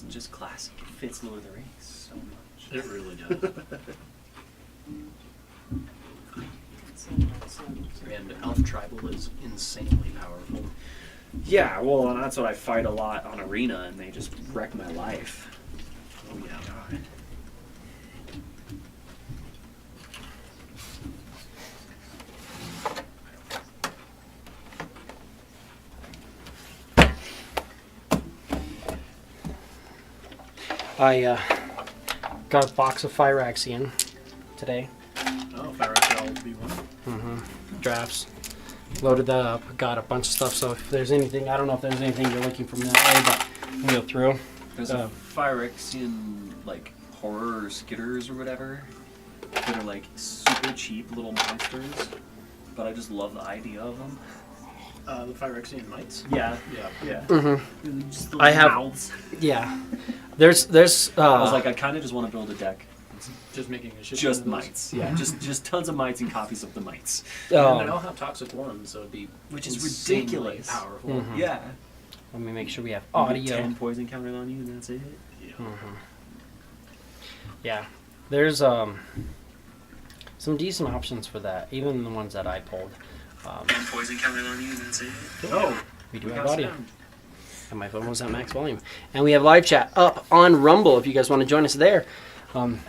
It's just classic. It fits Lord of the Rings so much. It really does. And Elf Tribal is insanely powerful. Yeah, well, and that's what I fight a lot on Arena, and they just wreck my life. Oh yeah. God. I got a box of Fyraxian today. Oh, Fyraxian B1. Drafts. Loaded that up. Got a bunch of stuff. So if there's anything, I don't know if there's anything you're looking for me that way, but we'll go through. There's a Phyrexian, like, horror skitters or whatever that are, like, super cheap little monsters, but I just love the idea of them. The Phyrexian Mites? Yeah. Yeah. Just the I have- mouths. Yeah. There's I was like, I kind of just want to build a deck. Just making a shit Just ton of those. mites. Yeah. just tons of mites and copies of the mites. And they all have Toxic 1, so it'd be Which is insanely ridiculous. powerful. Mhm. Yeah. Let me make sure we have You get audio. 10 poison counters on you and that's it. Yeah. Yeah. There's some decent options for that, even the ones that I pulled. 10 poison counters on you and that's it. Oh, We do We have got audio. sound. And my phone was at max volume. And we have live chat up on Rumble if you guys want to join us there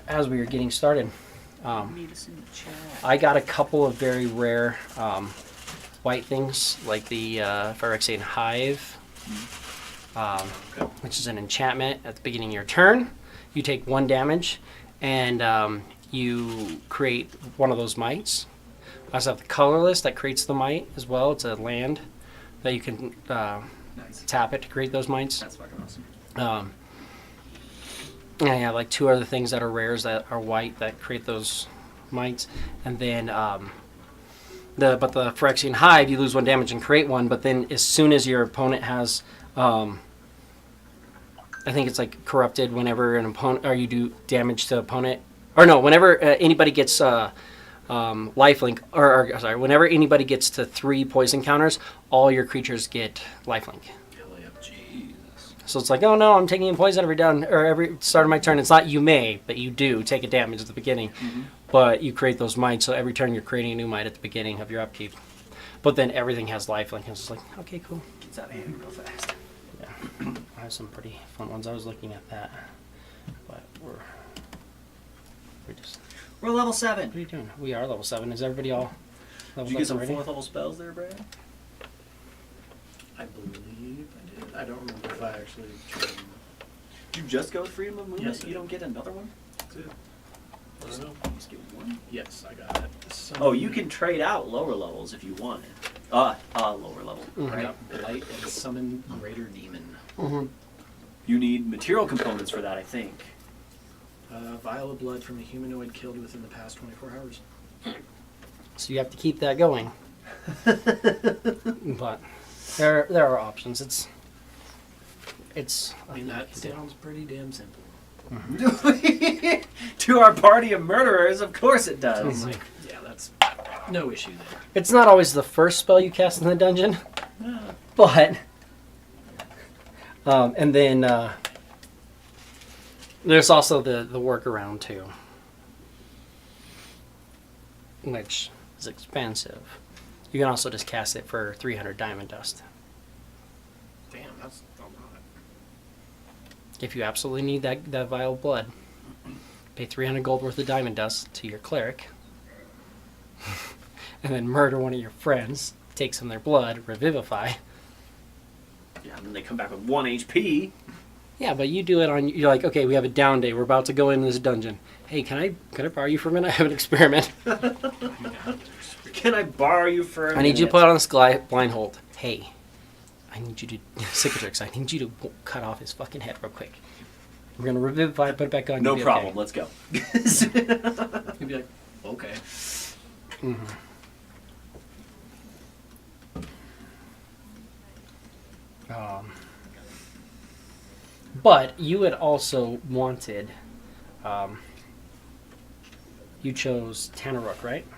as we are getting started. Meet us in the chat. I got a couple of very rare white things, like the Phyrexian Hive, which is an enchantment at the beginning of your turn. You take 1 damage, and you create one of those mites. I also have the Colorless that creates the mite as well. It's a land that you can Nice. tap it to create those mites. That's fucking awesome. And I have like 2 other things that are rares that are white that create those mites, and then the Phyrexian Hive, you lose 1 damage and create 1. But then as soon as your opponent has, I think it's like corrupted whenever an opponent or you do damage to opponent, or no, whenever anybody gets lifelink, or sorry, whenever anybody gets to 3 poison counters, all your creatures get lifelink. hell yeah. Jesus. So it's like, oh no, I'm taking poison every down or every start of my turn. It's not you may, but you do take a damage at the beginning. But you create those mites, so every turn you're creating a new mite at the beginning of your upkeep. But then everything has lifelink. It's just like, okay, cool. Gets out of hand real fast. Yeah, I have some pretty fun ones. I was looking at that, but we're just. We're level 7. What are you doing? We are level 7. Is everybody all Did leveled you get up some already? 4th level spells there, Brad? I believe I did. I don't remember if I actually tried them. Did you just go with Freedom of Movement? Yes, I You did. don't get another one? That's it. I don't know. Just get one? Yes, I got it. Oh, you can trade out lower levels if you want it. Lower level, right? Yep. Blight and Summon Greater Demon. Mm-hmm. You need material components for that, I think. Vial of blood from a humanoid killed within the past 24 hours. So you have to keep that going. But there are options. It's. I mean, that sounds pretty damn simple. To our party of murderers, of course it does. Like, yeah, that's no issue there. It's not always the first spell you cast in the dungeon, but and then there's also the workaround too, which is expensive. You can also just cast it for 300 diamond dust. Damn, that's a lot. If you absolutely need that vial of blood, pay 300 gold worth of diamond dust to your cleric, and then murder one of your friends, take some of their blood, revivify. Yeah, and then they come back with 1 HP. Yeah, but you do it on. You're like, okay, we have a down day. We're about to go in this dungeon. Hey, can I borrow you for a minute? I have an experiment. Can I borrow you for a I need you to minute? put on this blindfold. Hey, I need you to Cicatrix. I need you to cut off his fucking head real quick. We're gonna revivify, put it back on. No you'll be problem. okay. Let's go. You'd be like, okay. But you had also wanted. You chose Tanaruk, right? I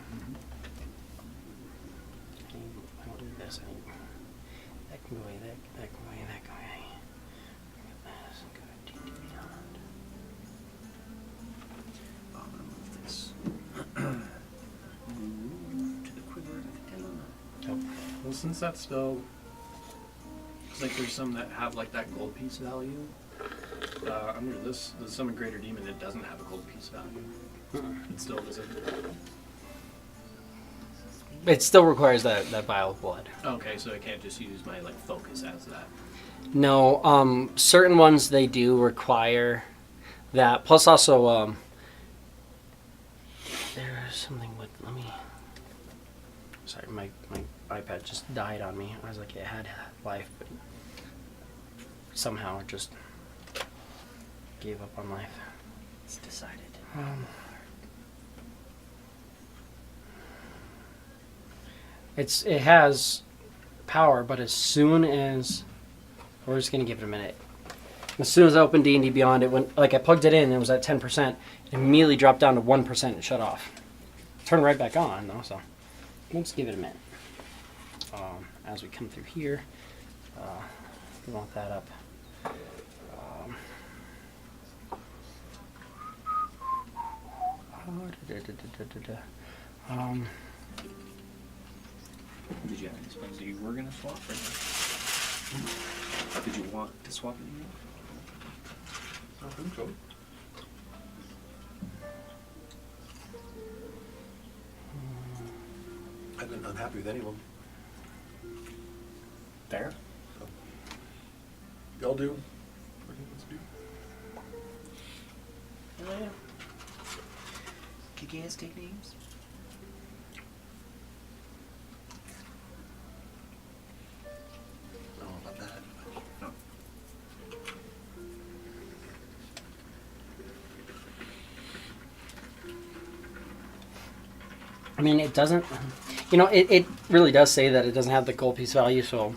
don't need this. That can go away. That can go away. That can go away. This can go Since that spell, it's like there's some that have like that gold piece value. Under this, the Summon Greater Demon, it doesn't have a gold piece value. It still doesn't. It still requires that vial of blood. Okay, so I can't just use my like focus as that. No, certain ones they do require that. Plus, also, there's something with. Let me. Sorry, my iPad just died on me. I was like, it had life, but somehow it just gave up on life. It's decided. It has power, but as soon as we're just gonna give it a minute. As soon as I opened D&D Beyond, it went like I plugged it in and it was at 10%. It immediately dropped down to 1% and shut off. Turned right back on though, so let's give it a minute. As we come through here, we want that up. Did you have any spells that you were gonna swap? Or did you want to swap it? I think so. I've been unhappy with anyone. Fair. So. Y'all do. Let's do. Oh yeah. Kick ass, take names. I don't know about that. No. I mean, it doesn't. It really does say that it doesn't have the gold piece value, so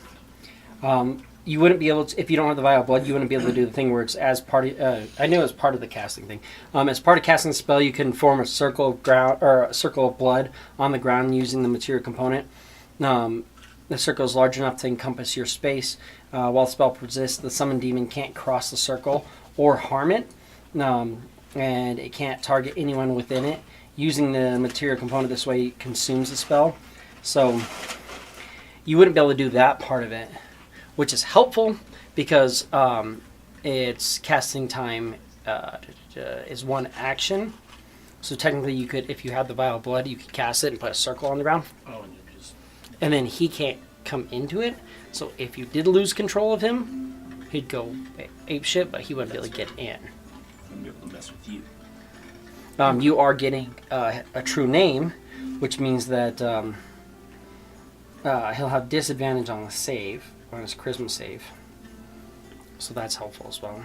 you wouldn't be able to, if you don't have the vial of blood, you wouldn't be able to do the thing where it's as part of, I knew it was part of the casting thing. As part of casting the spell, you can form a circle of ground, or a circle of blood on the ground using the material component. The circle is large enough to encompass your space. While the spell persists, the summoned demon can't cross the circle or harm it, and it can't target anyone within it. Using the material component this way consumes the spell. So you wouldn't be able to do that part of it, which is helpful because its casting time is one action. So technically you could, if you had the vial of blood, you could cast it and put a circle on the ground. Oh, and you just. And then he can't come into it. So if you did lose control of him, he'd go ape shit, but he wouldn't be able to get in. I'm be able to mess with you. You are getting a true name, which means that he'll have disadvantage on the save, on his charisma save. So that's helpful as well.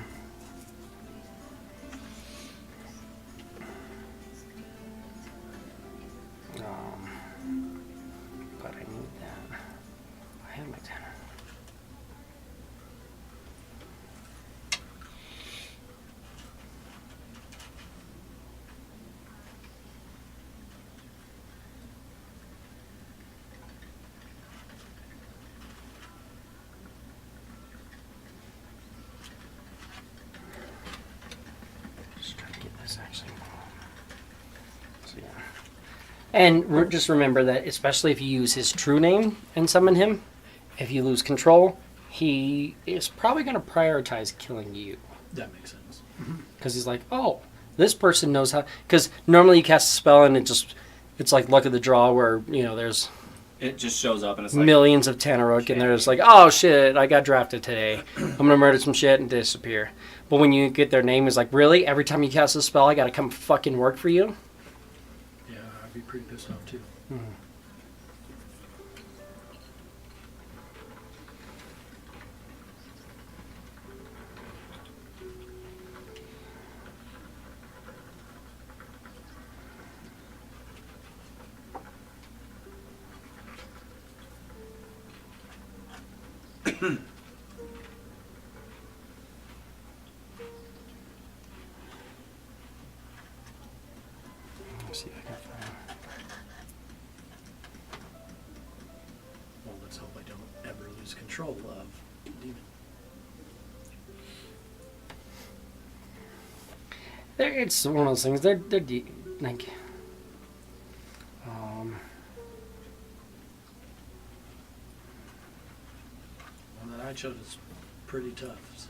But I need that. I have my 10. Just trying to get this actually. So yeah. And just remember that, especially if you use his true name and summon him, if you lose control, he is probably going to prioritize killing you. That makes sense. Because he's like, oh, this person knows how. Because normally you cast a spell and it's like luck of the draw where, there's It just shows up and it's like millions of Tanaruk and there's like, oh shit, I got drafted today. I'm going to murder some shit and disappear. But when you get their name, it's like, really? Every time you cast a spell, I got to come fucking work for you? Yeah, I'd be pretty pissed off too. Let's see if I can find. Well, let's hope I don't ever lose control of the demon. It's one of those things. They're like, Sideshow is pretty tough, so.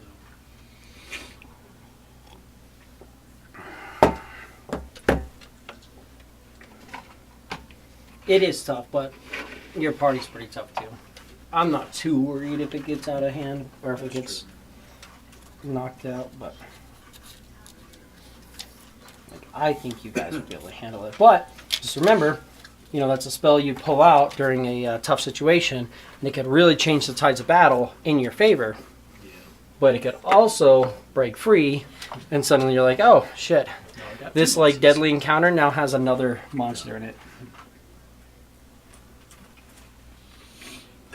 It is tough, but your party's pretty tough too. I'm not too worried if it gets out of hand or if it gets knocked out, but like, I think you guys would be able to handle it. But just remember, you know, that's a spell you pull out during a tough situation, and it could really change the tides of battle in your favor. Yeah. But it could also break free, and suddenly you're like, oh shit, No, I got this two like monsters. deadly encounter now has another monster in it.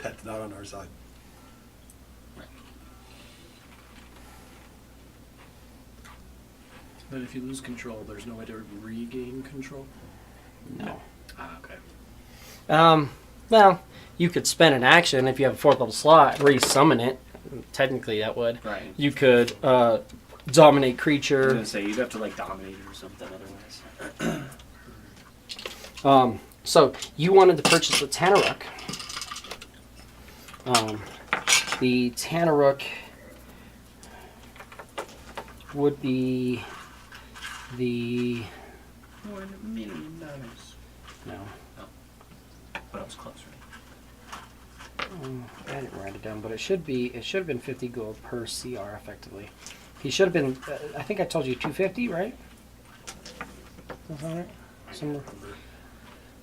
That's not on our side. But if you lose control, there's no way to regain control? No. Ah, okay. Well, you could spend an action if you have a 4th level slot, re-summon it. Technically, that would. Right. You could dominate I was creature. gonna say you'd have to like dominate it or something otherwise. So you wanted to purchase the Tanaruk. The Tanaruk would be the $1 million. no. But I was close, right? I didn't write it down, but it should have been 50 gold per CR effectively. He should have been. I think I told you 250, right? Is that right? Somewhere.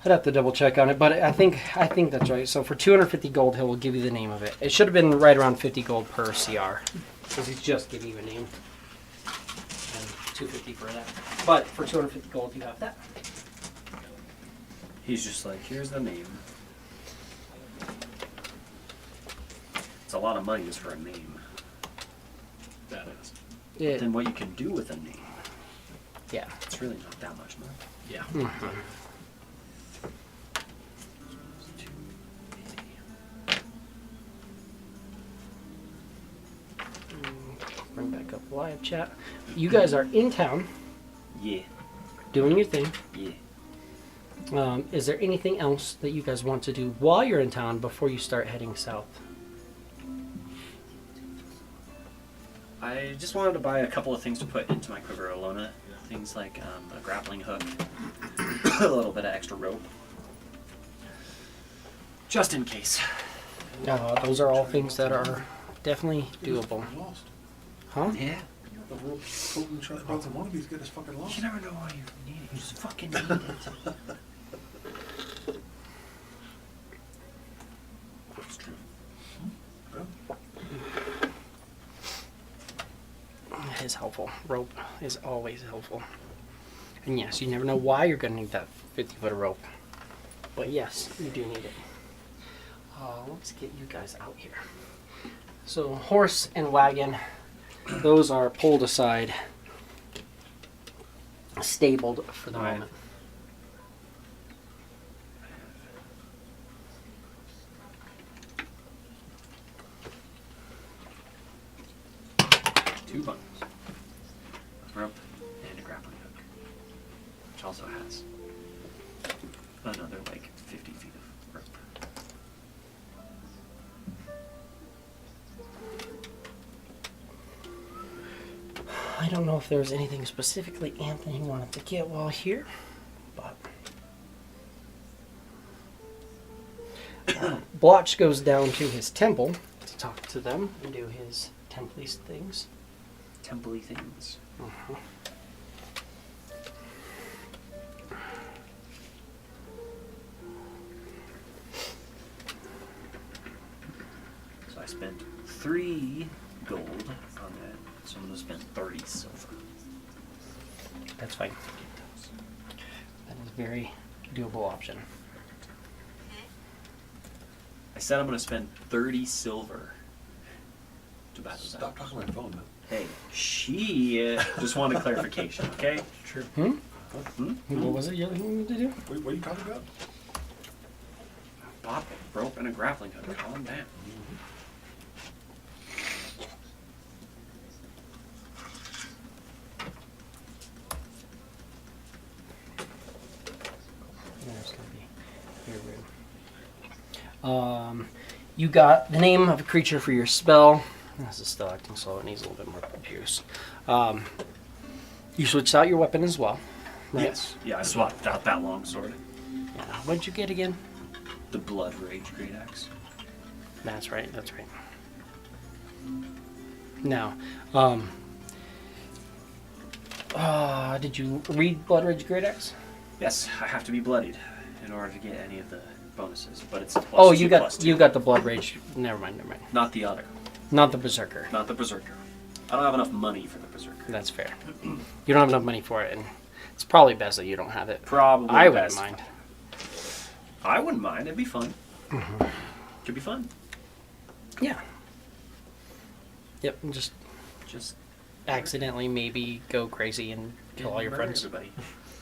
I'd have to double check on it, but I think that's right. So for 250 gold, he will give you the name of it. It should have been right around 50 gold per CR, because he's just giving you a name. And 250 for that. But for 250 gold, you have that. He's just like, here's the name. It's a lot of money just for a name. That is. Yeah. Then what you can do with a name, Yeah. it's really not that much money. Yeah. Bring back up live chat. You guys are in town Yeah, doing your thing. yeah. Is there anything else that you guys want to do while you're in town before you start heading south? I just wanted to buy a couple of things to put into my quiver Alona. Things like a grappling hook, a little bit of extra rope. Just in case. Those are all things that are definitely doable. Fucking lost. Huh? Yeah. The rope toting shot about the wannabes get us fucking lost. You never know why you need it. You just fucking need it. That's true. Yeah. It is helpful. Rope is always helpful. And yes, you never know why you're going to need that 50-foot of rope. But yes, you do need it. Let's get you guys out here. So horse and wagon, those are pulled aside, stabled for the Right. moment. Two bundles. Rope and a grappling hook. Which also has another like 50 feet of rope. I don't know if there was anything specifically Anthony wanted to get while here, but Blotch goes down to his temple to talk to them and do his temple things. Temple-y things. So I spent 3 gold on that. So I'm gonna spend 30 silver. That's fine. That is a very doable option. I said I'm gonna spend 30 silver to buy those Stop items. talking on my phone, man. Hey, she just wanted clarification, okay? Sure. Hmm? Hmm? What was it you wanted to do? What are you talking about? Bought a rope and a grappling hook. Calm down. There's gonna be your room. You got the name of a creature for your spell. This is still acting slow. It needs a little bit more juice. You switched out your weapon as well. Right? Yes. Yeah, I swapped out that long sword. Yeah. What did you get again? The Blood Rage Great Axe. That's right. That's right. Now, did you read Blood Rage Great Axe? Yes, I have to be bloodied in order to get any of the bonuses, but it's plus Oh, 2, you plus got 2. you got the Blood Rage. Never mind. Never mind. Not the other. Not the Berserker. Not the Berserker. I don't have enough money for the Berserker. That's fair. You don't have enough money for it, and it's probably best that you don't have it. Probably I wouldn't best. mind. I wouldn't mind. It'd be fun. Could be fun. Yeah. Yep. And just Just accidentally maybe go crazy and kill all your murder friends. Everybody.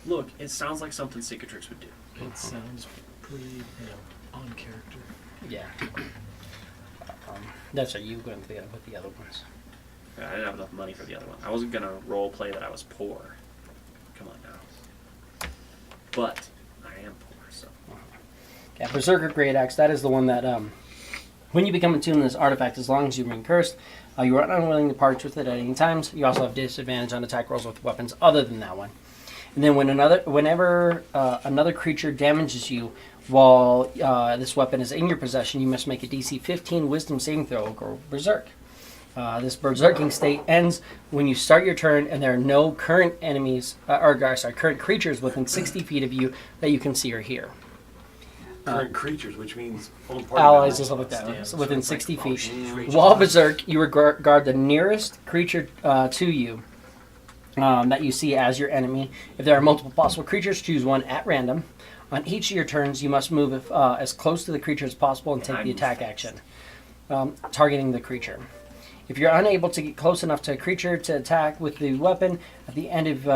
Look, it sounds like something Cicatrix would do. It sounds pretty, on character. Yeah. That's what you went with the other ones. I didn't have enough money for the other one. I wasn't gonna role play that I was poor. Come on now. But I am poor, so. Yeah, Berserker Great Axe, that is the one that, when you become attuned to this artifact, as long as you remain cursed, you are unwilling to part with it at any times. You also have disadvantage on attack rolls with weapons other than that one. And then whenever another creature damages you while this weapon is in your possession, you must make a DC 15 Wisdom saving throw or go berserk. This berserking state ends when you start your turn and there are no current enemies, current creatures within 60 feet of you that you can see or hear. Current creatures, which means old party Allies and members. stuff like that, Yeah, so so within it's like 60 feet. rage While on. berserk, you regard the nearest creature to you that you see as your enemy. If there are multiple possible creatures, choose one at random. On each of your turns, you must move as close to the creature as possible and take I the move attack fast. action, targeting the creature. If you're unable to get close enough to a creature to attack with the weapon, at the end of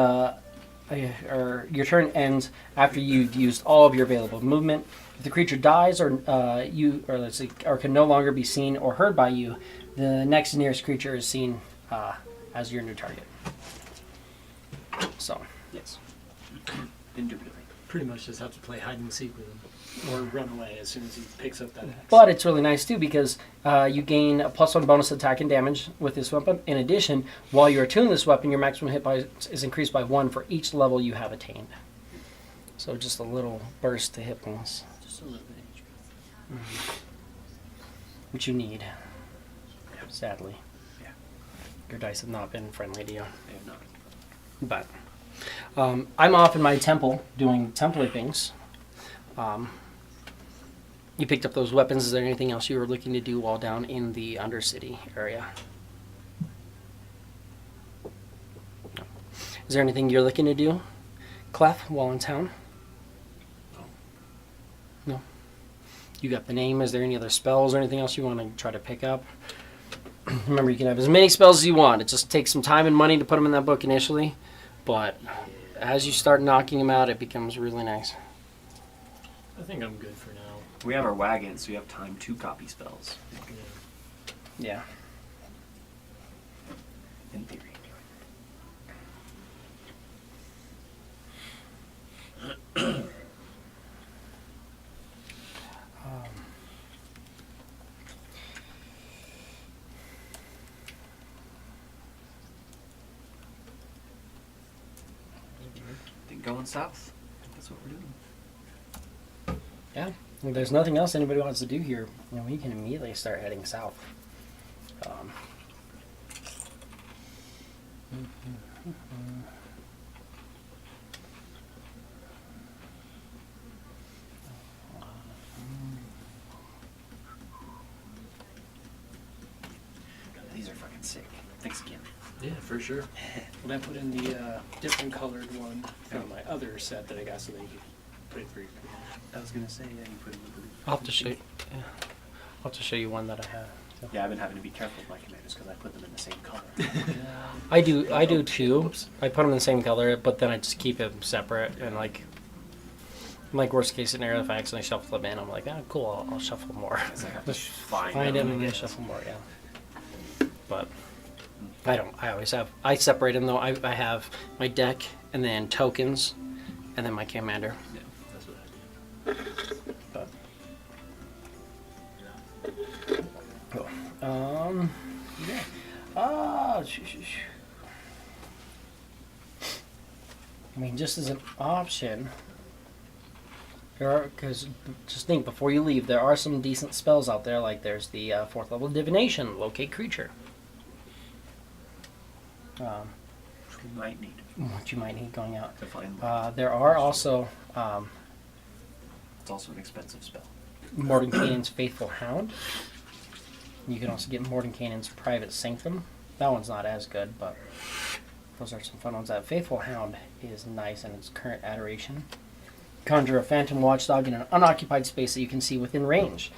or your turn ends after you've used all of your available movement. If the creature dies or can no longer be seen or heard by you, the next nearest creature is seen as your new target. So, Yes. Indubitably. Pretty much just have to play hide and seek with him. Or run away as soon as he picks up that axe. but it's really nice too because you gain a +1 bonus attack and damage with this weapon. In addition, while you're attuned to this weapon, your maximum hit points is increased by 1 for each level you have attained. So just a little burst to hit points, Just a little bit. which you need. Sadly, Yeah. your dice have not been friendly to you. They have not. But I'm off in my temple doing temple things. You picked up those weapons. Is there anything else you were looking to do while down in the Undercity area? No. Is there anything you're looking to do, Clef, while in town? No. You got the name. Is there any other spells or anything else you want to try to pick up? Remember, you can have as many spells as you want. It just takes some time and money to put them in that book initially, but as you start knocking them out, it becomes really nice. I think I'm good for now. We have our wagon, so we have time to copy spells. Yeah. Yeah. In theory. I think going south. I think that's what we're doing. Yeah. If there's nothing else anybody wants to do here, we can immediately start heading south. These are fucking sick. Thanks again. Yeah, for sure. And I put in the different colored one from my other set that I got so that you could put it through. I was gonna say, yeah, you put in the blue. I'll have to show you. Yeah. I'll have to show you one that I have. So. Yeah, I've been having to be careful with my commanders because I put them in the same color. I do too. I put them in the same color, but then I just keep them separate and like worst case scenario effects, and I shuffle them in. I'm like, cool. I'll shuffle more. Because I have to Just find find them them and then again. shuffle more. Yeah. But I don't. I always have. I separate them though. I have my deck and then tokens, and then my commander. Yeah, that's what I do. But Yeah. I mean, just as an option, because just think, before you leave, there are some decent spells out there. Like there's the 4th level divination, locate creature. Which we might need What you might need going out. to find. There are also It's also an expensive spell. Mordenkainen's Faithful Hound. You can also get Mordenkainen's Private Sanctum. That one's not as good, but those are some fun ones. That Faithful Hound is nice in its current adoration. Conjure a Phantom Watchdog in an unoccupied space that you can see within range.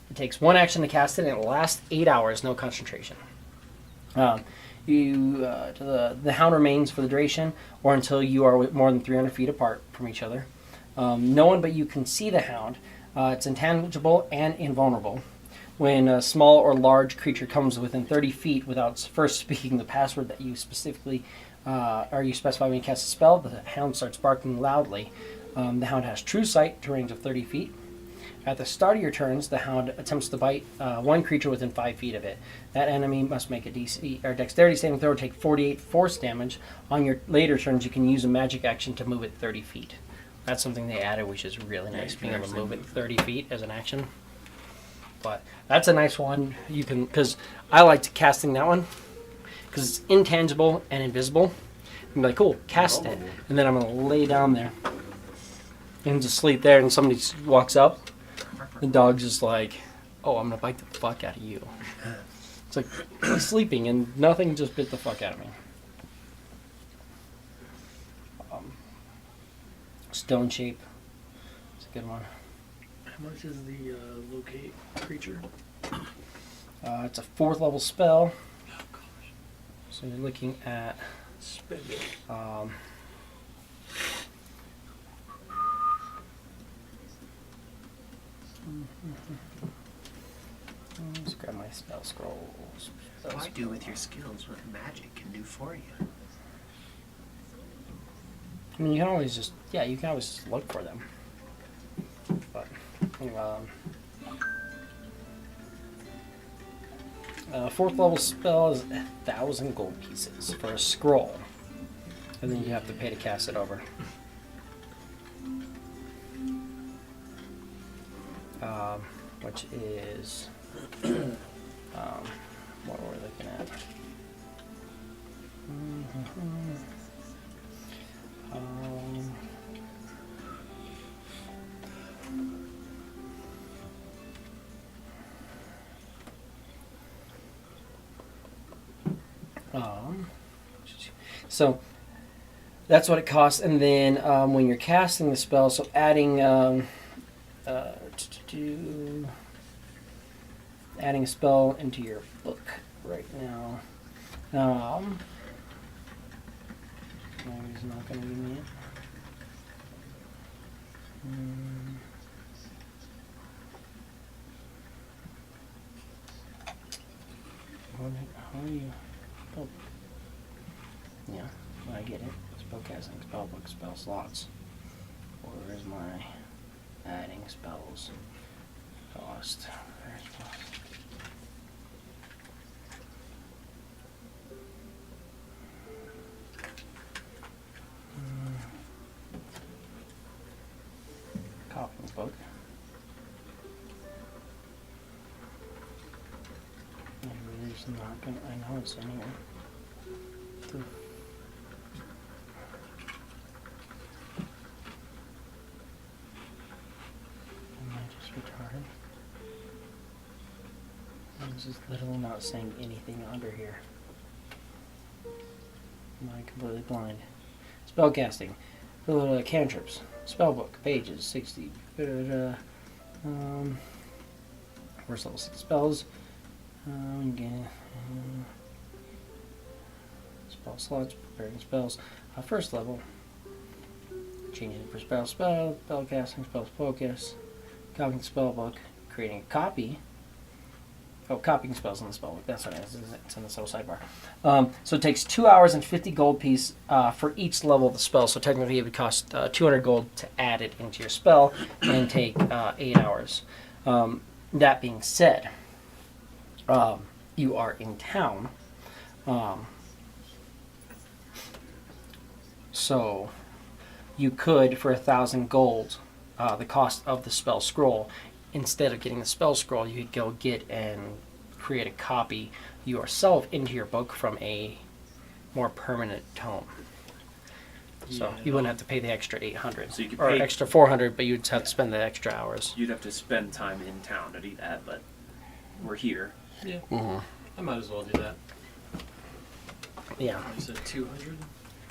It takes 1 action to cast it, and it lasts 8 hours, no concentration. The Hound remains for the duration, or until you are more than 300 feet apart from each other. No one but you can see the Hound. It's intangible and invulnerable. When a small or large creature comes within 30 feet without first speaking the password that you specifically you specify when you cast a spell, the Hound starts barking loudly. The Hound has true sight to a range of 30 feet. At the start of your turns, the Hound attempts to bite one creature within 5 feet of it. That enemy must make a DC or Dexterity saving throw, take 48 force damage. On your later turns, you can use a magic action to move it 30 feet. That's something they added, which is really nice, being able to move it 30 feet as an action. But that's a nice one. You can, because I liked casting that one, because it's intangible and invisible. I'm like, cool, cast it, and then I'm gonna lay down there and just sleep there. And somebody walks up, the dog's just like, "Oh, I'm gonna bite the fuck out of you." It's like he's sleeping and nothing just bit the fuck out of me. Stone Shape, it's a good one. How much is the locate creature? It's a 4th level spell. Oh, gosh. So you're looking at Spend it. Let's grab my spell scrolls. Why do with your skills what magic can do for you? I mean, you can always just, you can always just look for them. But, 4th level spell is 1,000 gold pieces for a scroll. And then you have to pay to cast it over. Which is, what are we looking at? So that's what it costs, and then when you're casting the spell, so adding adding a spell into your book right now. No, he's not going to give me it. How are you? Oh. Yeah, I get it. Spellcasting, spellbook, spell slots. Where is my adding spells? Cost. Where's cost? Copying book. It's not gonna. I know it's in here. Am I just retarded? This is literally not saying anything under here. Am I completely blind? Spellcasting. Cantrips. Spellbook. Pages. 60. First level 6 spells. Again. Spell slots. Preparing spells. First level. Changing it for spellcasting, spell focus. Copying spellbook. Creating a copy. Oh, copying spells in the spellbook. That's what it is. It's in the spell sidebar. So it takes 2 hours and 50 gold piece for each level of the spell. So technically it would cost 200 gold to add it into your spell and take 8 hours. That being said, you are in town. So you could, for 1,000 gold, the cost of the spell scroll, instead of getting the spell scroll, you could go get and create a copy yourself into your book from a more permanent tome. So Yeah. you wouldn't have to pay the extra 800 So you could or pay- extra 400, but you'd have to spend the extra hours. You'd have to spend time in town to do that, but we're here. Yeah. Mm-hmm. I might as well do that. Yeah. You said 200?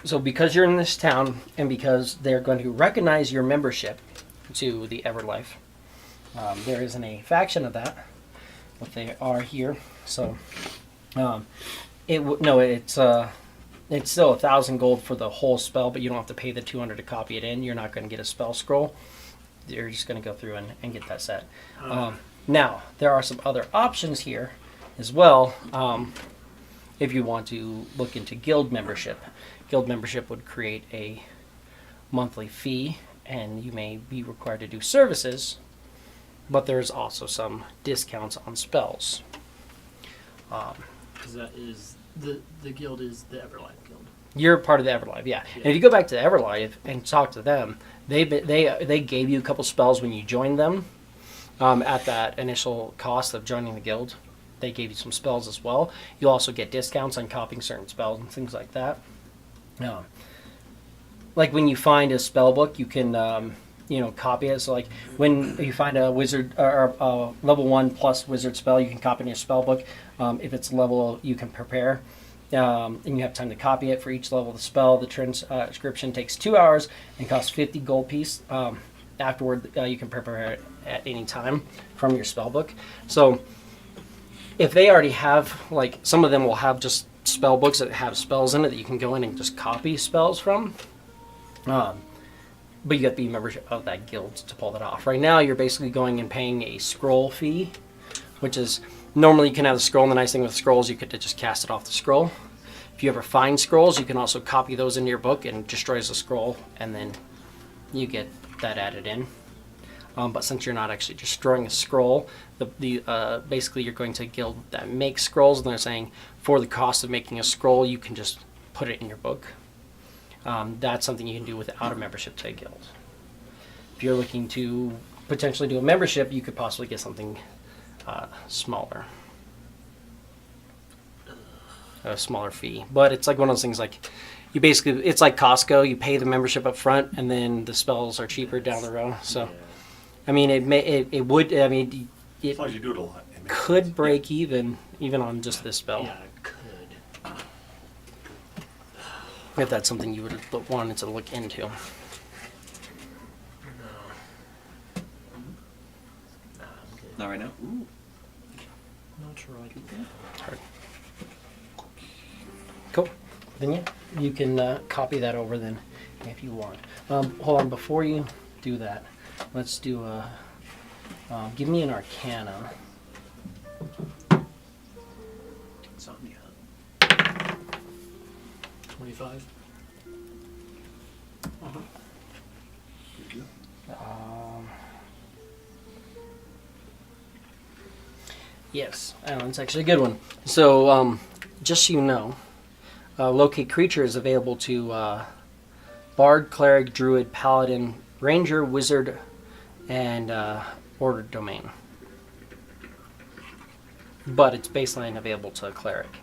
So because you're in this town and because they're going to recognize your membership to the Everlife, there isn't a faction of that, but they are here. So it's still 1,000 gold for the whole spell, but you don't have to pay the 200 to copy it in. You're not going to get a spell scroll. You're just going to go through and get that set. Now there are some other options here as well. If you want to look into guild membership. Guild membership would create a monthly fee, and you may be required to do services, but there's also some discounts on spells. Because that is the guild is the Everlife Guild. You're part of the Everlife, yeah. And if you go back to the Everlife and talk to them, they gave you a couple spells when you joined them at that initial cost of joining the guild. They gave you some spells as well. You'll also get discounts on copying certain spells and things like that. Like when you find a spell book, you can copy it. So like when you find a wizard or a level 1 plus wizard spell, you can copy in your spell book. If it's level you can prepare, and you have time to copy it for each level of the spell. The transcription takes 2 hours and costs 50 gold piece. Afterward, you can prepare it at any time from your spell book. So if they already have, like, some of them will have just spell books that have spells in it that you can go in and just copy spells from. But you have to be a member of that guild to pull that off. Right now, you're basically going and paying a scroll fee, which is normally you can have the scroll. And the nice thing with scrolls, you could just cast it off the scroll. If you ever find scrolls, you can also copy those into your book and it destroys the scroll, and then you get that added in. But since you're not actually destroying a scroll, basically you're going to a guild that makes scrolls, and they're saying for the cost of making a scroll, you can just put it in your book. That's something you can do without a membership to a guild. If you're looking to potentially do a membership, you could possibly get something smaller. A smaller fee. But it's like one of those things, like you basically, it's like Costco, you pay the membership up front and then the spells are cheaper down the road. So I mean, it would, I mean, As long as you do it a lot. It makes could sense. break even on just this spell. Yeah, it could. If that's something you would wanted to look into. No. Nah, I'm good. Not right now. Ooh. Not sure I can do that. Cool. Then yeah, you can copy that over then if you want. Hold on, before you do that, let's do a. Give me an Arcana. Insomnia. 25. Yes, it's actually a good one. So, just so you know, locate creature is available to Bard, Cleric, Druid, Paladin, Ranger, Wizard, and Ordered Domain. But it's baseline available to a Cleric,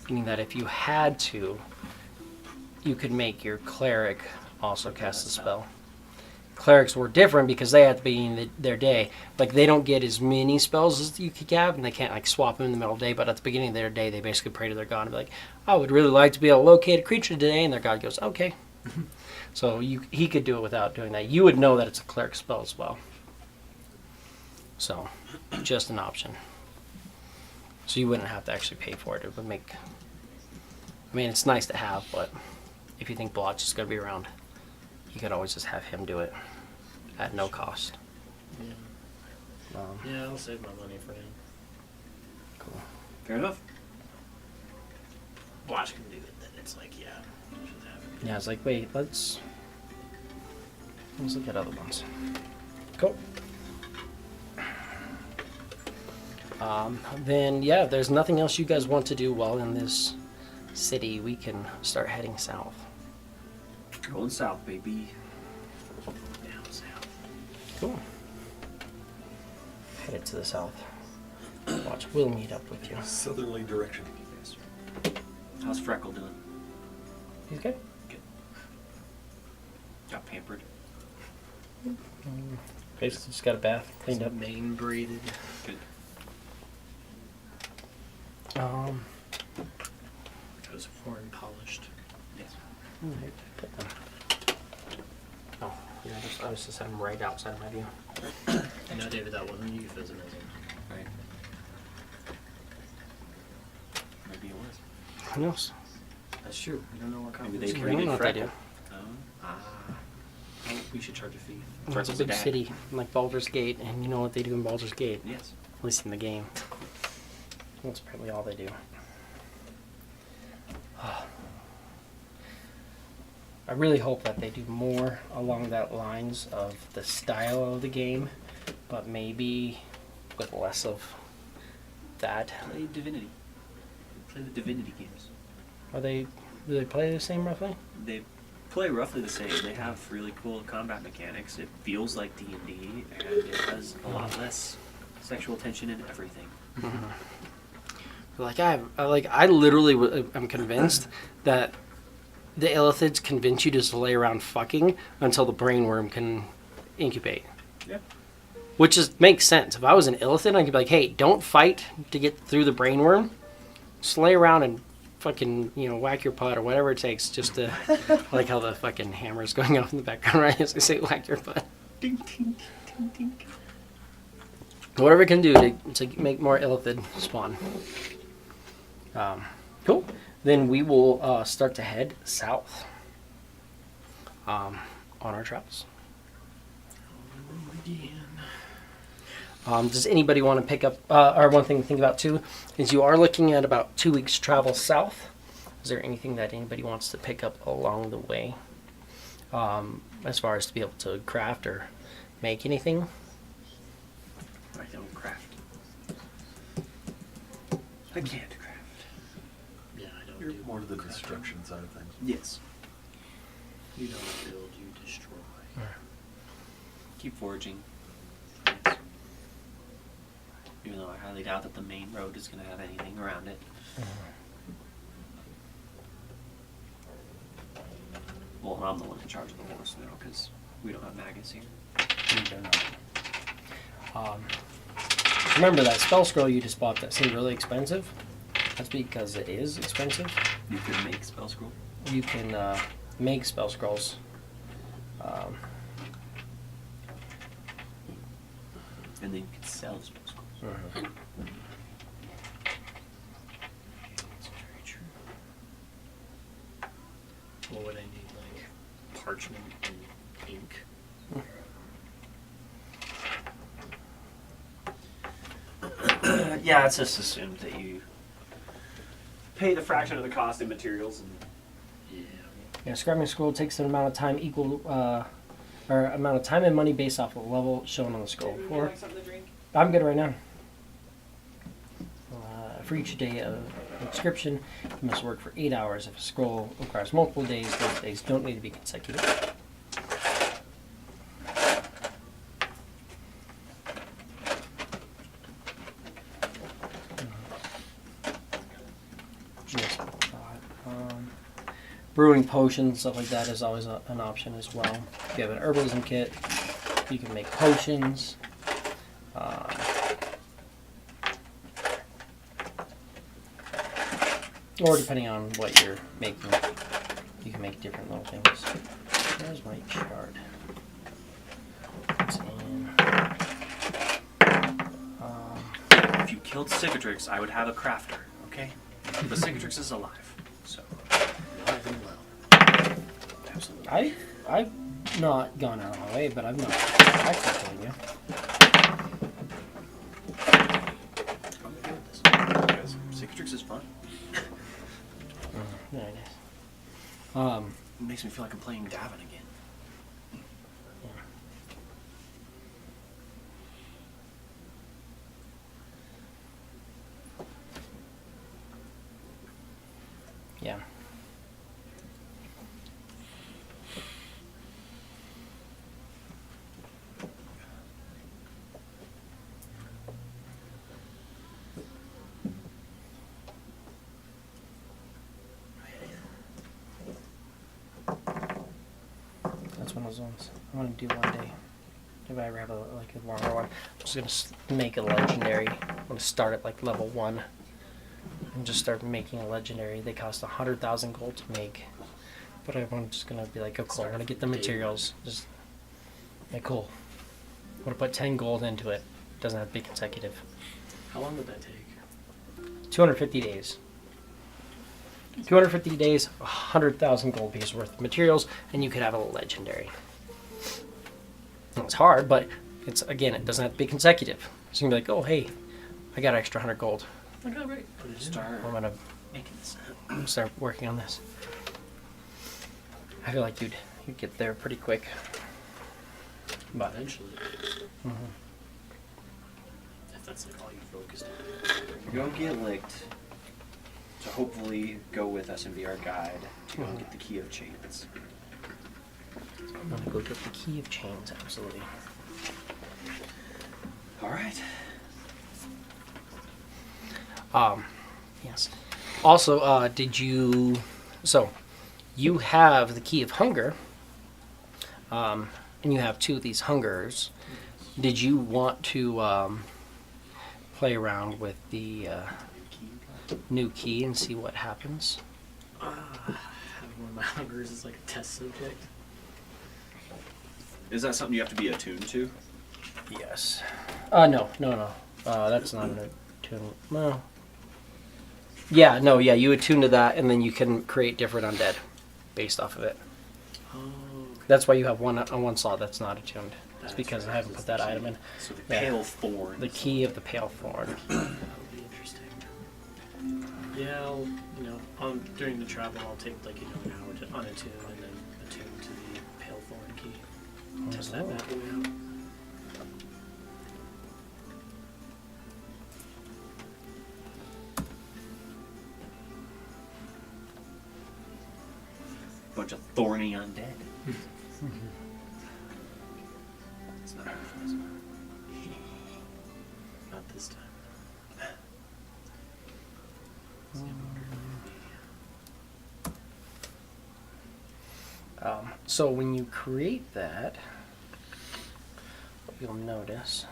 meaning that if you had to, you could make your Cleric also cast the spell. Clerics were different because they had to be in their day. Like, they don't get as many spells as you could have, and they can't, like, swap them in the middle of the day, but at the beginning of their day, they basically pray to their god and be like, I would really like to be able to locate a creature today, and their god goes, okay. So he could do it without doing that. You would know that it's a cleric spell as well. So, just an option. So you wouldn't have to actually pay for it. It would make... I mean, it's nice to have, but if you think Blotch is going to be around, you could always just have him do it at no cost. Yeah. Yeah, I'll save my money for him. Cool. Fair enough. Watch can do it, then it's like, yeah. I should have it. Yeah, I was like, wait, let's look at other ones. Cool. Then yeah, if there's nothing else you guys want to do while in this city, we can start heading south. Going south, baby. Down south. Cool. Headed to the south. Watch, we'll meet up with you. Southerly direction. Yes. How's Freckle doing? He's good. Good. Got pampered. Basically just got a bath, cleaned up. Main braided. Good. It was foreign polished. Yes. Oh, yeah, I was just having right outside my view. No, David, that wasn't euphemism. Right. Maybe it was. Who knows? That's true. We don't know what kind Maybe of they I don't know created what they Freckle. do. Oh, we should charge a fee. It's a Freckle's big dad. city, like Baldur's Gate, and you know what they do in Baldur's Gate? Yes. At least in the game. That's probably all they do. I really hope that they do more along that lines of the style of the game, but maybe with less of that. Play Divinity. Play the Divinity games. Do they play the same roughly? They play roughly the same. They have really cool combat mechanics. It feels like D&D, and it has a lot less sexual tension in everything. I literally am convinced that the illithids convince you to just lay around fucking until the brainworm can incubate. Yeah. Which makes sense. If I was an illithid, I could be like, hey, don't fight to get through the brainworm. Just lay around and fucking, whack your butt or whatever it takes just to... I like how the fucking hammer's going off in the background, right? I was going to say whack your butt. Ding, ding, ding, ding. Whatever it can do to make more illithid spawn. Cool. Then we will start to head south on our travels. Does anybody want to pick up, or one thing to think about too, is you are looking at about 2 weeks travel south. Is there anything that anybody wants to pick up along the way? As far as to be able to craft or make anything? I don't craft. I can't craft. Yeah, I don't You're do more to the crafting. destruction side of things. Yes. You don't build, you destroy. Keep foraging. Yes. Even though I highly doubt that the main road is going to have anything around it. Well, I'm the one in charge of the horse now because we don't have maggots here. Remember that spell scroll you just bought that seemed really expensive? That's because it is expensive. You can make spell scroll. You can make spell scrolls. And then you can sell spell scrolls. That's very true. What would I need? Like parchment and ink? Yeah, it's just assumed that you pay the fraction of the cost in materials and Yeah. Yeah, scribing scroll takes an amount of time or amount of time and money based off of the level shown on the scroll. I'm good right now. For each day of inscription, you must work for 8 hours. If a scroll requires multiple days, those days don't need to be consecutive. Yes, brewing potions, stuff like that is always an option as well. If you have an herbalism kit, you can make potions. Or depending on what you're making, you can make different little things. There's my chart. It's in. if you killed Cicatrix, I would have a crafter, okay? But Cicatrix is alive, so Alive and well. absolutely. I've not gone out of my way, but I've not actually killing you. I'm okay with this. Because Cicatrix is fun. There it is. It makes me feel like I'm playing Davin again. Yeah. That's one of those ones I'm gonna do one day. If I ever have a longer one, I'm just gonna make a legendary. I'm gonna start at like level 1 and just start making a legendary. They cost 100,000 gold to make, but I'm just gonna be like, oh cool, I'm gonna get the materials. Just like cool. I'm gonna put 10 gold into it. Doesn't have to be consecutive. How long would that take? 250 days. 250 days, 100,000 gold pieces worth of materials, and you could have a legendary. It's hard, but it's, again, it doesn't have to be consecutive. So you can be like, oh, hey, I got extra 100 gold. Okay, right. Put it in. Start I'm gonna making this. start working on this. I feel like you'd get there pretty quick. But Eventually. mhm. If that's like all you focused on. Go get licked. To hopefully go with us and be our guide to go Mhm. get the key of chains. I'm gonna go get the key of chains, absolutely. All right. Yes. Also, did you? So, you have the key of hunger, and you have 2 of these hungers. Did you want to play around with the new key and see what happens? Having one of my hungers is like a test subject. Is that something you have to be attuned to? Yes. No. That's not an attune. Well. Yeah, no, yeah, you attune to that, and then you can create different undead based off of it. Oh. That's why you have one on one slot that's not attuned. It's That's because I right, haven't it's put that the key. item in. So the Yeah. pale thorn. The key of the pale thorn. That would be interesting. Yeah, I'll, during the travel, I'll take an hour to unattune and then attune to the pale thorn key. Test that bad boy out. Bunch of thorny undead. It's not Not this time. So when you create that, what you'll notice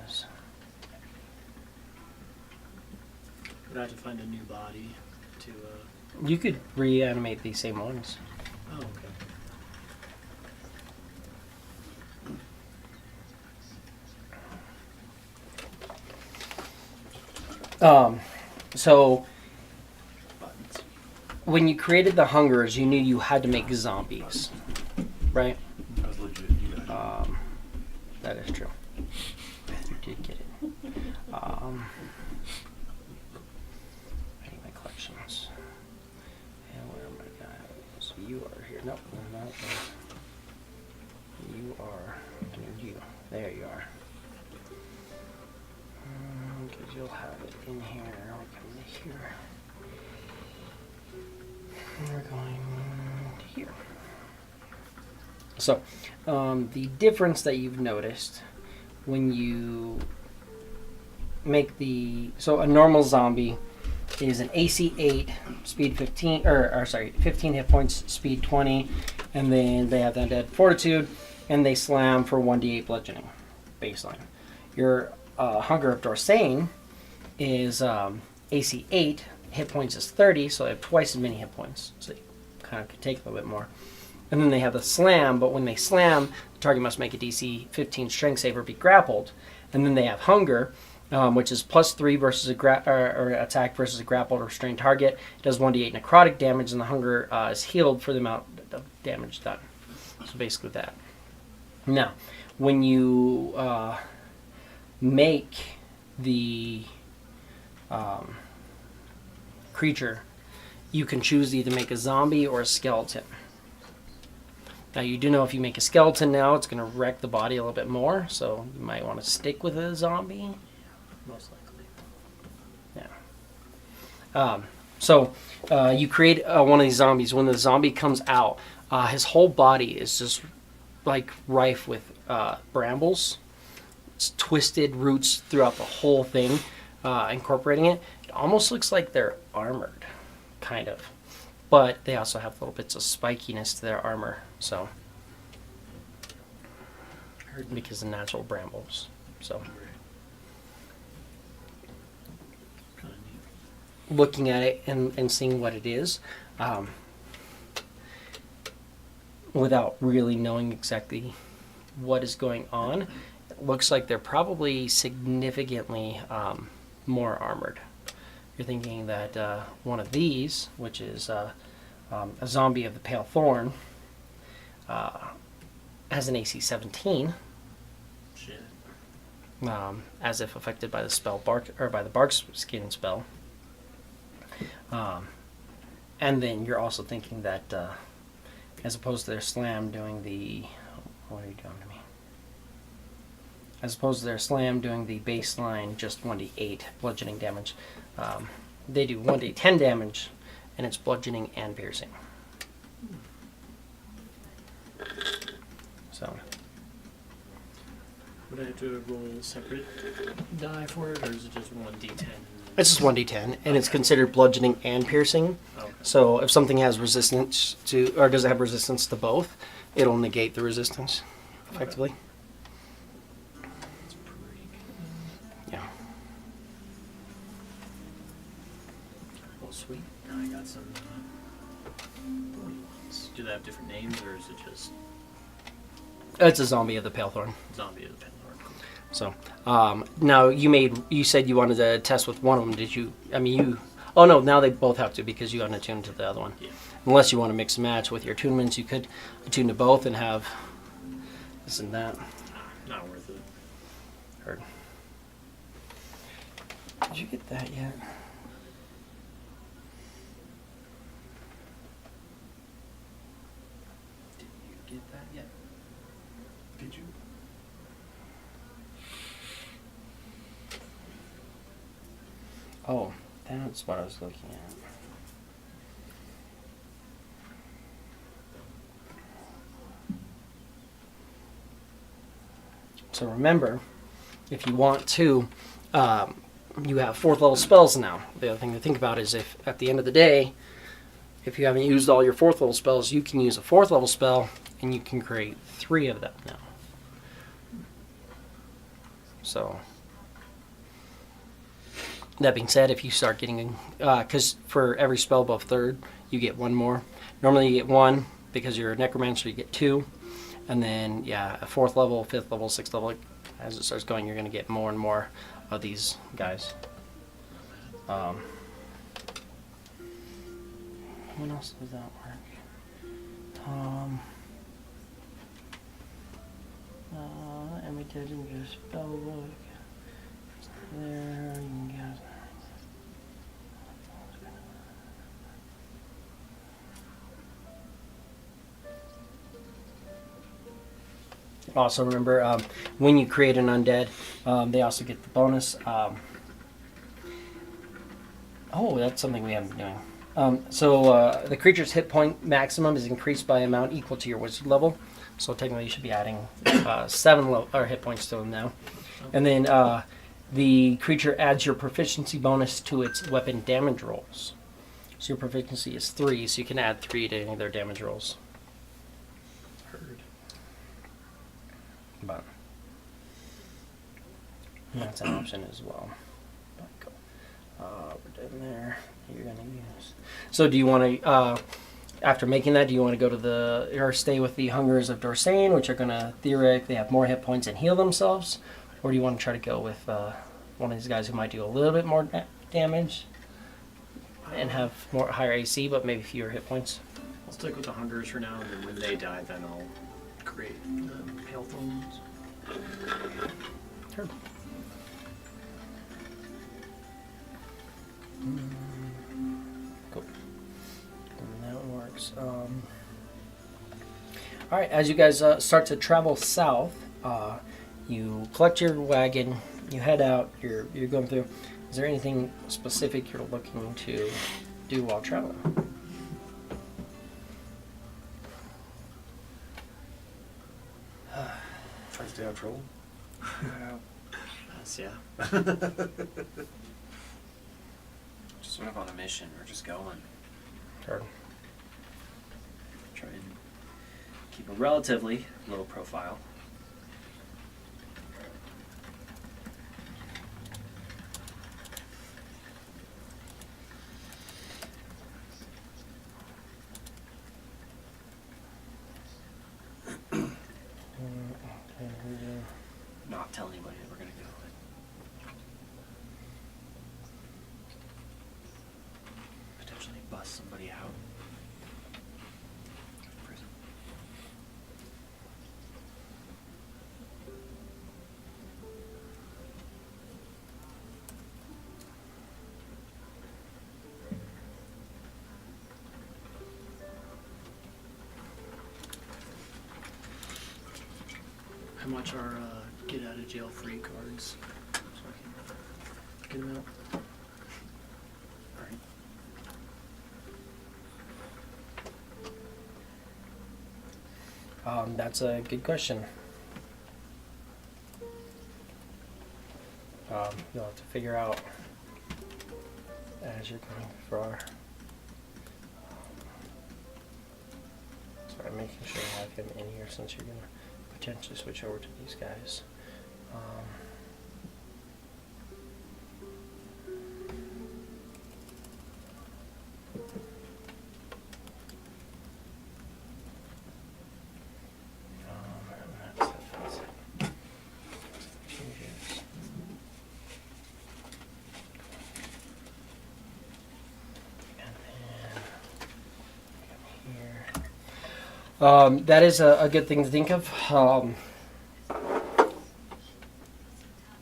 is Would I have to find a new body to? you could reanimate these same ones. Oh, okay. So buttons. when you created the hungers, you knew you had to make zombies, right? That's legit. You guys. That is true. You did get it. I need my collections. And where am I? So you are here. Nope, no, no. You are. I need you. There you are. Because you'll have it in here. We're coming to here. And we're going to here. So, the difference that you've noticed when you make so a normal zombie is an AC 8, speed 15, or sorry, 15 hit points, speed 20, and then they have that dead fortitude, and they slam for 1d8 bludgeoning, baseline. Your Hunger of Dorsane is AC 8, hit points is 30, so they have twice as many hit points, so you kind of could take a little bit more. And then they have the slam, but when they slam, the target must make a DC 15 strength save or be grappled. And then they have hunger, which is +3 versus or attack versus a grappled or restrained target. It does 1d8 necrotic damage, and the hunger is healed for the amount of damage done. So basically that. Now, when you make the creature, you can choose to either make a zombie or a skeleton. Now you do know if you make a skeleton now, it's going to wreck the body a little bit more, so you might want to stick with a zombie. Most likely. Yeah. So you create one of these zombies. When the zombie comes out, his whole body is just like rife with brambles. It's twisted roots throughout the whole thing, incorporating it. It almost looks like they're armored, kind of. But they also have little bits of spikiness to their armor. So, because of natural brambles. So, Kind of neat. looking at it and seeing what it is, without really knowing exactly what is going on, it looks like they're probably significantly more armored. You're thinking that one of these, which is a zombie of the Pale Thorn, has an AC 17, Shit. as if affected by the spell bark or by the bark skin spell. And then you're also thinking that, as opposed to their slam doing the, what are you doing to me? As opposed to their slam doing the baseline just 1d8 bludgeoning damage, they do 1d10 damage, and it's bludgeoning and piercing. So Would I have to roll a separate die for it, or is it just 1d10? it's just 1d10, and it's considered bludgeoning and piercing. Okay. So if something has resistance to, or does it have resistance to both, it'll negate the resistance, effectively. That's pretty good. Yeah. Oh, sweet. Now I got some thorny ones. Do they have different names, or is it just It's a zombie of the Pale Thorn. zombie of the Penlord? Cool. So now you said you wanted to test with one of them. Did you? I mean, you. Oh no! Now they both have to because you unattuned to the other one. Yeah. Unless you want to mix and match with your attunements, you could attune to both and have this and that. Not worth it. Heard. Did you get that yet? Did you get that yet? Did you? Oh, that's what I was looking at. So remember, if you want to, you have 4th level spells now. The other thing to think about is if at the end of the day, if you haven't used all your 4th level spells, you can use a 4th level spell and you can create 3 of them now. So, that being said, if you start getting, because for every spell above 3rd, you get 1 more. Normally you get 1 because you're a necromancer, you get 2. And then, yeah, a 4th level, 5th level, 6th level, as it starts going, you're going to get more and more of these guys. When else does that work? And we didn't just spell book. There, you can get. Also remember, when you create an undead, they also get the bonus. Oh, that's something we haven't been doing. So the creature's hit point maximum is increased by amount equal to your wizard level. So technically you should be adding 7 hit points to them now. And then the creature adds your proficiency bonus to its weapon damage rolls. So your proficiency is 3, so you can add 3 to any of their damage rolls. Heard. But that's an option as well. We're done there. You're gonna use. So do you want to, after making that, do you want to go to or stay with the Hungers of Dorsane, which are gonna theoretically have more hit points and heal themselves, or do you want to try to go with one of these guys who might do a little bit more damage and have higher AC, but maybe fewer hit points? I'll stick with the Hungers for now, and then when they die, then I'll create the Pale Thorns. Sure. Cool. And that works. All right, as you guys start to travel south, you collect your wagon, you head out, you're going through. Is there anything specific you're looking to do while traveling. Try to stay out of trouble. That's, yeah. Just sort of on a mission. We're just going. Hard. Try and keep a relatively low profile. Not tell anybody that we're gonna go. Potentially bust somebody out. Prison. How much are get out of jail free cards? So I can get them out. Alright. That's a good question. You'll have to figure out as you're going for our. Sorry, I'm making sure I have him in here since you're going to potentially switch over to these guys. That's it. Changes. And then here. That is a good thing to think of.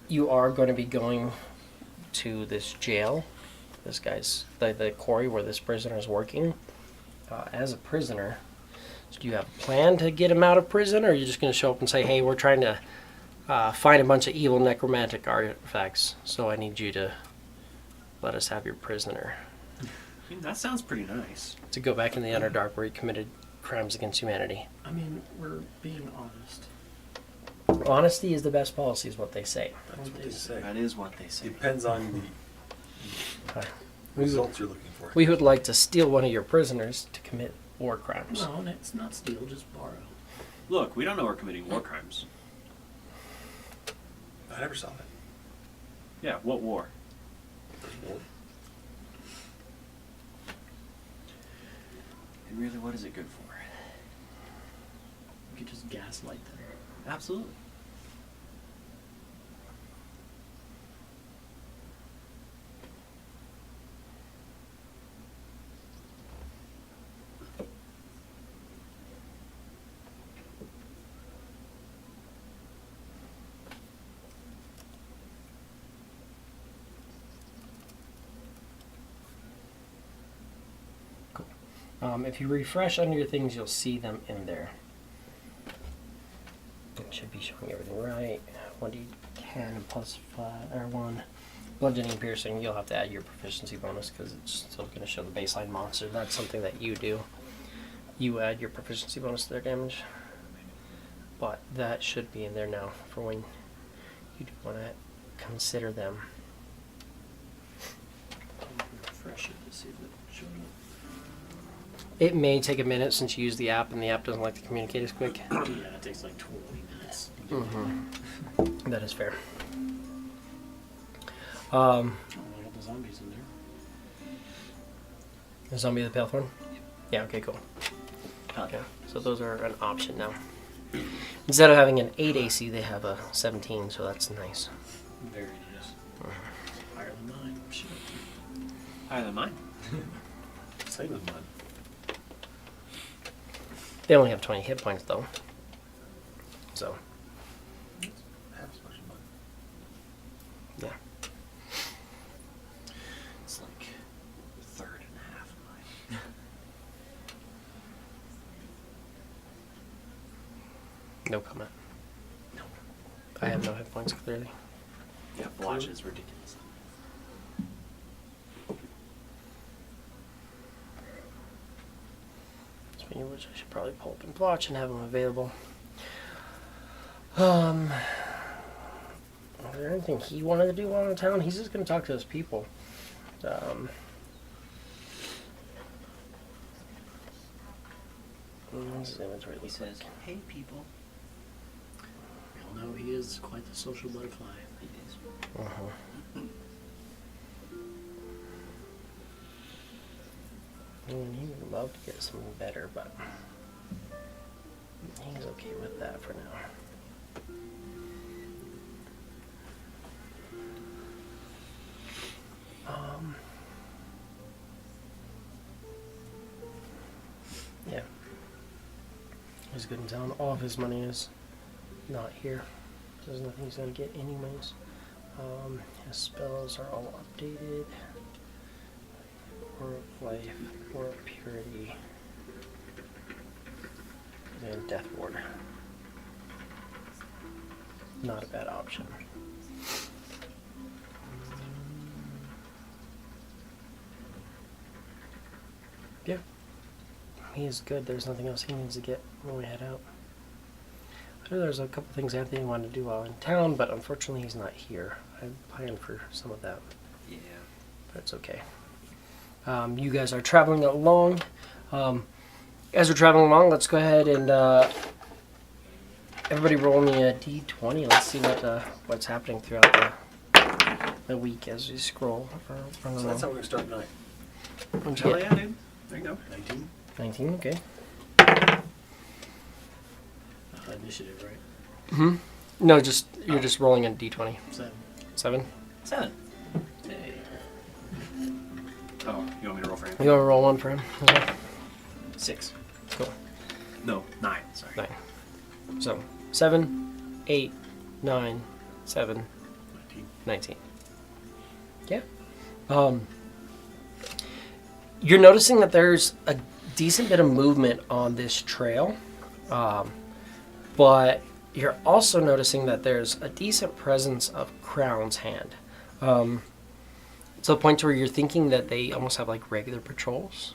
You are going to be going to this jail, this guy's, the quarry where this prisoner is working, as a prisoner. So do you have a plan to get him out of prison, or are you just going to show up and say, hey, we're trying to find a bunch of evil necromantic artifacts, so I need you to let us have your prisoner? I mean, that sounds pretty nice. To go back in the Underdark where he committed crimes against humanity. I mean, we're being honest. Honesty is the best policy, is what they say. That's what they say. That is what they say. Depends on the results you're looking for. We would like to steal one of your prisoners to commit war crimes. No, it's not steal, just borrow. Look, we don't know we're committing war crimes. I never saw that. Yeah, what war? There's war. And really, what is it good for? You could just gaslight them. Absolutely. If you refresh under your things, you'll see them in there. It should be showing everything right. 1d10 plus 5 or 1. Bludgeoning and piercing, you'll have to add your proficiency bonus because it's still going to show the baseline monster. That's something that you do. You add your proficiency bonus to their damage. But that should be in there now for when you do want to consider them. Refresh it to see if it showed up. It may take a minute since you use the app and the app doesn't like to communicate as quick. Yeah, it takes like 20 minutes. Mm-hmm. That is fair. Oh, I got the zombies in there. The zombie of the pale thorn? Yeah, okay, cool. Okay. So those are an option now. Instead of having an 8 AC, they have a 17, so that's nice. Very nice. Higher than mine. Shit. Higher than mine. Same as mine. They only have 20 hit points, though. So, Half as much as mine. yeah. It's like a third and a half of mine. No comment. No. I have no hit points, clearly. Yeah, Blotch is ridiculous. Speaking of which, I should probably pull up and watch and have them available. Is there anything he wanted to do while in town? He's just going to talk to his people. His inventory He looks says, like. "Hey, people." We all know he is quite the social butterfly. He is. Uh-huh. I mean, he would love to get something better, but he's okay with that for now. Yeah. He's good in town. All of his money is not here. There's nothing he's going to get anyways. His spells are all updated. Aura of Life, Aura of Purity, and Death Ward. Not a bad option. Yeah. He is good. There's nothing else he needs to get when we head out. I know there's a couple things Anthony wanted to do while in town, but unfortunately he's not here. I planned for some of that. Yeah. But it's okay. You guys are traveling along. As we're traveling along, let's go ahead and everybody roll me a d20. Let's see what's happening throughout the week as we scroll. So that's how we're gonna start tonight. What'd you Hell get? yeah, dude. There you go. 19. 19, okay. Initiative, right? Hmm. No, you're just rolling a d20. 7. 7. 7. Hey. Oh, you want me to roll for him? You want to roll one for him? Okay. 6. Cool. No, 9. Sorry. 9. So 7, 8, 9, 7, 19. Yeah. You're noticing that there's a decent bit of movement on this trail, but you're also noticing that there's a decent presence of Crown's Hand. To the point where you're thinking that they almost have like regular patrols.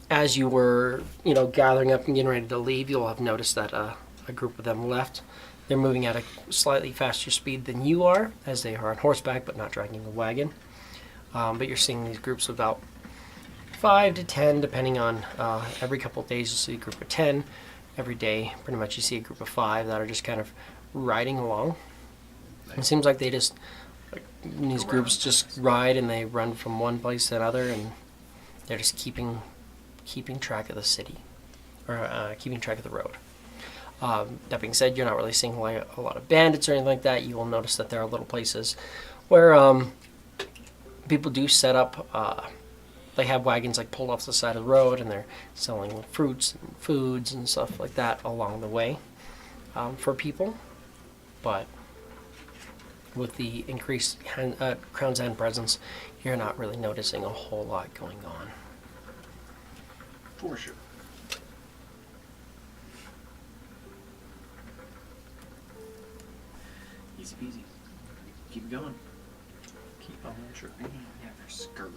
As you were, gathering up and getting ready to leave, you'll have noticed that a group of them left. They're moving at a slightly faster speed than you are, as they are on horseback, but not dragging a wagon. But you're seeing these groups of about 5 to 10, depending on every couple of days you'll see a group of 10. Every day, pretty much, you see a group of 5 that are just kind of riding along. It seems like they just, these groups just ride and they run from one place to another, and they're just keeping track of the city, or keeping track of the road. That being said, you're not really seeing like a lot of bandits or anything like that. You will notice that there are little places where people do set up. They have wagons like pulled off the side of the road, and they're selling fruits and foods and stuff like that along the way for people. But with the increased Crown's End presence, you're not really noticing a whole lot going on. For sure. Easy peasy. Keep going. Keep on tripping. Never scared.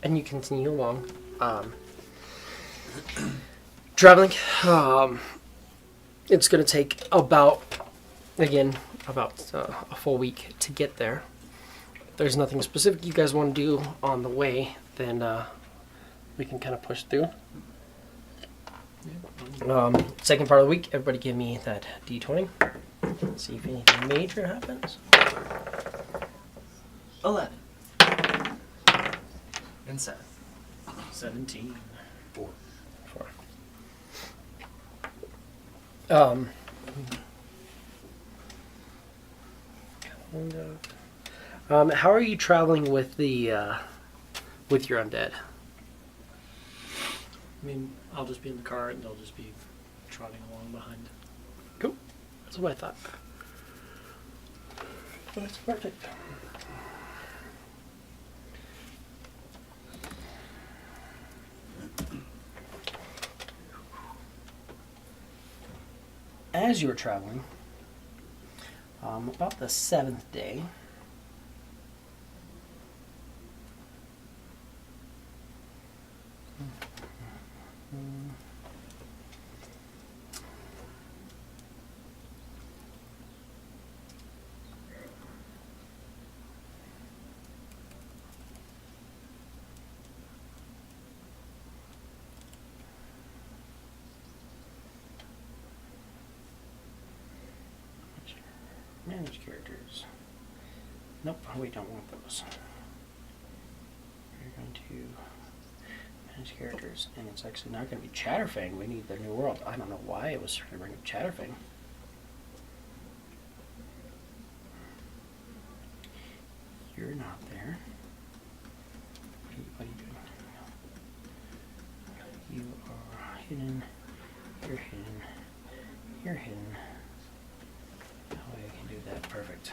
And you continue along. Traveling. It's going to take about a full week to get there. If there's nothing specific you guys want to do on the way, then we can kind of push through. Second part of the week, everybody give me that d20. See if anything major happens. 11. And 7. 17. 4. 4. How are you traveling with your undead? I mean, I'll just be in the cart and they'll just be trotting along behind. Cool. That's what I thought. That's perfect. as you were traveling, about the 7th day, manage characters. Nope, we don't want those. We're going to manage characters, and it's actually not going to be Chatterfang. We need the new world. I don't know why it was trying to bring up Chatterfang. You're not there. What are you doing? You are hidden. You're hidden. You're hidden. Oh, I can do that. Perfect.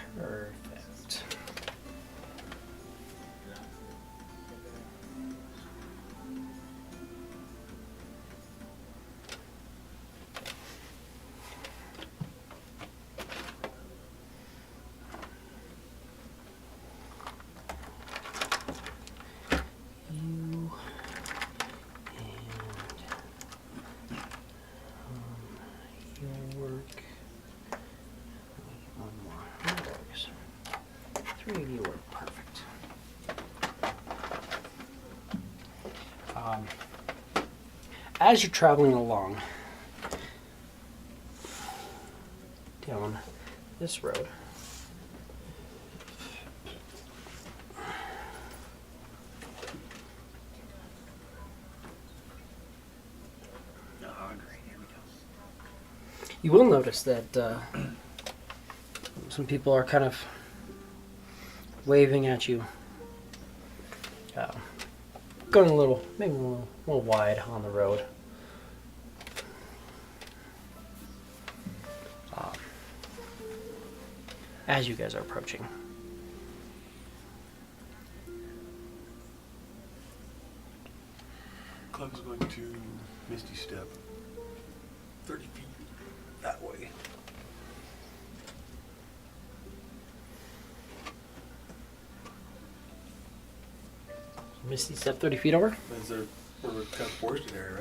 Perfect. You and your work. One more. That works. 3 of you work perfect. As you're traveling along down this road, you will notice that some people are kind of waving at you, going a little, maybe a little wide on the road. As you guys are approaching. Clem's going to Misty Step 30 feet that way. Misty step 30 feet over. We're kind of forested area,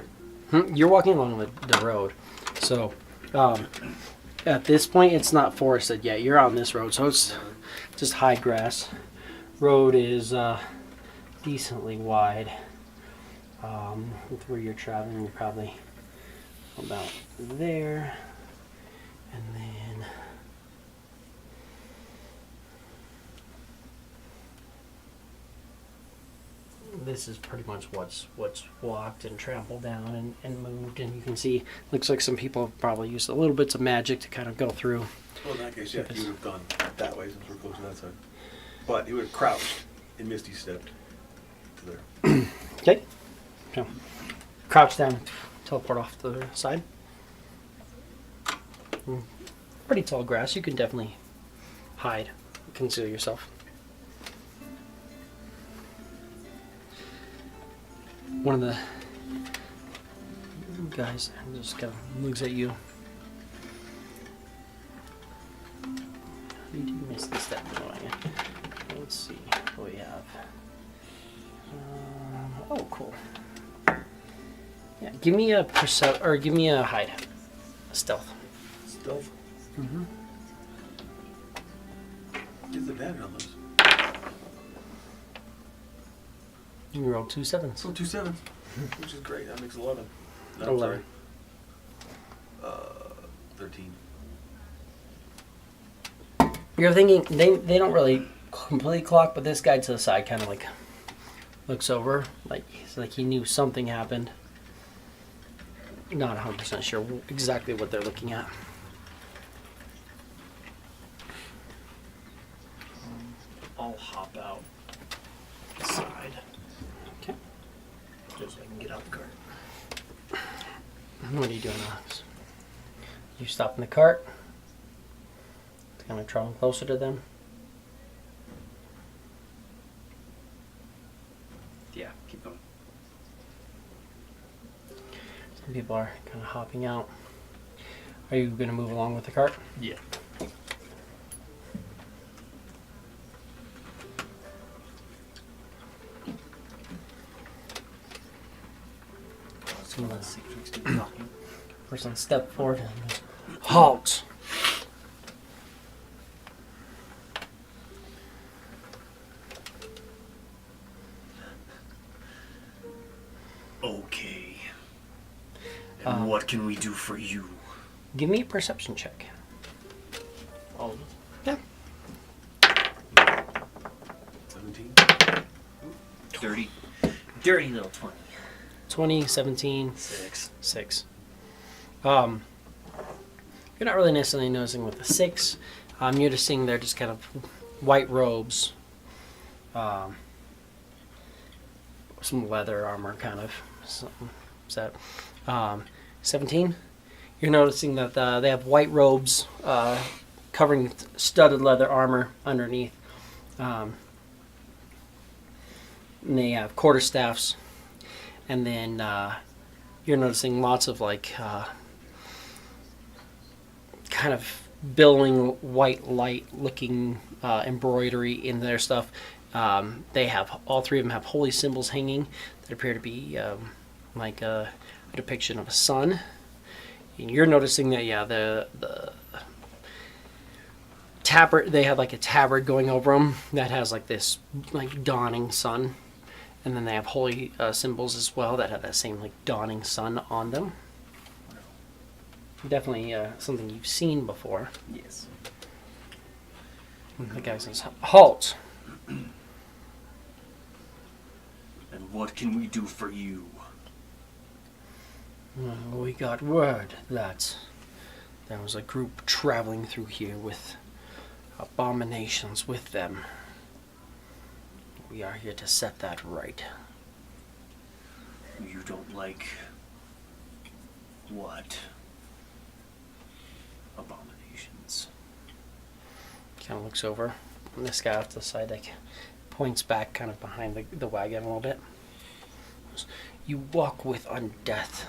right? You're walking along the road. So, at this point, it's not forested yet. You're on this road, so it's just high grass. Road is decently wide. With where you're traveling, you're probably about there. And then this is pretty much what's walked and trampled down and moved, and you can see looks like some people have probably used a little bits of magic to kind of go through. Well, in that case, yeah, he would have gone that way since we're close to that side. But he would have crouched and Misty stepped to there. Okay. So, crouch down, teleport off to the side. Pretty tall grass. You can definitely hide, conceal yourself. One of the guys just kind of looks at you. You do miss the step. Let's see what we have. Oh, cool. Yeah, give me a give me a hide, a stealth. Stealth? Mm-hmm. Get the advantage on those. You can roll 2 sevens. So 2 sevens, which is great. That makes 11. No, I'm 11. sorry. 13. You're thinking they don't really completely clock, but this guy to the side kind of like looks over, like it's like he knew something happened. not 100% sure exactly what they're looking at. I'll hop out the side Okay. just so I can get out the cart. What are you doing, Alex? You stop in the cart. Kind of trotting closer to them. Yeah, keep going. Some people are kind of hopping out. Are you going to move along with the cart? Yeah. Some of the secrets keep talking. Person step forward and goes, halt! Okay. And what can we do for you? Give me a perception check. All of them. Yeah. 17. Dirty. Dirty little 20. 20, 17, 6. 6. You're not really necessarily noticing with the 6. You're just seeing they're just kind of white robes. Some leather armor, kind of. Something. Is that 17? You're noticing that they have white robes covering studded leather armor underneath. And they have quarterstaffs. And then you're noticing lots of like kind of billowing white light looking embroidery in their stuff. They have, all three of them have holy symbols hanging that appear to be like a depiction of a sun. And you're noticing that, yeah, the tabard, they have like a tabard going over them that has like this like dawning sun. And then they have holy symbols as well that have that same like dawning sun on them. Definitely something you've seen before. Yes. The guy says, halt! And what can we do for you? We got word that there was a group traveling through here with abominations with them. We are here to set that right. You don't like what? Abominations. Kind of looks over. And this guy off to the side, like, points back kind of behind the wagon a little bit. You walk with undeath.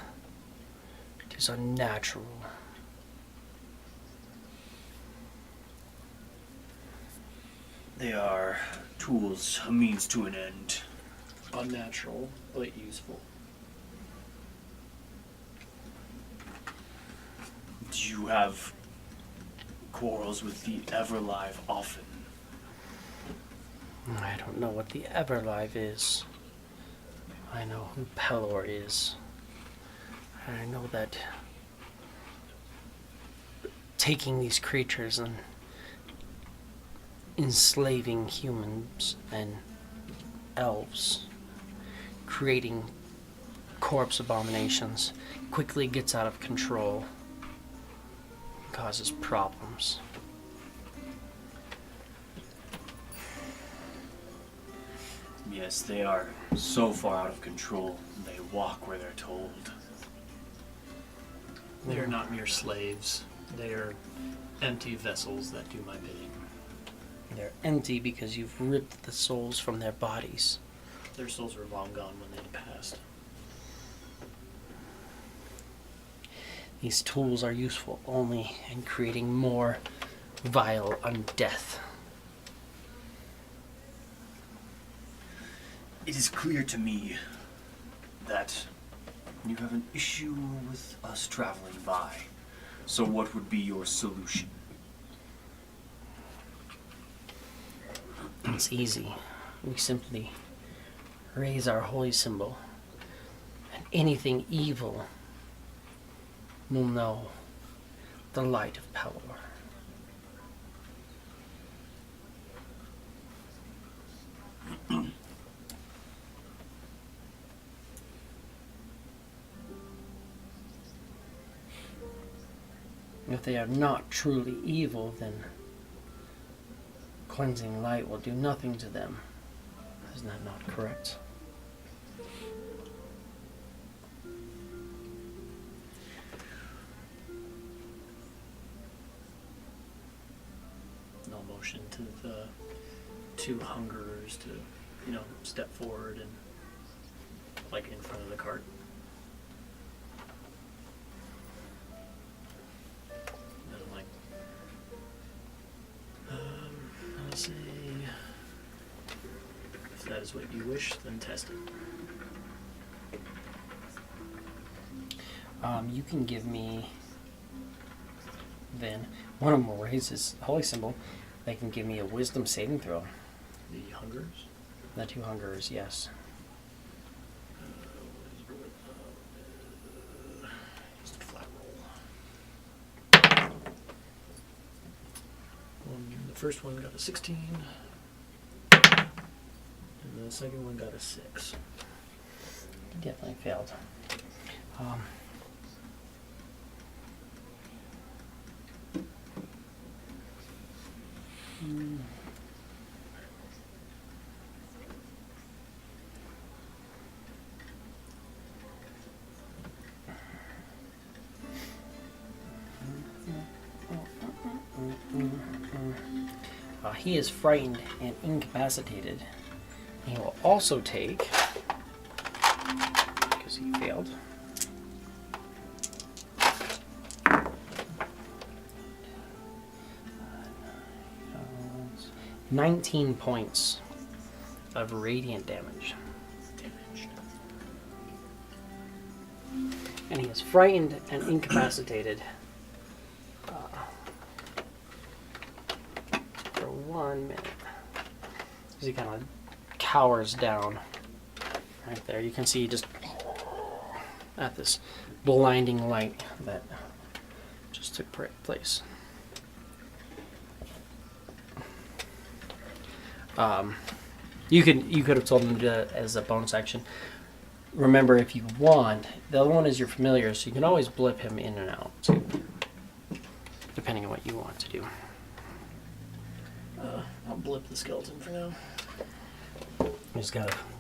It is unnatural. They are tools, a means to an end. Unnatural, but useful. Do you have quarrels with the Everlive often? I don't know what the Everlive is. I know who Pelor is. And I know that taking these creatures and enslaving humans and elves, creating corpse abominations, quickly gets out of control, causes problems. Yes, they are so far out of control, they walk where they're told. They are not mere slaves. They are empty vessels that do my bidding. They're empty because you've ripped the souls from their bodies. Their souls were long gone when they passed. These tools are useful only in creating more vile undeath. It is clear to me that you have an issue with us traveling by. So what would be your solution? It's easy. We simply raise our holy symbol, and anything evil will know the light of Pelor. If they are not truly evil, then cleansing light will do nothing to them. Isn't that not correct? No motion to the two hungerers to, step forward and like in front of the cart. And I'm like, I'll say, if that is what you wish, then test it. You can give me, then, one of them will raise his holy symbol. They can give me a wisdom saving throw. The hungerers? The two hungerers, yes. Just a flat roll. The first one got a 16. And the second one got a 6. He definitely failed. He is frightened and incapacitated. He will also take, because he failed, 19 points of radiant damage. And he is frightened and incapacitated for 1 minute. As he kind of cowers down right there. You can see just at this blinding light that just took place. You could have told him to do that as a bonus action. Remember, if you want, the other one is your familiar, so you can always blip him in and out too, depending on what you want to do. I'll blip the skeleton for now.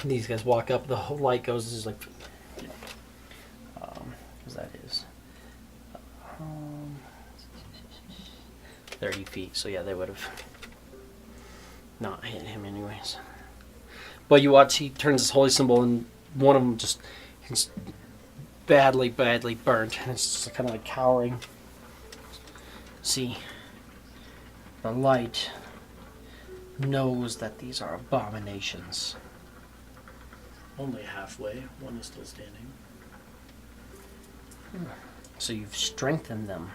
These guys walk up, the whole light goes, is like, because that is 30 feet, so yeah, they would have not hit him anyways. But you watch, he turns his holy symbol, and one of them just is badly burnt, and it's just kind of like cowering. See, the light knows that these are abominations. Only halfway. One is still standing. So you've strengthened them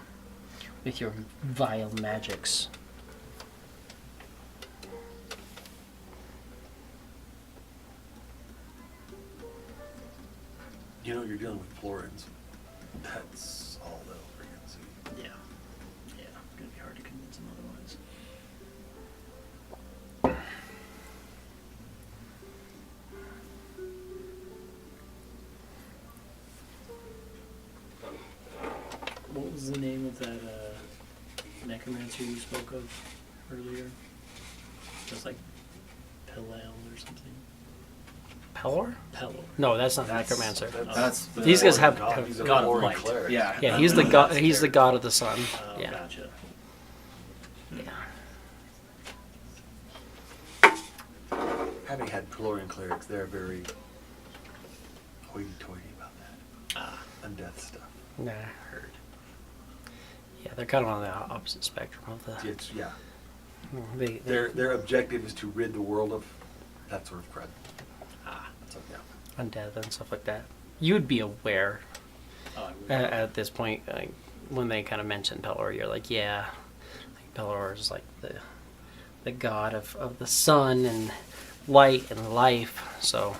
with your vile magics. You know, you're dealing with Florins. That's all they'll freaking see. Yeah. Yeah. Gonna be hard to convince him otherwise. What was the name of that necromancer you spoke of earlier? Just like Pelel or something. Pelor? Pelor. No, that's not necromancer. That's These guys have He's a God of Florin light. cleric. Yeah. Yeah, he's the god. He's the god of the sun. Oh, Yeah. gotcha. Having had Florian clerics, they're very hoity-toity about that. Undeath stuff. Nah, heard. Yeah, they're kind of on the opposite spectrum of the. It's, yeah. They're Their objective is to rid the world of that sort of crud. So, yeah. undead and stuff like that. You would be aware Oh, I would. at this point when they kind of mention Pelor. You're like, yeah, Pelor is like the god of the sun and light and life. So,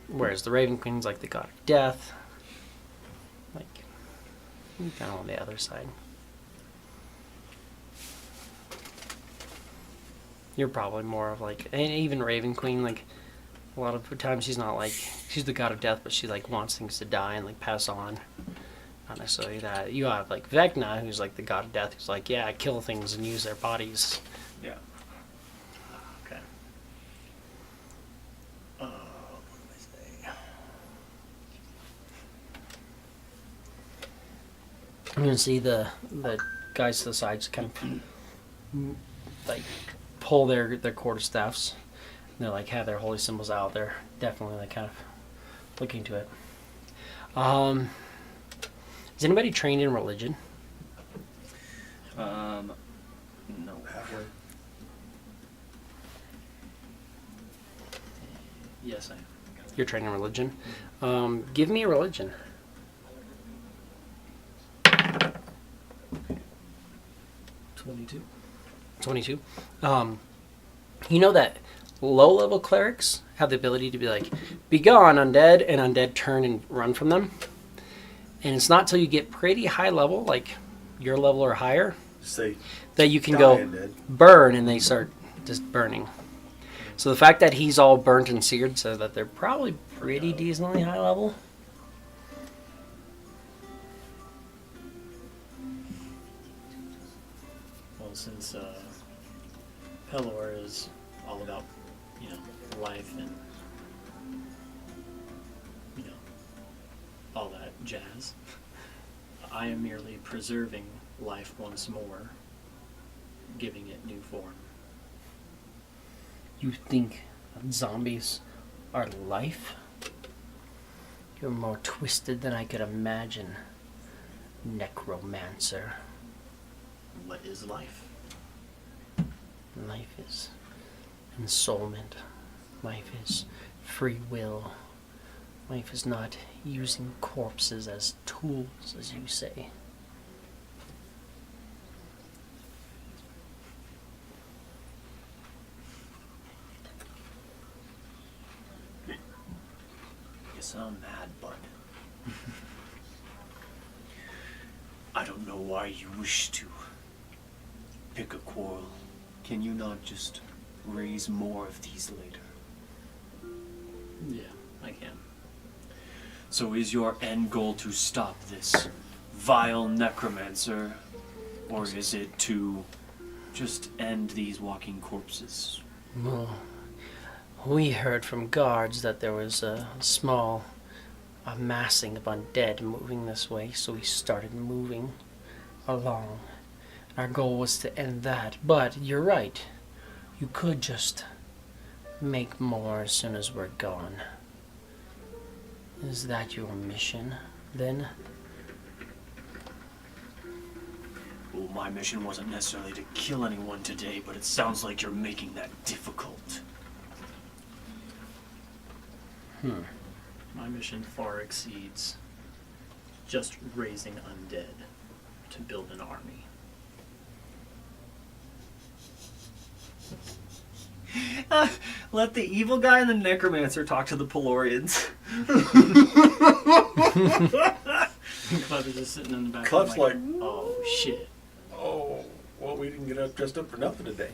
whereas the Raven Queen's like the god of death. Like, kind of on the other side. You're probably more of like, and even Raven Queen, like, a lot of the times she's not like, she's the god of death, but she like wants things to die and like pass on. not necessarily that. You have like Vecna, who's like the god of death, who's like, yeah, kill things and use their bodies. Yeah. Okay. What did I say? You can see the guys to the sides kind of like pull their quarterstaffs. They're like have their holy symbols out. They're definitely like kind of looking to it. Is anybody trained in religion? No. Halfway. Yes, I am. You're trained in religion. Give me a religion. 22. 22. You know that low-level clerics have the ability to be like, be gone, undead, and undead turn and run from them. And it's not till you get pretty high level, like your level or higher, Say, that you can die, go undead. burn, and they start just burning. So the fact that he's all burnt and seared says that they're probably pretty decently high level. Well, since Pelor is all about, life and, all that jazz, I am merely preserving life once more, giving it new form. You think zombies are life? You're more twisted than I could imagine, necromancer. What is life? Life is ensoulment. Life is free will. Life is not using corpses as tools, as you say. You sound mad, bud. I don't know why you wish to pick a quarrel. Can you not just raise more of these later? Yeah, I can. So is your end goal to stop this vile necromancer? Or is it to just end these walking corpses? Well, we heard from guards that there was a small amassing of undead moving this way, so we started moving along. Our goal was to end that, but you're right. You could just make more as soon as we're gone. Is that your mission, then? Well, my mission wasn't necessarily to kill anyone today, but it sounds like you're making that difficult. My mission far exceeds just raising undead to build an army. Let the evil guy and the necromancer talk to the Pelorians. Club is just sitting in the back. Club's like, oh shit. oh, well, we didn't get up dressed up for nothing today.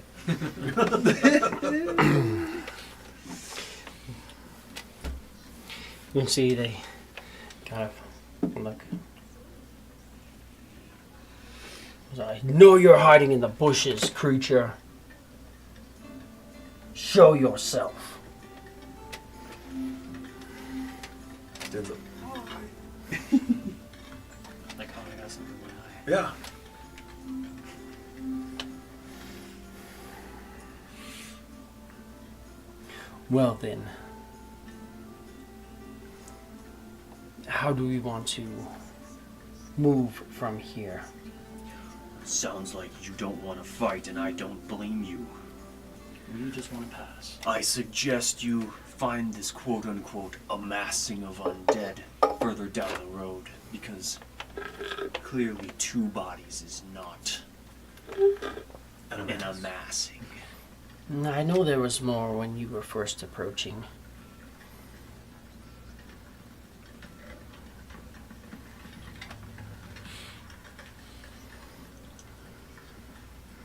You can see they kind of look. I know you're hiding in the bushes, creature. Show yourself. Stands up. Like, oh, I got something in my eye. Yeah. Well then, how do we want to move from here? Sounds like you don't want to fight, and I don't blame you. We just want to pass. I suggest you find this quote-unquote amassing of undead further down the road, because clearly 2 bodies is not an amassing. I know there was more when you were first approaching.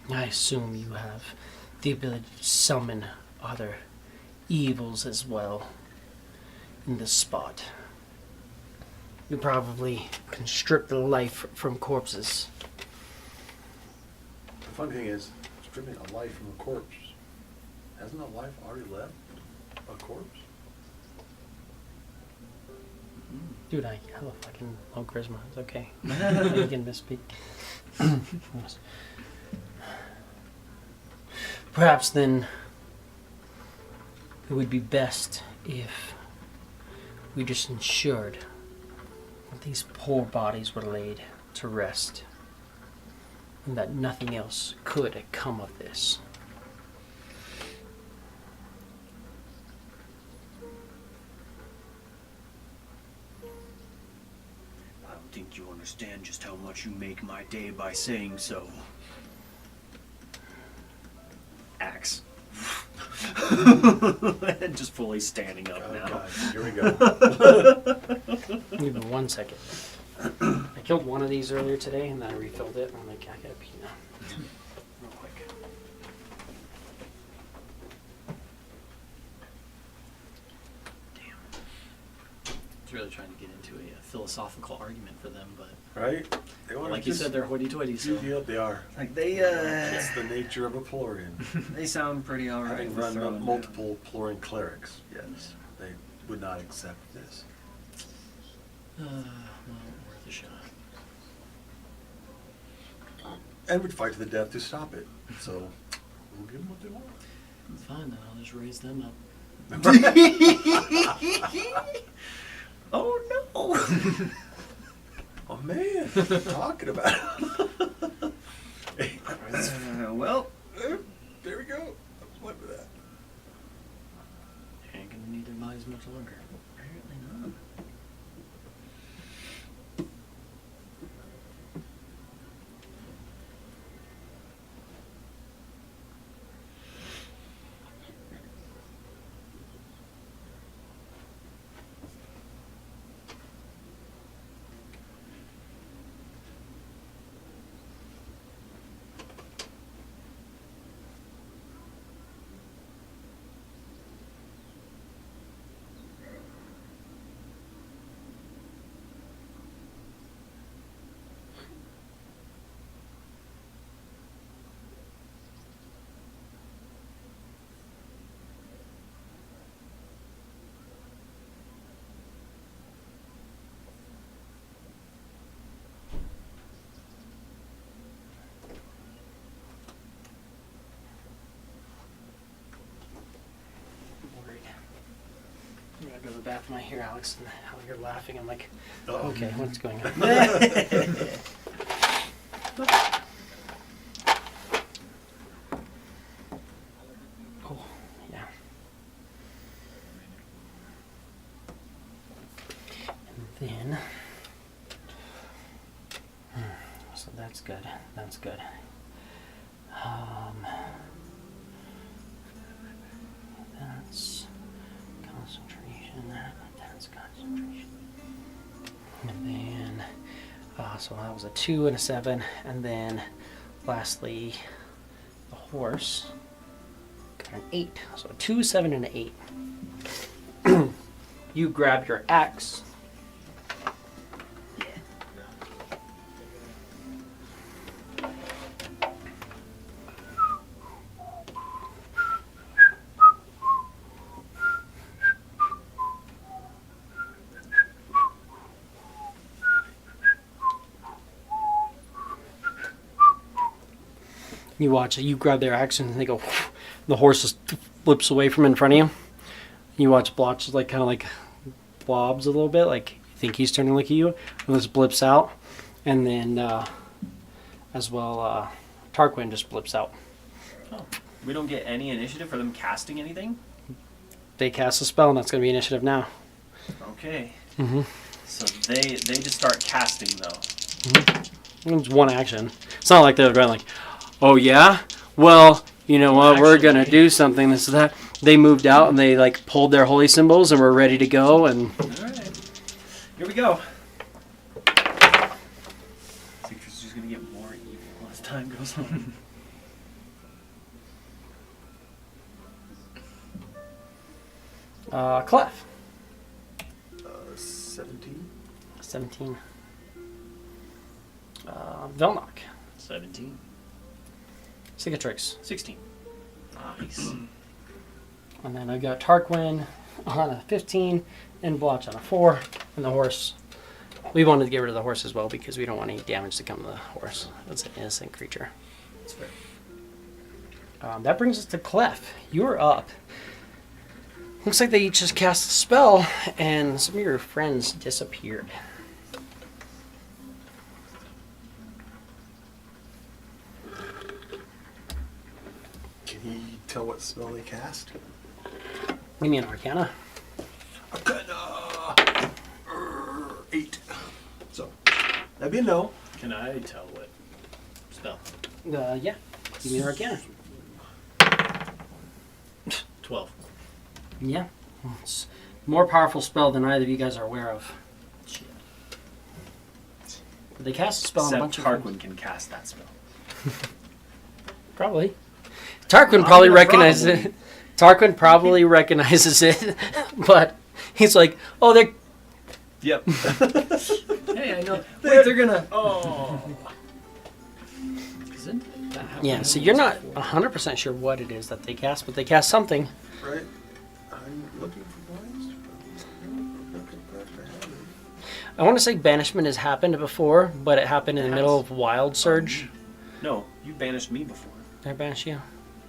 I assume you have the ability to summon other evils as well in this spot. you probably can strip the life from corpses. The funny thing is, stripping a life from a corpse. Hasn't a life already left a corpse? Dude, I have a fucking low charisma. It's okay. You can misspeak. Perhaps then it would be best if we just ensured that these poor bodies were laid to rest and that nothing else could come of this. I don't think you understand just how much you make my day by saying so. Axe. Just fully standing up Oh, now. God. Here we go. Give me 1 second. I killed one of these earlier today and then I refilled it. I'm like, I gotta pee now. Real quick. I was really trying to get into a philosophical argument for them, but Right? They want like you said, they're hoity-toity. So Yep, they are. Like they, It's the nature of a Plorian. they sound pretty alright. Having run multiple Plorian clerics, yes, they would not accept this. well, worth a shot. And would fight to the death to stop it. So, we'll give them what they want. Fine, then I'll just raise them up. Oh no! Oh man, what are you talking about? Well, there we go. I'm fine with that. They ain't gonna need their bodies much longer. apparently not. Worried. I'm gonna go to the bathroom. I hear Alex and how you're laughing. I'm like, Uh-oh. okay, what's going on? Oh, yeah. And then, so that's good. That's good. That's concentration. That's concentration. And then, so that was a 2 and a 7. And then, lastly, the horse got an 8. So a 2, 7, and an 8. You grab your axe. You watch it. You grab their axe and they go. The horse just flips away from in front of you. You watch blotches like kind of like blobs a little bit, like you think he's turning to look at you, and this blips out, and then as well Tarquin just blips out. Oh, we don't get any initiative for them casting anything? They cast a spell, and that's going to be initiative now. Okay. Mm-hmm. So they just start casting though. It's one action. It's not like they're going like, oh yeah, well, you know what, we're going to do something, this and that. They moved out and they like pulled their holy symbols and were ready to go. And Alright. Here we go. Secret's just gonna get more evil as time goes on. Clef. 17? 17. Velnok. 17. Cicatrix. 16. Nice. And then I got Tarquin on a 15 and Blotch on a 4. And the horse. We wanted to get rid of the horse as well because we don't want any damage to come to the horse. That's an innocent creature. That's fair. That brings us to Clef. You're up. Looks like they each just cast a spell, and some of your friends disappeared. Can he tell what spell they cast? Give me an Arcana. Arcana! 8. So, that'd be a no. Can I tell what spell? Yeah. Give me an Arcana. 12. Yeah. It's a more powerful spell than either of you guys are aware of. Shit. They cast a spell on a Except bunch of Tarquin can cast that spell. Probably. Tarquin probably recognizes it. Tarquin probably recognizes it, but he's like, oh, they're... Yep. Hey, I know. Wait, they're gonna... Oh. Isn't that happening? Yeah, so you're not 100% sure what it is that they cast, but they cast something. Right? I'm looking for blinds. I want to say banishment has happened before, but it happened in the middle of Wild Surge. No, you banished me before. Did I banish you?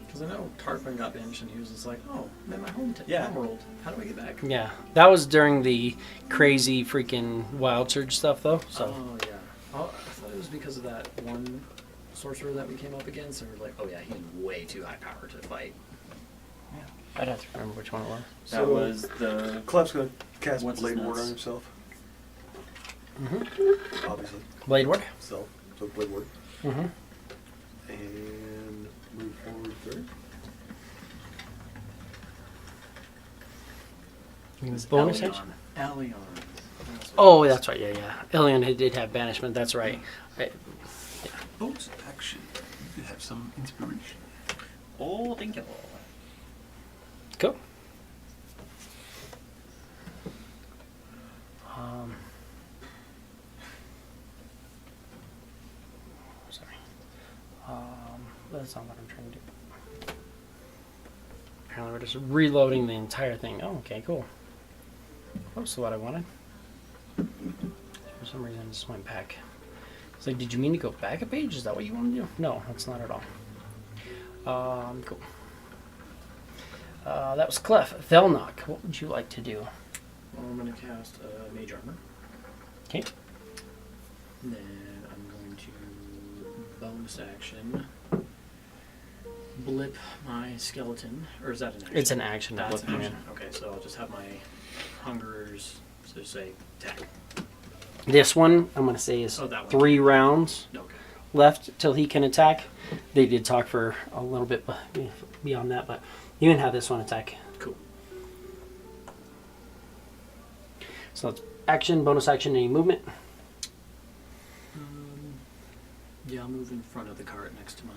Because I know Tarquin got banished and he was just like, oh, I'm in my home world. How do I get back? Yeah, that was during the crazy freaking Wild Surge stuff, though. So Oh, yeah. Oh, I thought it was because of that one sorcerer that we came up against. And we were like, oh, yeah, he's way too high power to fight. I'd have to remember which one it was. That So- was the... Clef's gonna cast What's Blade his Ward on nuts? himself. Mm-hmm. Obviously. Blade Ward. So Blade Ward. Mm-hmm. And move forward 3rd. Bonus action? Elion. Oh, that's right. Yeah. Ilion did have banishment. That's right. Bonus action. You have some inspiration. Oh, thank you. Cool. Sorry. That's not what I'm trying to do. Apparently we're just reloading the entire thing. Oh, okay, cool. Close to what I wanted. For some reason, it just went back. It's like, did you mean to go back a page? Is that what you want to do? No, that's not at all. Cool. That was Clef. Velnok, what would you like to do? Well, I'm going to cast Mage Armor. Okay. And then I'm going to bonus action blip my skeleton. Or is that an action? It's an action. That's an blip, action. Okay, so I'll just have my hungerers, so say, attack. This one, I'm going to say, is Oh, that one. 3 rounds Okay. left till he can attack. They did talk for a little bit beyond that, but you can have this one attack. Cool. So it's action, bonus action, any movement. Yeah, I'll move in front of the cart next to my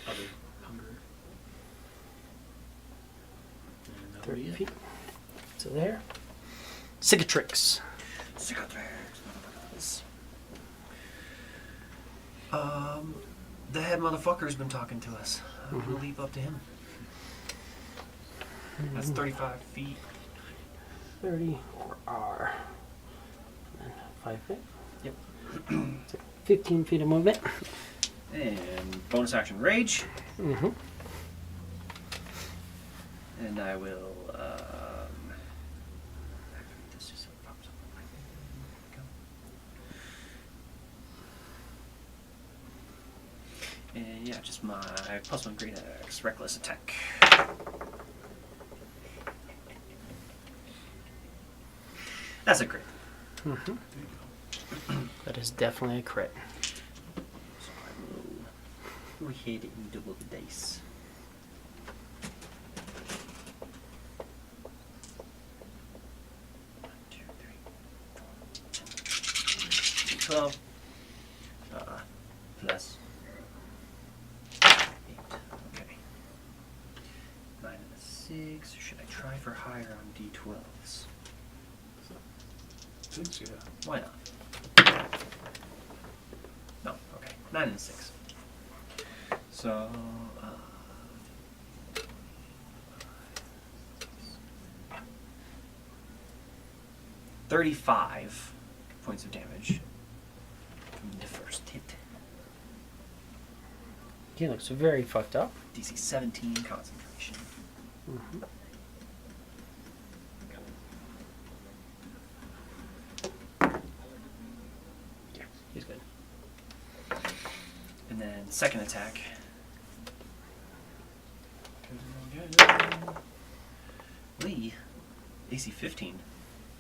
other hunger. And that'll 30 be it. feet. So there. Cicatrix. The head motherfucker's been talking to us. I'm gonna leap up to him. That's 35 feet. 30 or R. And 5 feet. Yep. So 15 feet of movement. And bonus action rage. Mm-hmm. And I will, this just pops up. And yeah, just my +1 great axe, reckless attack. That's a crit. Mm-hmm. That is definitely a crit. So I will hit it and double the dice. One, two, three, 12. Plus 8. Okay. 9 and a 6. Should I try for higher on D12s? 6, yeah. Why not? No, okay. 9 and 6. So, 35 points of damage from the first hit. He looks very fucked up. DC 17 concentration. Mm-hmm. Yeah, he's good. And then second attack. Lee, AC 15.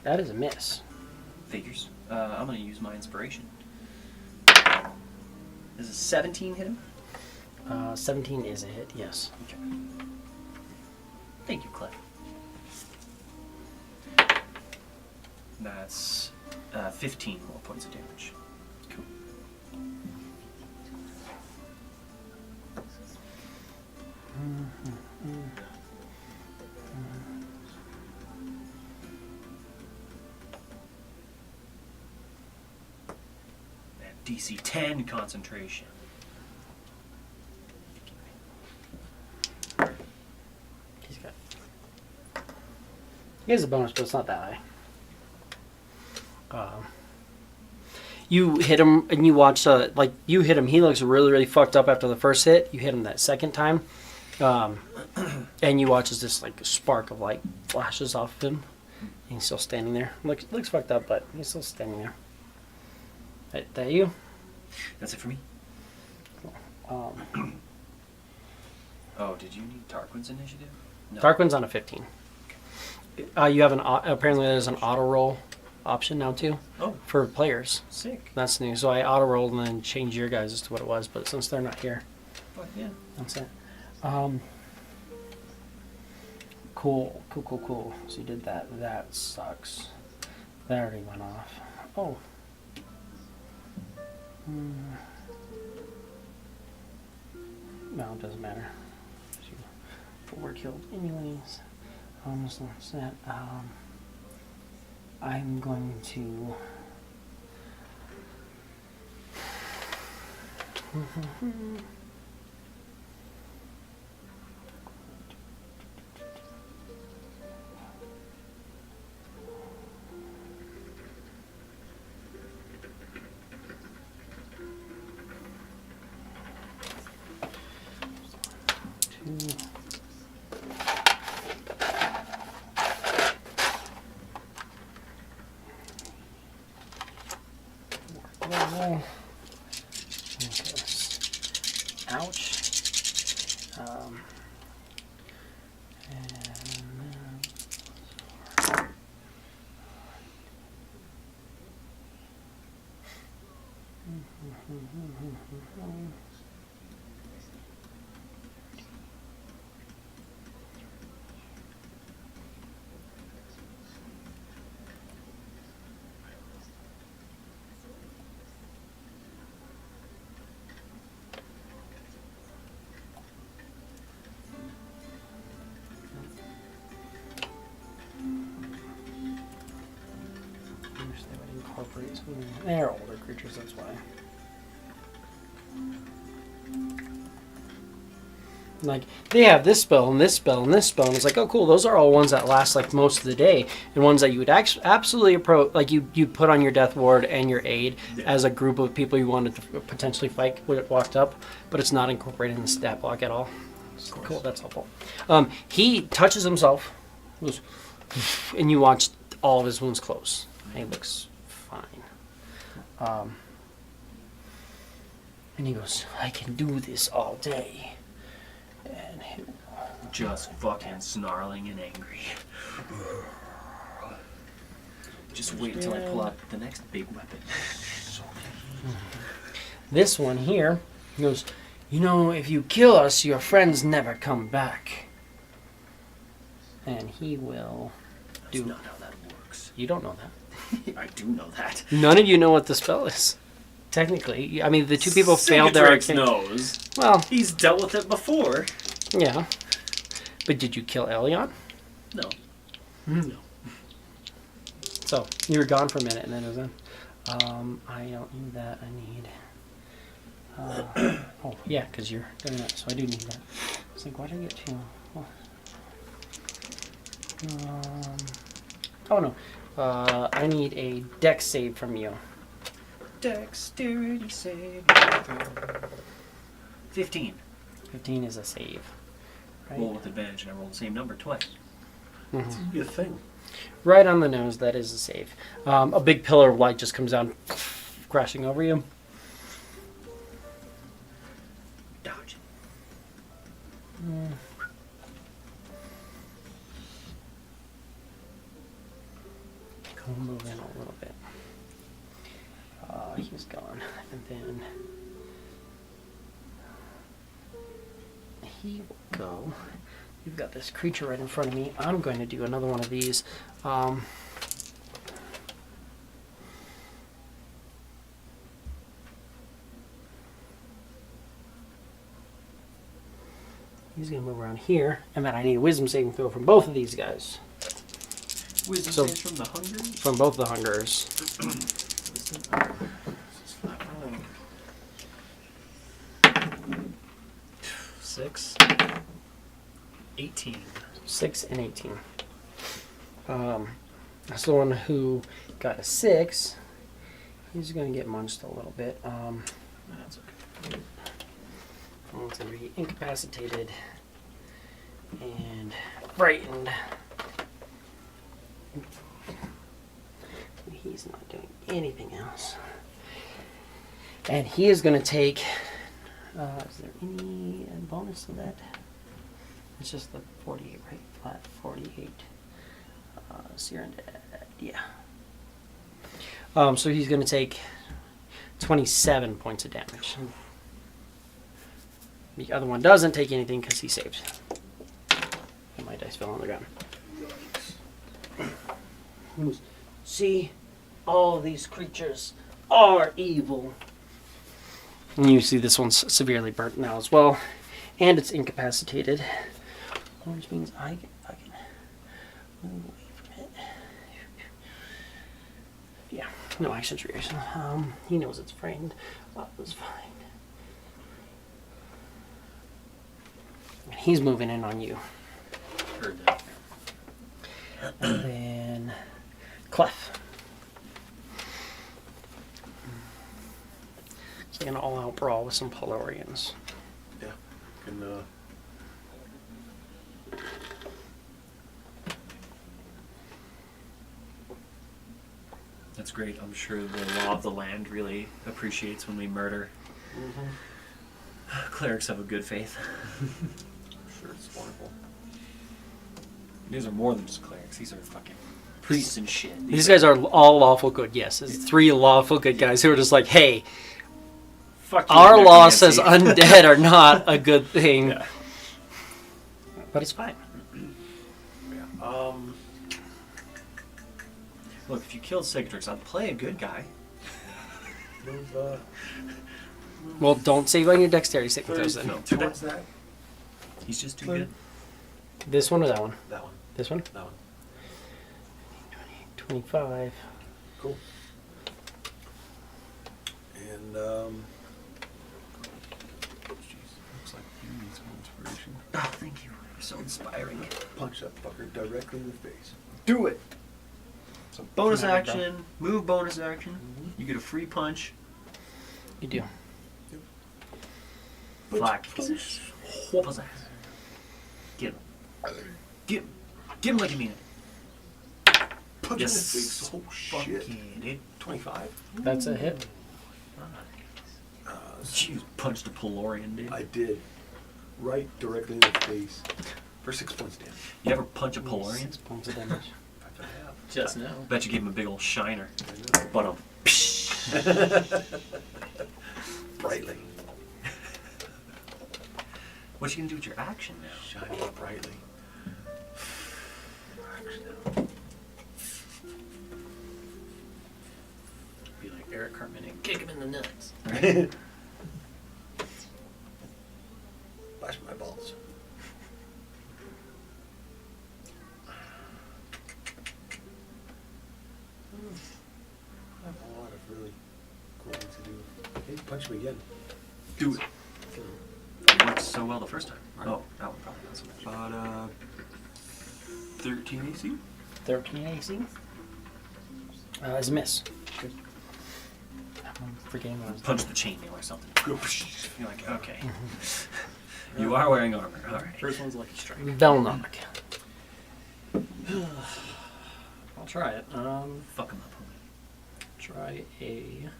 That is a miss. Figures. I'm going to use my inspiration. Does a 17 hit him? 17 is a hit, yes. Okay. Thank you, Cliff. That's 15 more points of damage. Cool. And DC 10 concentration. He's got. He has a bonus, but it's not that high. You hit him, and you watch, like, you hit him. He looks really, really fucked up after the first hit. You hit him that second time. And you watch as this, like, spark of light flashes off of him. And he's still standing there. Looks fucked up, but he's still standing there. That you? That's it for me. Oh, did you need Tarquin's initiative? No. Tarquin's on a 15. You have apparently there's an auto roll option now too. Oh, For players. sick. That's new. So I auto rolled and then changed your guys as to what it was, but since they're not here, But yeah. that's it. Cool. So you did that. That sucks. That already went off. Oh. No, it doesn't matter. You were killed anyways. So that's that. I'm going to. Ouch. They would incorporate some. They're older creatures, that's why. Like, they have this spell and this spell and this spell, and it's like, oh cool, those are all ones that last like most of the day, and ones that you would absolutely approach, like you put on your death ward and your aid as a group of people you wanted to potentially fight when it walked up, but it's not incorporated in the stat block at all. Cool, that's helpful. He touches himself, goes, and you watch all of his wounds close. He looks fine. And he goes, I can do this all day. And he Just fucking snarling and angry. Just wait until I pull out the next big weapon. This one here goes, you know, if you kill us, your friends never come back. And he will That's not how that works. You don't know that. I do know that. None of you know what the spell is. Technically. I mean, the two people failed their Cicatrix knows. Well, He's dealt with it before. yeah. But did you kill Elion? No. No. So you were gone for a minute, and then it was in. I don't need that. I need. Oh yeah, because you're doing that, so I do need that. It's like, why did I get two? Oh no. I need a dex save from you. Dexterity save. 15. 15 is a save. Right? Roll with advantage, and I roll the same number twice. Mhm. It's be a thing. Right on the nose, that is a save. A big pillar of light just comes down, crashing over you. Dodge. Go move in a little bit. He's gone. And then he will go. You've got this creature right in front of me. I'm going to do another one of these. He's going to move around here, and then I need a wisdom saving throw from both of these guys. Wisdom So- saves from the hungers. From both the hungers. This is flat rolling. 6, 18. 6 and 18. That's the one who got a 6. He's going to get munched a little bit. That's okay. He's going to be incapacitated and frightened. He's not doing anything else. And he is going to take... is there any bonus to that? It's just the 48, right? Flat 48. Seer and yeah. So he's going to take 27 points of damage. The other one doesn't take anything because he saved. And my dice fell on the ground. See, all these creatures are evil. And you see this one's severely burnt now as well. And it's incapacitated. Which means I can move away from it. Yeah, no actions reaction. He knows it's frightened. That was fine. And he's moving in on you. Heard that. And then Clef. It's like an all-out brawl with some Polarians. Yeah. Can, That's great. I'm sure the law of the land really appreciates when we murder. Clerics have a good faith. I'm sure it's wonderful. These are more than just clerics. These are fucking priests and shit. These guys are all lawful good. Yes, it's 3 lawful good guys who are just like, hey, Fuck you, our law necromancy. says undead are not a good thing. Yeah. But it's fine. Yeah. Look, if you killed Cicatrix, I'd play a good guy. Move, Well, don't save on your dexterity saving throws then. No. towards that. He's just too good. This one or that one? That one. This one? That one. 25. Cool. And, jeez, looks like you need some inspiration. Oh, thank you. You're so inspiring. Punch that fucker directly in the face. Do it. So Bonus Come on, action. Move bonus action. You get a free punch. You do. Black possess. Whoop his ass. Get him. Get him. Get him like you mean it. punch Yes. in the face. Oh Fuck shit. yeah, dude. 25. That's a hit. You punched a Pelorian, dude. I did. Right directly in the face. For 6 points damage. You ever punch a Pelorian? 6 points of damage. I have. Just now. Bet you gave him a big old shiner. I know. But Brightly. what you gonna do with your action now? Shining brightly. Be like Eric Cartman and kick him in the nuts. Bash my balls. Punch him again. Do it. It worked so well the first time. Oh, that one probably not so much. About 13 AC. 13 AC. Is a miss. Okay. I'm forgetting what I was Punch the chainmail or something. You're like, okay. You are wearing armor. All right. First one's Lucky Strike. doing. Velnock. I'll try it. Fuck him up, homie. Try a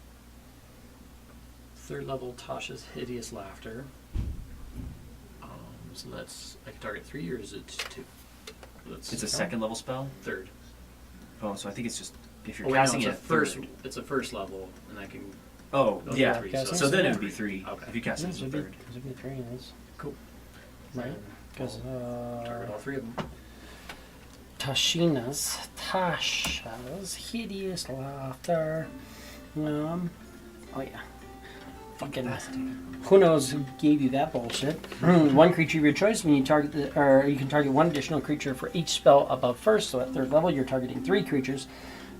3rd level Tasha's Hideous Laughter. So that's, I can target 3 or is it 2? That's It's a 2nd level spell. 3rd. Oh, so I think it's just if you're Oh, wait, no, casting it's it a at first. third. It's a 1st level, and I can. Oh, go to yeah. 3, Okay, So then it would be yeah. 3 Okay. if you cast it as a Should be 3rd. 3 is. Cool. Right? Then Because target all 3 of them. Tasha's Hideous Laughter. Oh yeah. Fucking. Who knows who gave you that bullshit? One creature of your choice. When you target or you can target one additional creature for each spell above 1st. So at 3rd level, you're targeting 3 creatures.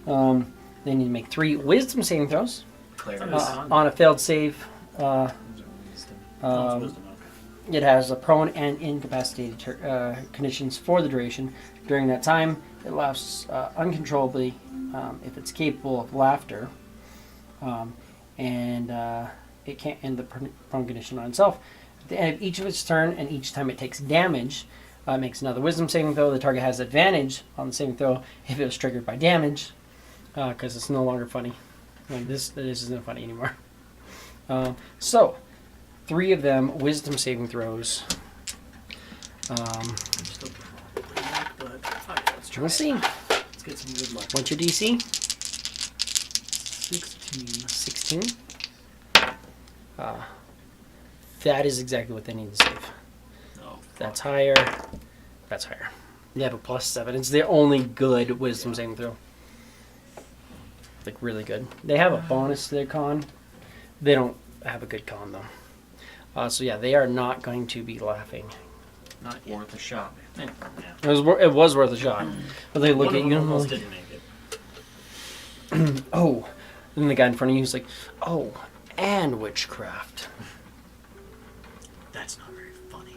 Then you make 3 Wisdom saving throws. Clarity. On a failed save. Wisdom, okay. It has a prone and incapacitated conditions for the duration. During that time, it laughs uncontrollably if it's capable of laughter, and it can't end the prone condition on itself. At the end of each of its turn, and each time it takes damage, it makes another Wisdom saving throw. The target has advantage on the saving throw if it was triggered by damage, because it's no longer funny. Like this isn't funny anymore. So. 3 of them Wisdom saving throws. I'm still probably, but fuck, let's try. We'll see. Let's get some good luck. What's your DC? 16. 16. That is exactly what they need to save. Oh, That's higher. That's higher. You have a +7. It's the only good Wisdom saving throw. Like really good. They have a bonus to their con. They don't have a good con though. So yeah, they are not going to be laughing. not worth a shot. Yeah. It was worth a shot. But they look One at of you them and almost like, didn't make it. oh. And then the guy in front of you is like, oh, and witchcraft. That's not very funny.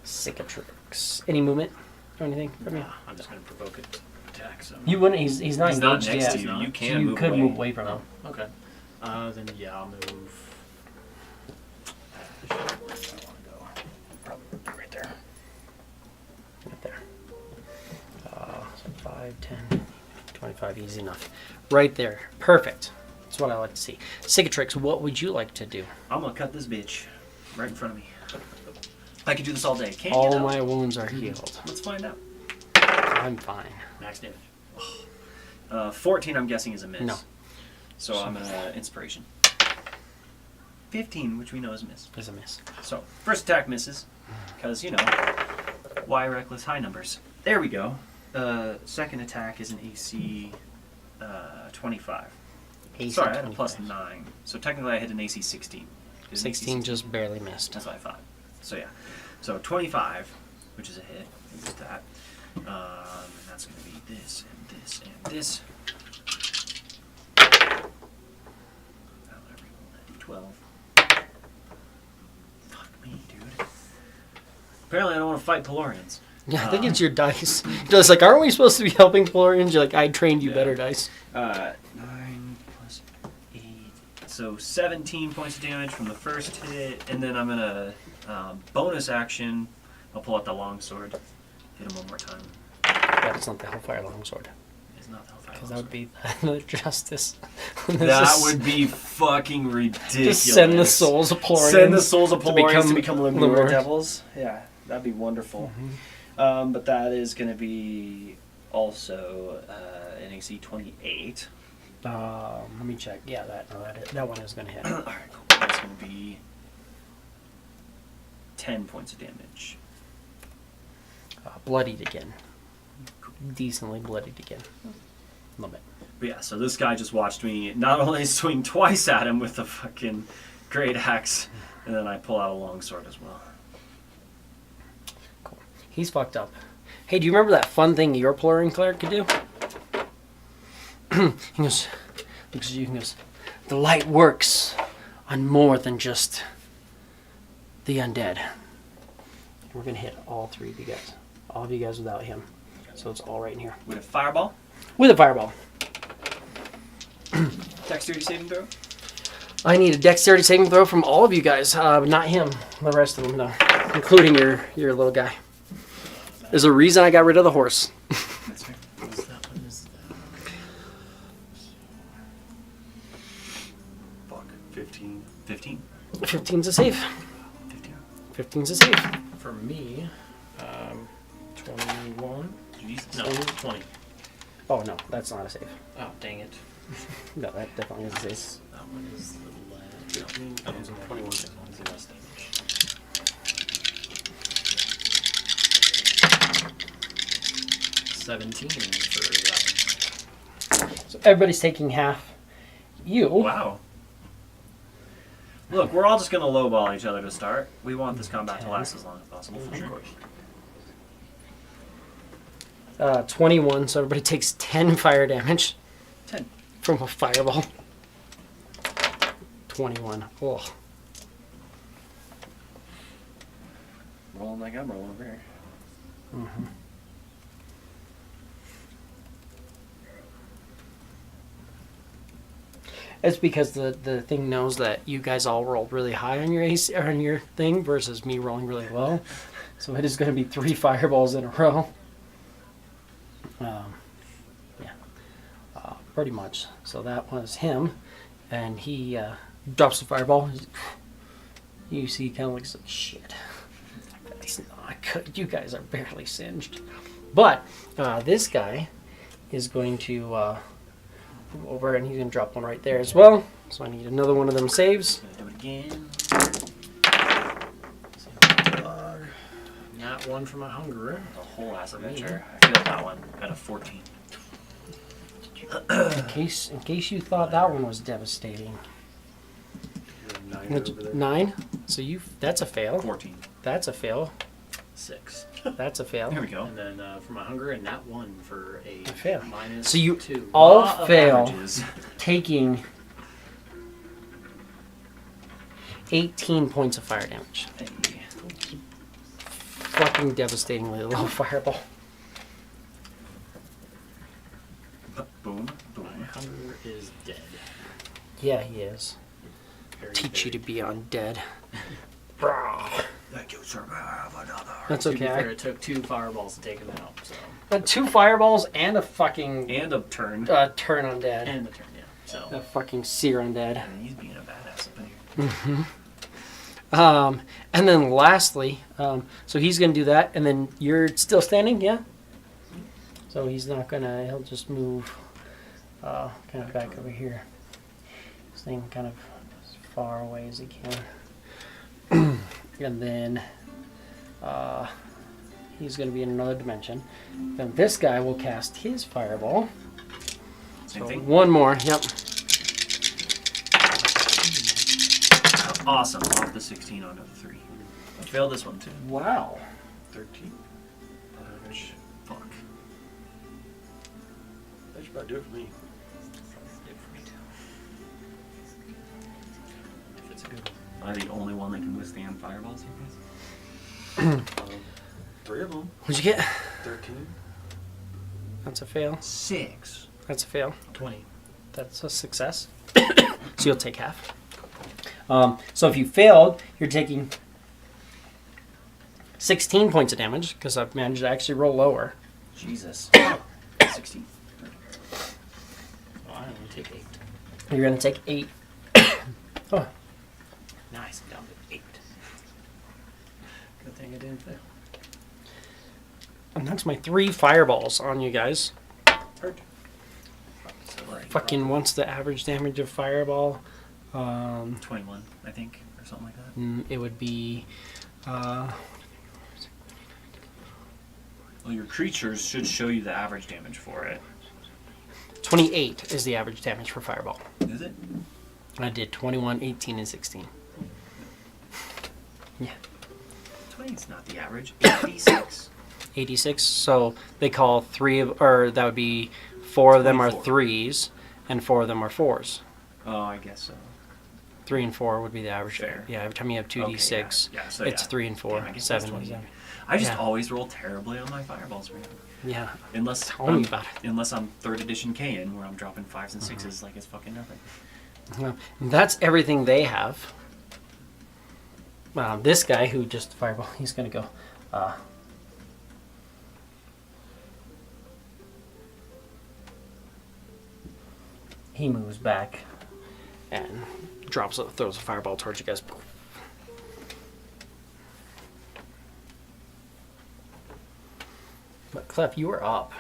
Cicatrix. Any movement or anything from you? Nah, I'm just gonna provoke it. Attack. So. You wouldn't. He's not He's not engaged next yet. to you. You So can you move could away. move away from him. Okay. Then yeah, I'll move. Where do I want to go? Probably right there. Right there. So 5, 10, 25, easy enough. Right there. Perfect. That's what I like to see. Cicatrix, what would you like to do? I'm gonna cut this bitch right in front of me. I could do this all day. Can't All you? Know? my wounds are healed. Let's find out. I'm fine. Max damage. 14, I'm guessing, is a miss. No. So I'm gonna inspiration. 15, which we know is a miss. There's a miss. So first attack misses, because you know, why reckless high numbers? There we go. Second attack is an AC 25. AC Sorry, I had a 25. +9. So technically I hit an AC 16. It was an AC 16 just barely missed. That's what I thought. So yeah. So 25, which is a hit. Is that. And that's going to be this and this and this. D12. Fuck me, dude. Apparently I don't want to fight Pelorians. Yeah, I think it's your dice. It's like, aren't we supposed to be helping Florians? You're like, I trained you Yeah. better, dice. 9 plus 8. So 17 points of damage from the first hit, and then I'm gonna bonus action. I'll pull out the longsword. Hit him one more time. Yeah, it's not the Hellfire Longsword. It's not the Hellfire Because that would Longsword. be the justice. That would be fucking ridiculous. Just send the souls of Florians. Send the souls of Pelorians to become become Lemur Lemur devils. Yeah, that'd be wonderful. But that is going to be also an AC 28. Let me check. Yeah, that one is going to hit. Alright, cool. That's going to be 10 points of damage. Bloodied again. Decently bloodied again. A little bit. But yeah, so this guy just watched me not only swing twice at him with the fucking great axe, and then I pull out a longsword as well. Cool. He's fucked up. Hey, do you remember that fun thing your Plurian cleric could do? He goes, looks at you and goes, the light works on more than just the undead. We're going to hit all three of you guys. All of you guys without him. So it's all right in here. With a fireball? With a fireball. Dexterity saving throw? I need a dexterity saving throw from all of you guys. But not him. The rest of them, no. Including your little guy. There's a reason I got rid of the horse. That's fair. What is that? What is that? Fuck. 15. 15? 15's a save. 15. 15's a save. For me, 21. Jesus. No, 20. Oh, no. That's not a save. Oh, dang it. No, that definitely is a save. That one is the last. That one's a 21. That one's the last damage. $17 for that one. So everybody's taking half. You. Wow. Look, we're all just going to lowball each other to start. We want this combat to last as long as possible, for sure. 21, so everybody takes 10 fire damage 10. from a fireball. 21. Oh. Rolling like I'm rolling over here. Mm-hmm. It's because the thing knows that you guys all rolled really high on your AC, or on your thing versus me rolling really low. So it is going to be 3 fireballs in a row. Yeah, pretty much. So that was him, and he drops the fireball. You see, kind of looks like shit. That's not good. You guys are barely singed. But this guy is going to go over, and he's going to drop one right there as well. So I need another one of them saves. Do it again. Not one for my hunger. The whole ass adventure. I feel that one at a 14. In case you thought that one was devastating. You're a 9 over there. 9. So that's a fail. 14. That's a fail. 6. That's a fail. There we go. And then for my hunger, and not one for a fail. minus So you 2. all Law of fail, averages. taking 18 points of fire damage. Hey. Fucking devastatingly low fireball. Boom. My Boom. hunger is dead. Yeah, he is. Very, Teach you to very be undead. Thank you, sir. Have another. That's To be fair, okay. it took 2 fireballs to take him out, so 2 fireballs and a fucking And a turn. turn undead. and the turn, yeah. So A fucking sear undead. And he's being a badass up in here. And then lastly, so he's going to do that, and then you're still standing, yeah? So he's not going to, he'll just move kind of back over here. Staying kind of as far away as he can. And then he's going to be in another dimension. Then this guy will cast his fireball. Same So thing. one more, yep. Awesome. Off the 16 onto the 3. I failed this one too. Wow. 13. Fuck. That should about do it for me. If it's a good one. Am I the only one that can withstand fireballs, you guys? 3 of them. What'd you get? 13. That's a fail. 6. That's a fail. 20. That's a success. So you'll take half. So if you failed, you're taking 16 points of damage, because I've managed to actually roll lower. Jesus. 16. Oh, I only take 8. You're going to take 8. Oh, Nice, down to 8. Good thing I didn't fail. and that's my 3 fireballs on you guys. Hurt. Fucking what's the average damage of fireball? 21, I think, or something like that. It would be... Well, your creatures should show you the average damage for it. 28 is the average damage for fireball. Is it? I did 21, 18, and 16. Yeah. 20 is not the average. 86. 86. So they call 3 of, or that would be 4 of them are 24. 3s, and 4 of them are 4s. Oh, I guess so. 3 and 4 would be the average. Fair. Yeah, every time you have 2d6, Okay, yeah, so it's yeah. 3 and 4. Damn, I guess that's 7 is 20. that. I just Yeah. always roll terribly on my fireballs, man. Yeah. Unless Tell me about it. Unless I'm 3rd edition KN, where I'm dropping 5s and 6s like it's fucking nothing. Well, that's everything they have. This guy who just fireball, he's gonna go. He moves back and throws a fireball towards you guys. But Clef, you are up.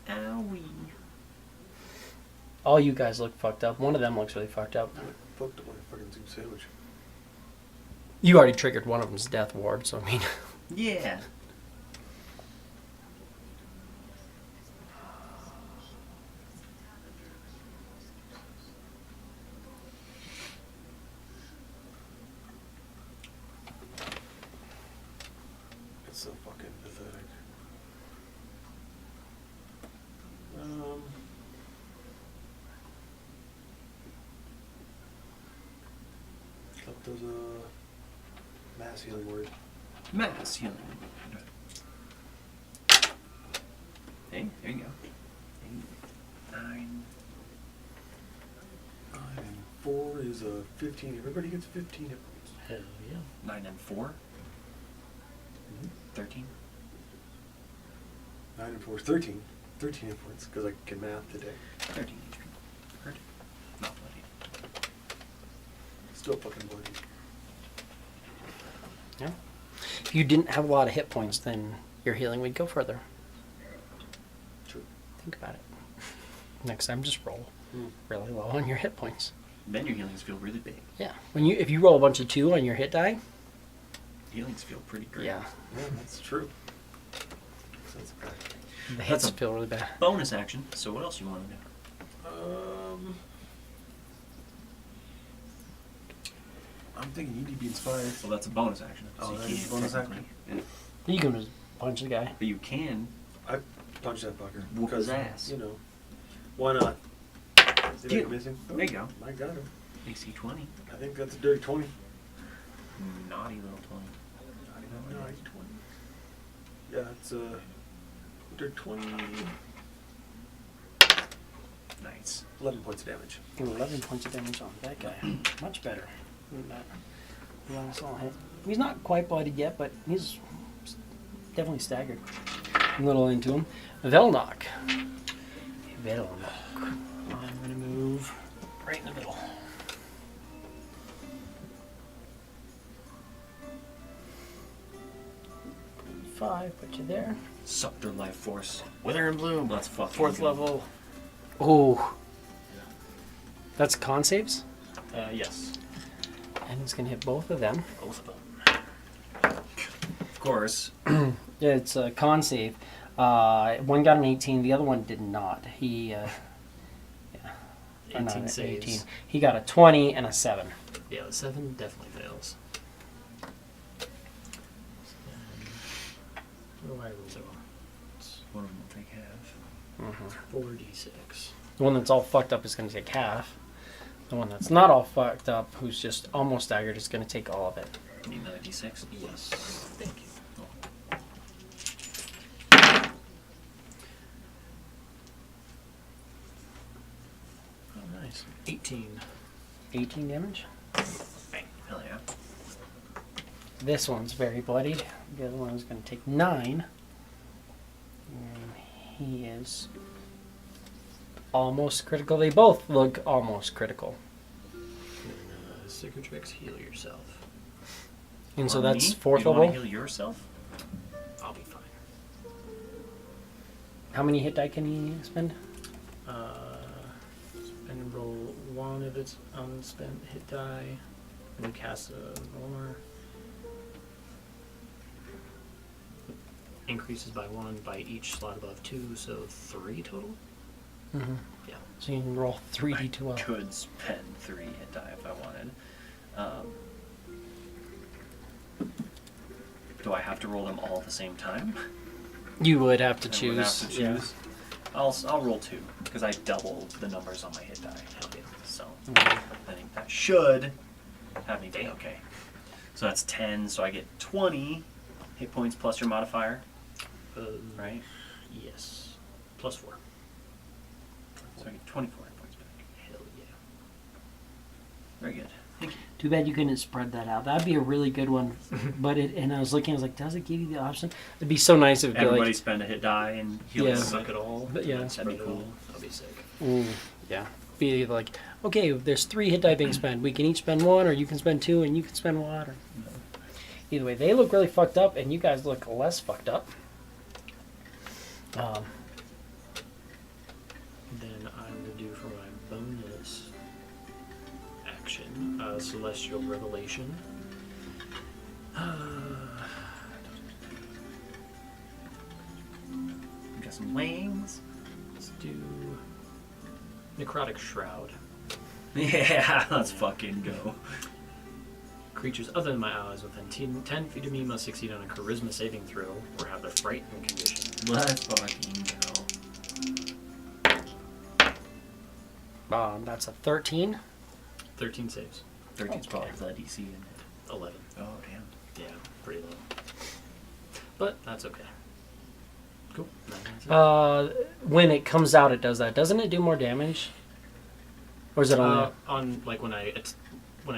Owie. All you guys look fucked up. One of them looks really fucked up. I fucked up my fucking soup sandwich. You already triggered one of them's death ward, so I mean. Yeah. It's so fucking pathetic. What does a mass healing word? Mass healing. Hey, there you go. 9. 9 and 4 is a 15. Everybody gets 15 hit points. Hell yeah. 9 and 4. 13. 9 and 4 is 13. 13 hit points, because I can math today. 13 HP. Hurt. Not bloody. Still fucking bloody. Yeah. If you didn't have a lot of hit points, then your healing would go further. True. Think about it. Next time, just roll really low on your hit points. Then your healings feel really big. Yeah. If you roll a bunch of 2 on your hit die, Healings feel pretty great. yeah, Yeah, that's true. That's a fact. the hits a- feel really bad. Bonus action. So what else you want to do? I'm thinking you need to be inspired. Well, that's a bonus action. Oh, So you that is can't a bonus technically- Yeah. You can just punch the guy. But you can. I punch that fucker. Whoop his 'cause, ass. You know, why not? Is he Dude, missing? there you go. I got him. AC 20. I think that's a dirty 20. Naughty little 20. Naughty 20. Yeah, it's a dirty 20. Nice. 11 points of damage. 11 points of damage on that guy. Much better than that last all hit. He's not quite bloodied yet, but he's definitely staggered. A little into him. Velnock. Velnock. I'm going to move right in the middle. Five, put you there. Suck their life force. Wither and bloom. Let's fucking 4th go. level. Oh. That's con saves? Yes. And it's going to hit both of them. Both of them. Of course. Yeah, it's a con save. One got an 18, the other one did not. He, or not, 18 saves. 18. He got a 20 and a 7. Yeah, the 7 definitely fails. What do I roll? One of them will take half. 4d6. The one that's all fucked up is going to take half. The one that's not all fucked up, who's just almost staggered, is going to take all of it. Need another d6? Yes. Thank you. Oh, nice. 18. 18 damage. Bang. Hell yeah. This one's very bloodied. The other one's going to take 9. And he is almost critical. They both look almost critical. Cicatrix, heal yourself. And so On that's me? 4th You wanna level. heal yourself? I'll be fine. How many hit die can he spend? Spend and roll 1 of its unspent hit die. And you cast more. Increases by 1 by each slot above 2, so 3 total? Mm-hmm. Yeah. So you can roll 3d12. I could spend 3 hit die if I wanted. Do I have to roll them all at the same time? You would have to I choose. would have to choose. I'll roll 2 because I double the numbers on my hit die. Hell yeah. So Mhm. I think that should have me be okay. So that's 10. So I get 20 hit points plus your modifier, right? Yes. Plus 4. So I get 24 hit points back. Hell yeah. Very good. Thank you. Too bad you couldn't spread that out. That'd be a really good one. But and I was looking, I was like, does it give you the option? It'd be so nice if it'd be Everybody like, spend a hit die and heal Yeah. us. Suck it all. But yeah. That'd That'd be cool. That'd be sick. yeah, be like, okay, there's 3 hit die being spent. We can each spend 1, or you can spend 2, and you can spend 1. Or... Either way, they look really fucked up, and you guys look less fucked up. Then I will do for my bonus action, Celestial Revelation. Got some wings. Let's do Necrotic Shroud. Yeah, let's fucking go. Creatures other than my allies within 10 feet of me must succeed on a Charisma saving throw or have the frightened condition. Let's fucking go. That's a 13. 13 saves. 13's probably Okay. the DC in it. 11. Oh, damn. Yeah, pretty low. But that's okay. Cool. When it comes out, it does that. Doesn't it do more damage? Or is it only... on like when I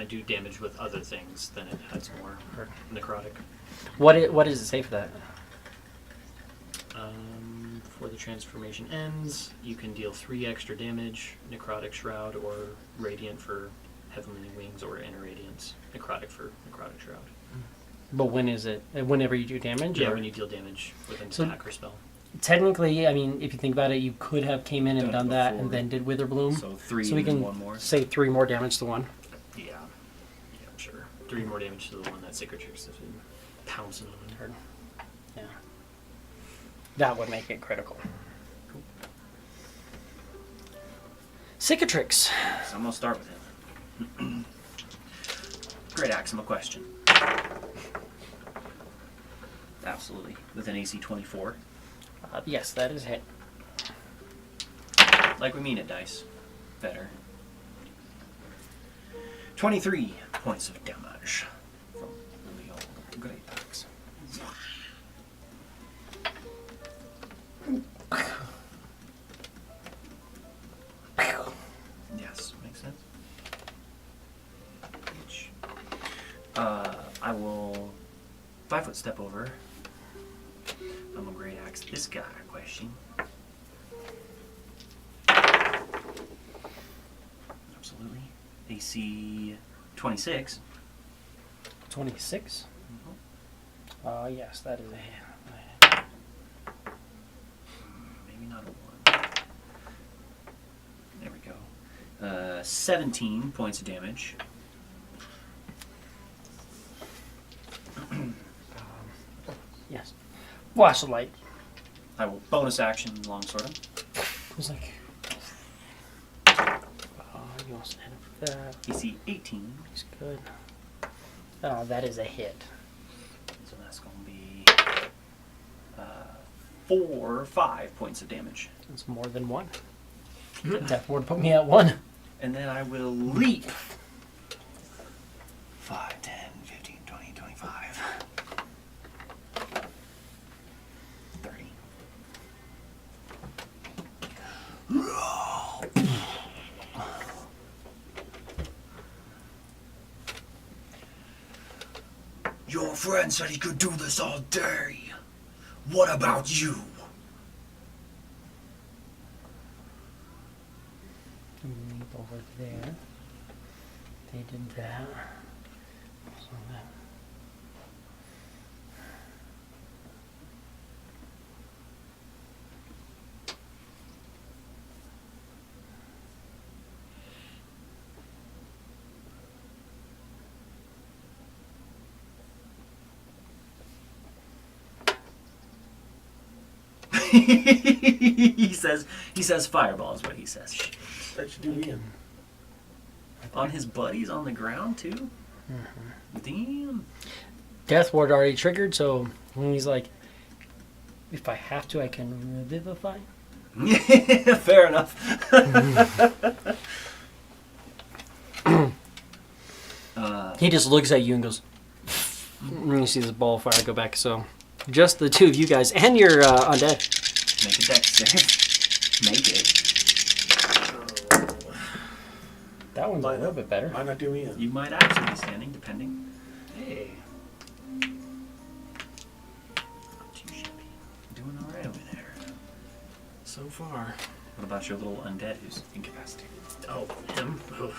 do damage with other things, then it has more necrotic. What does it say for that? Before the transformation ends, you can deal 3 extra damage, necrotic shroud, or radiant for heavenly wings, or inner radiance. Necrotic for necrotic shroud. But when is it? Whenever you do damage? Yeah, or- when you deal damage with an So- attack or spell. Technically, I mean, if you think about it, you could have came in and Done done that before. and then did Witherbloom. So 3 So we and can 1 more. say 3 more damage to 1. Yeah. Yeah, sure. 3 more damage to the one that Sacred Tricks has been pouncing on. Yeah. That would make it critical. Cool. Cicatrix. So I'm gonna start with him. Great axe, I'm a question. Absolutely. With an AC 24. Yes, that is hit. Like we mean it, dice. Better. 23 points of damage from the old great axe. Yes, makes sense. I will 5-foot step over. I'm a great axe this guy question. Absolutely. AC 26. 26. Yes, that is a hit. Maybe not a 1. There we go. 17 points of damage. Yes. Flash of light. I will bonus action longsword him. I was like, you also hit him for that. AC 18. He's good. Oh, that is a hit. So that's going to be 5 points of damage. It's more than 1. The Death Ward put me at 1. And then I will leap. 5, 10, 15, 20, 25. 30. Your friend said he could do this all day. What about you? Leap over there. They did that. So that. he says fireball is what he says. That should do me in. On his buddies on the ground too? Damn. Death Ward already triggered, so when he's like, if I have to, I can revivify. Fair enough. He just looks at you and goes, and you see this ball of fire go back. So just the two of you guys and your undead. Make a dex save. Make it. That one's a little bit better. Might not do me in. You might actually be standing, depending. Hey. Not too shabby. Doing all right over there. So far. What about your little undead who's incapacitated? Oh, him? Oh.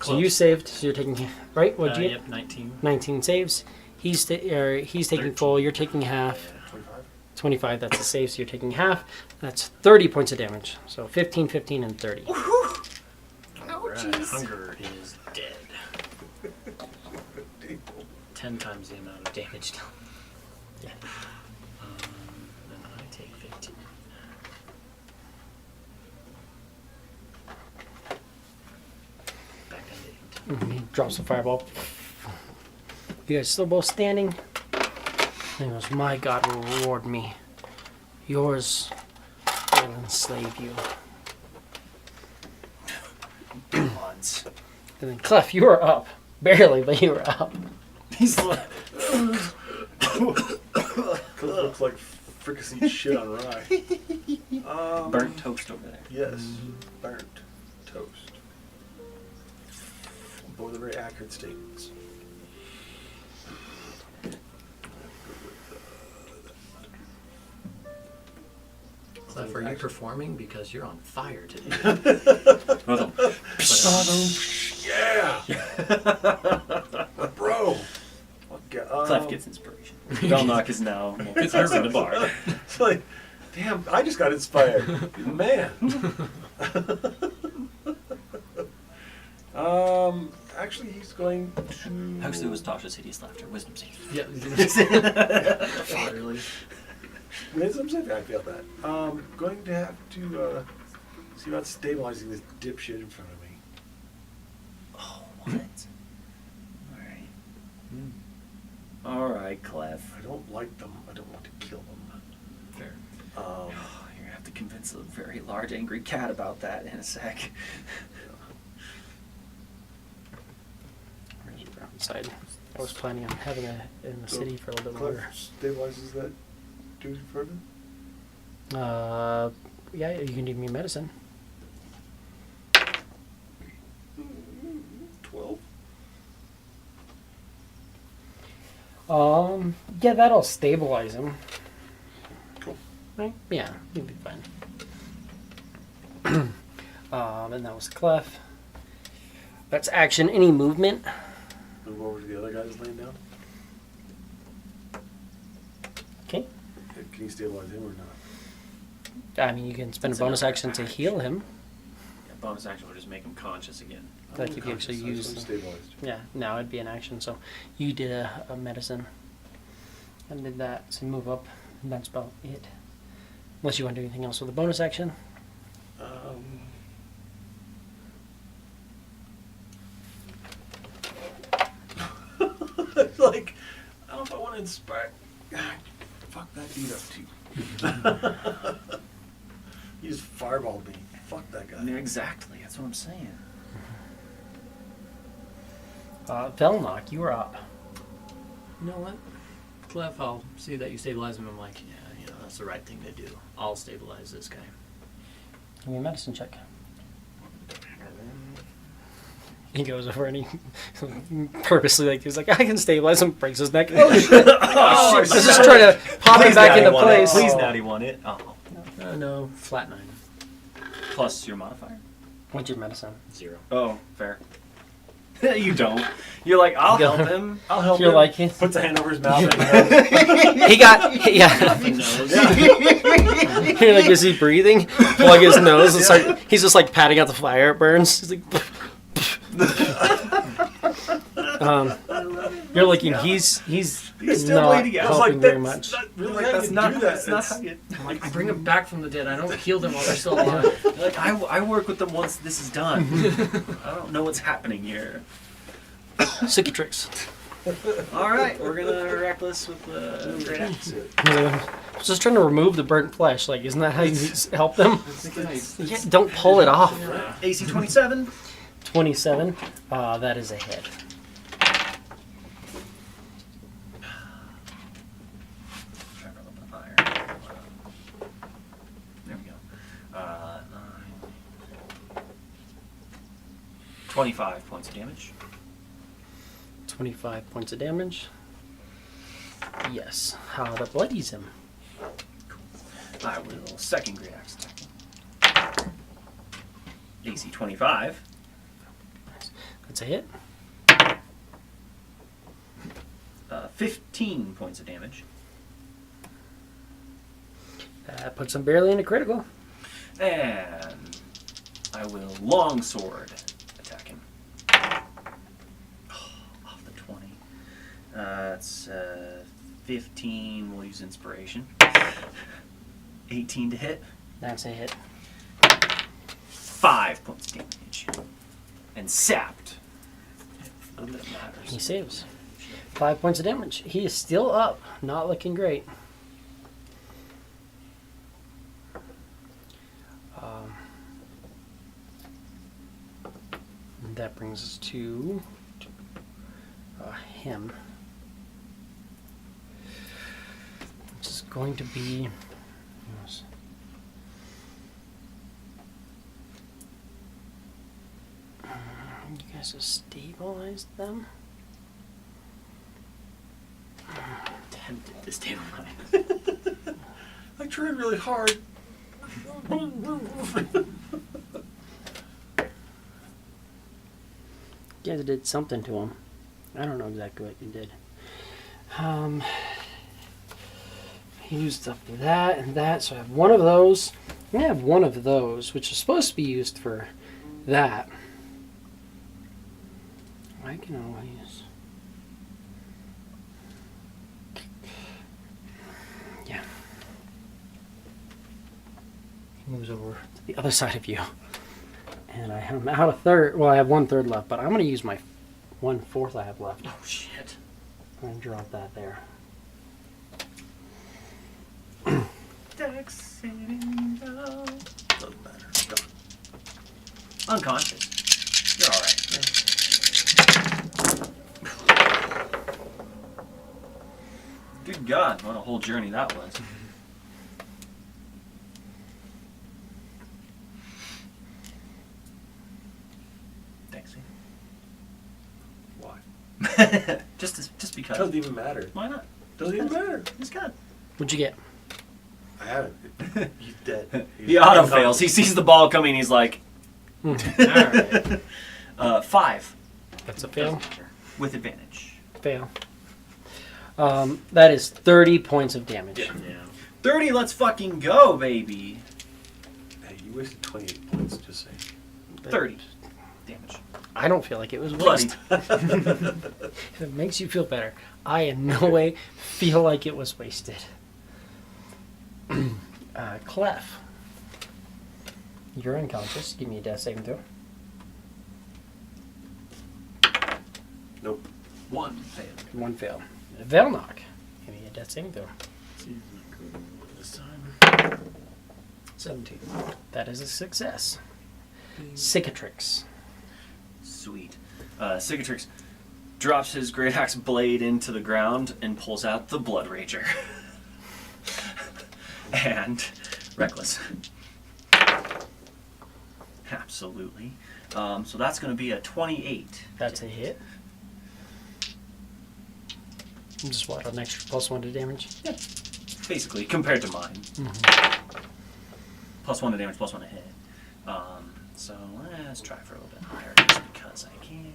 So you saved. So you're taking right. What'd you get? Yep, 19. 19 saves. He's taking 13. full. You're taking half. 25. 25. That's a save. So you're taking half. That's 30 points of damage. So 15, 15, and 30. Right. Hunger is dead. 10 times the amount of damage done. Yeah. Then I take 15. Back down to 8. He drops the fireball. You guys still both standing. And he goes, "My God will reward me. Yours will enslave you." Gods. And then Clef, you are up. Barely, but you were up. He's like, Looks like fricasseed shit on rye. burnt toast over there. Yes, burnt toast. Both are very accurate statements. Clef, are you performing? Because you're on fire today. Yeah, bro. Clef gets inspiration. Belknock is now in the bar. It's like, damn, I just got inspired. Man. Actually, he's going to. Actually, it was Tasha's hideous laughter. Wisdom save. Yeah. Literally. Wisdom save. I feel that. Going to have to see about stabilizing this dipshit in front of me. Oh, what? Alright. Alright, Clef. I don't like them. I don't want to kill them. Fair. You're gonna have to convince a very large angry cat about that in a sec. Outside. I was planning on having it in the city for a little bit longer. Stabilizes that dude further? Yeah, you can give me medicine. 12. Yeah, that'll stabilize him. Cool. Right? Yeah, he'll be fine. And that was Clef. That's action. Any movement? Move over to the other guy that's laying down. Okay. Can you stabilize him or not? I mean, you can spend That's a bonus another action to action. heal him. Yeah, bonus action will just make him conscious again. Like if you actually use them. them. Stabilized. Yeah, now it'd be an action. So you did a medicine and did that. So you move up, and that's about it. Unless you want to do anything else with a bonus action. Like, I don't know if I want to inspire. Fuck that dude up too. He just fireballed me. Fuck that guy. Yeah, exactly. That's what I'm saying. Velnock, you are up. You know what? Clef, I'll see that you stabilize him. I'm like, yeah, you know, that's the right thing to do. I'll stabilize this guy. Give me a medicine check. He goes over and he purposely, like, he's like, I can stabilize him, breaks his neck. Oh, shit. I was just trying to pop him back into place. Please, Natty won it. Oh. No, flat 9. Plus your modifier? What's your medicine? 0. Oh, fair. You don't. You're like, I'll help him. I'll help You're him. like, Puts a hand over his mouth. And he got, yeah. Nothing knows. You're like, is he breathing? Plug his nose and start, he's just like patting out the fire, it burns. He's like, you're looking, he's still not bleeding out. I was helping very much. Really, That's not, that's not how you... I'm like, I bring them back from the dead. I don't heal them while they're still alive. You're like, I work with them once this is done. I don't know what's happening here. Cicatrix. All right, we're gonna reckless with the great axe. I was just trying to remove the burnt flesh. Like, isn't that how you help them? Nice. Yeah, don't pull it off. AC 27. 27. That is a hit. Try for a little bit higher. There we go. 9. 25 points of damage. 25 points of damage. Yes. How that bloodies him. I will second great axe attack. AC 25. That's a hit. 15 points of damage. That puts him barely in a critical. And I will longsword attack him. Off the 20. That's 15. We'll use inspiration. 18 to hit. That's a hit. 5 points of damage. And sapped. None of that matters. He saves. 5 points of damage. He is still up. Not looking great. And that brings us to him. Which is going to be... You guys have stabilized them? Tempted to stay alive. I tried really hard. You guys did something to him. I don't know exactly what you did. He used up that and that, so I have one of those. I'm going to have one of those, which is supposed to be used for that. I can always... Yeah. He moves over to the other side of you. And I am out a third. Well, I have 1/3 left, but I'm going to use my 1/4 I have left. Oh, shit. I'm going to drop that there. Dex saving throw. Doesn't matter. Gone. Unconscious. You're alright. Good God, what a whole journey that was. Thanks. Why? just because. Doesn't even matter. Why not? Doesn't even matter. He's good. What'd you get? I haven't. He's dead. He auto fails. He sees the ball coming. He's like, Alright. 5 That's a fail. with advantage. Fail. That is 30 points of damage. Yeah. 30. Let's fucking go, baby. Hey, you wasted 28 points, just saying. 30 damage. I don't feel like it was Bloodied. wasted. If it makes you feel better, I in no way feel like it was wasted. Clef. You're unconscious. Give me a death saving throw. Nope. 1 failed. 1 fail. Velnock. Give me a death saving throw. This time. 17. That is a success. Cicatrix. Sweet. Cicatrix drops his great axe blade into the ground and pulls out the Blood Rager. And Reckless. Absolutely. So that's going to be a 28. That's a hit. Just what, an extra +1 to damage? Yeah. Basically, compared to mine. Mm-hmm. +1 to damage, +1 to hit. So let's try for a little bit higher just because I can.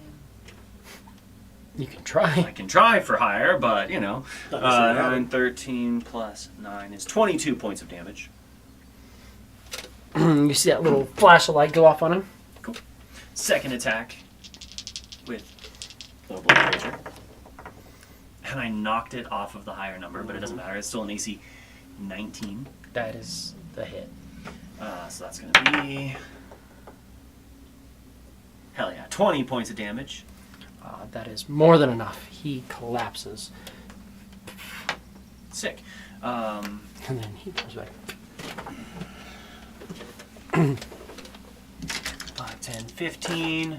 You can I try. can try for higher, but you know. Not necessarily 9, 13 plus 9 is 22 points of damage. You see that little flash of light go off on him? Cool. Second attack with the Blood Rager. And I knocked it off of the higher number, but it doesn't matter. It's still an AC 19. That is the hit. So that's going to be... Hell yeah. 20 points of damage. That is more than enough. He collapses. Sick. And then he comes back. 5, 10, 15.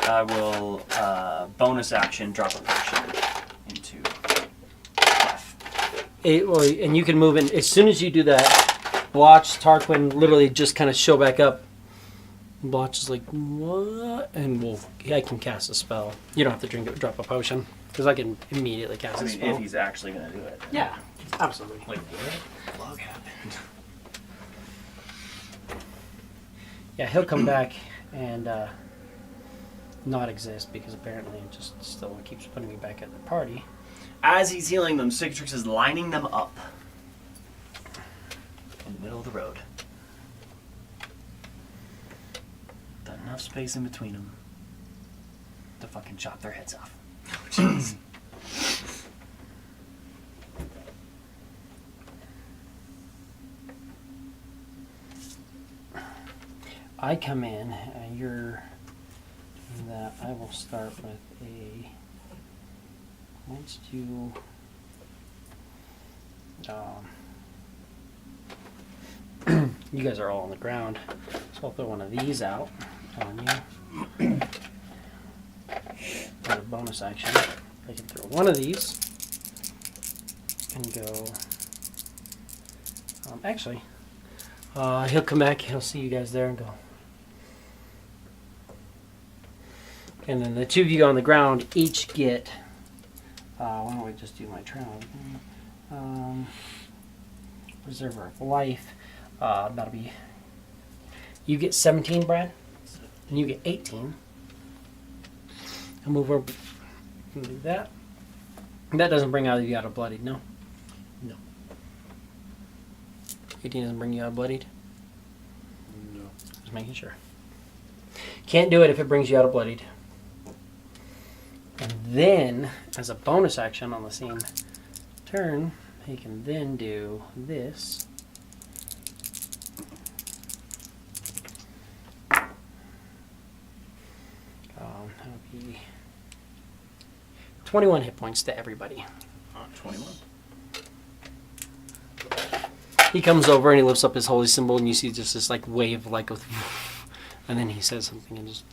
I will bonus action drop a potion into F. And you can move in. As soon as you do that, watch Tarquin literally just kind of show back up. Blotch is like, what? And I can cast a spell. You don't have to drop a potion. Because I can immediately cast a spell. If he's actually going to do it. Yeah, absolutely. Like, what? Log happened. Yeah, he'll come back and not exist because apparently it just still keeps putting me back at the party. As he's healing them, Cicatrix is lining them up in the middle of the road. Got enough space in between them to fucking chop their heads off. Jeez. I come in, you're that. I will start with a. Once you. You guys are all on the ground, so I'll throw one of these out on you. As a bonus action, I can throw one of these and go. Actually, he'll come back. He'll see you guys there and go. And then the two of you on the ground each get. Why don't we just do my trial? Preserver of life. That'll be. You get 17, Brad, and you get 18. I'll move over and do that. That doesn't bring you out of bloodied, no? No. 18 doesn't bring you out of bloodied? No. Just making sure. Can't do it if it brings you out of bloodied. And then, as a bonus action on the same turn, he can then do this. That'll be 21 hit points to everybody. 21. He comes over and he lifts up his holy symbol, and you see just this like wave, like, of, and then he says something and just.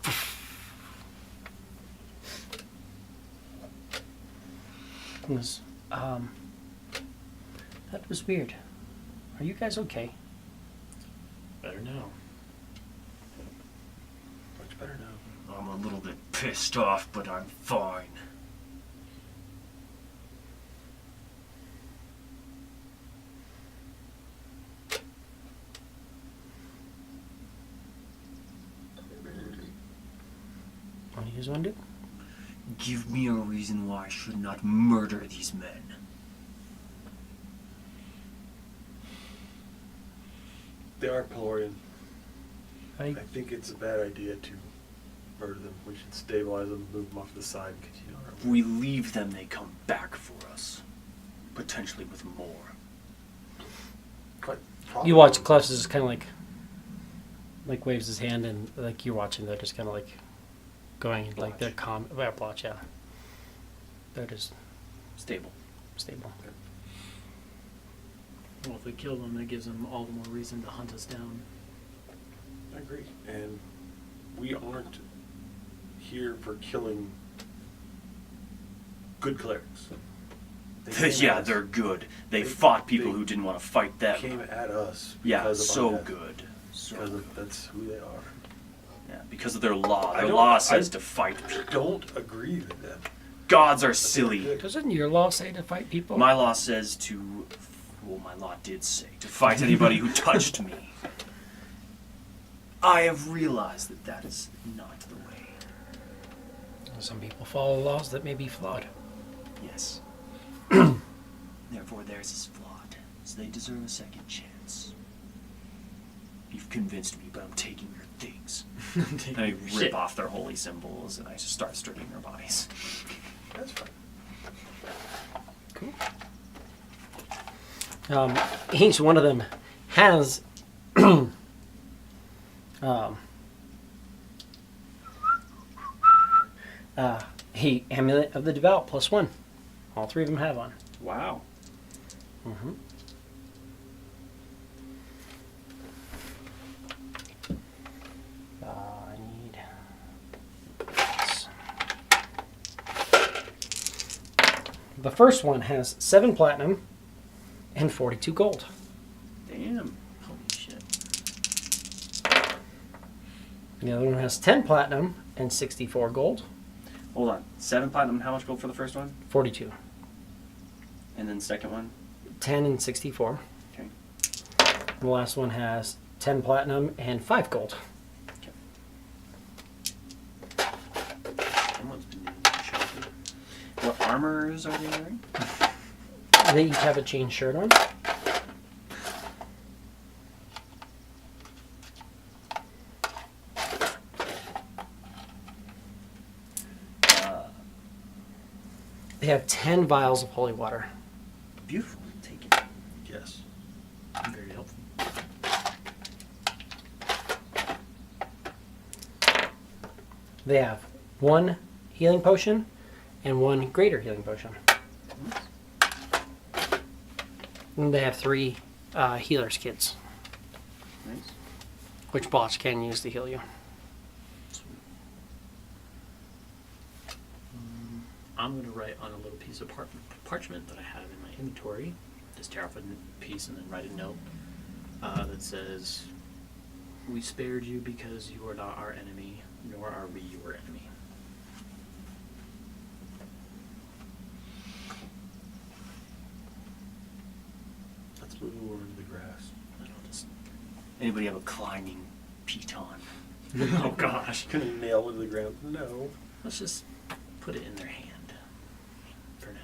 He goes, that was weird. Are you guys okay? Better now. Much better now. I'm a little bit pissed off, but I'm fine. What do you guys want to do? Give me a reason why I should not murder these men. They are Pelorian. I I think it's a bad idea to murder them. We should stabilize them, move them off to the side, because you know. If we leave them, they come back for us. Potentially with more. Quite You watch Clefs just kind of like waves his hand, and like you're watching, they're just kind of like going like they're calm. Blotch, yeah. They're just Stable. stable. Well, if we kill them, that gives them all the more reason to hunt us down. I agree. And we aren't here for killing good clerics. They came Yeah, at us. they're good. They They- fought people they who didn't want to fight them. Came at us. Yeah, because of so undeath. good. So Because good. of, that's who they are. Yeah, because of their law. I Their don't- law I says to fight people. Don't agree with them. Gods are silly. Doesn't your law say to fight people? My law says to... Well, my law did say to fight anybody who touched me. I have realized that that is not the way. Some people follow laws that may be flawed. Yes. Therefore, theirs is flawed, so they deserve a second chance. You've convinced me, but I'm taking your things. And I rip Shit. off their holy symbols, and I just start stripping their bodies. That's fine. Cool. Each one of them has a amulet of the devout +1. All three of them have on. Wow. Mm-hmm. I need this. The first one has 7 platinum and 42 gold. Damn. Holy shit. The other one has 10 platinum and 64 gold. Hold on. 7 platinum. How much gold for the first one? 42. And then second one. 10 and 64. Okay. And the last one has 10 platinum and 5 gold. Someone's been doing some shopping. What armors are they wearing? They each have a chain shirt on. They have 10 vials of holy water. Beautiful. Take it. Yes. Very helpful. They have 1 healing potion and 1 greater healing potion. And they have 3 healer's kits, Nice. which boss can use to heal you. I'm going to write on a little piece of parchment that I have in my inventory. Just tear off a piece and then write a note that says, "We spared you because you are not our enemy, nor are we your enemy." Let's move over into the grass. And I'll just, Anybody have a climbing piton? oh gosh. Can you nail into the ground? No. Let's just put it in their hand for now.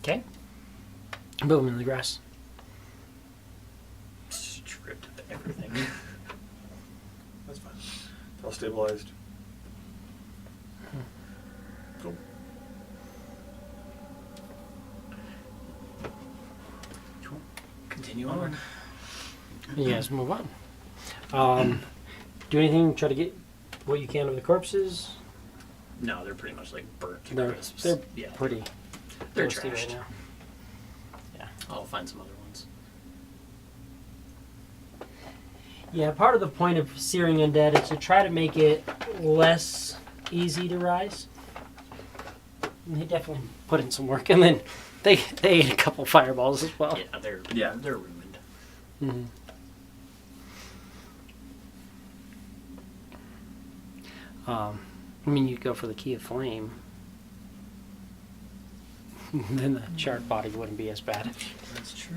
Okay. Move them in the grass. Stripped of everything. That's fine. It's all stabilized. Cool. Cool. Continue on. You guys move on. Do anything, try to get what you can of the corpses. No, they're pretty much like burnt to They're crisps. Yeah, pretty they're toasty trashed. right now. Yeah. I'll find some other ones. Yeah, part of the point of searing undead is to try to make it less easy to rise. And they definitely put in some work, and then they ate a couple fireballs as well. Yeah, they're ruined. Mm-hmm. I mean, you go for the key of flame, then the charred body wouldn't be as bad. That's true.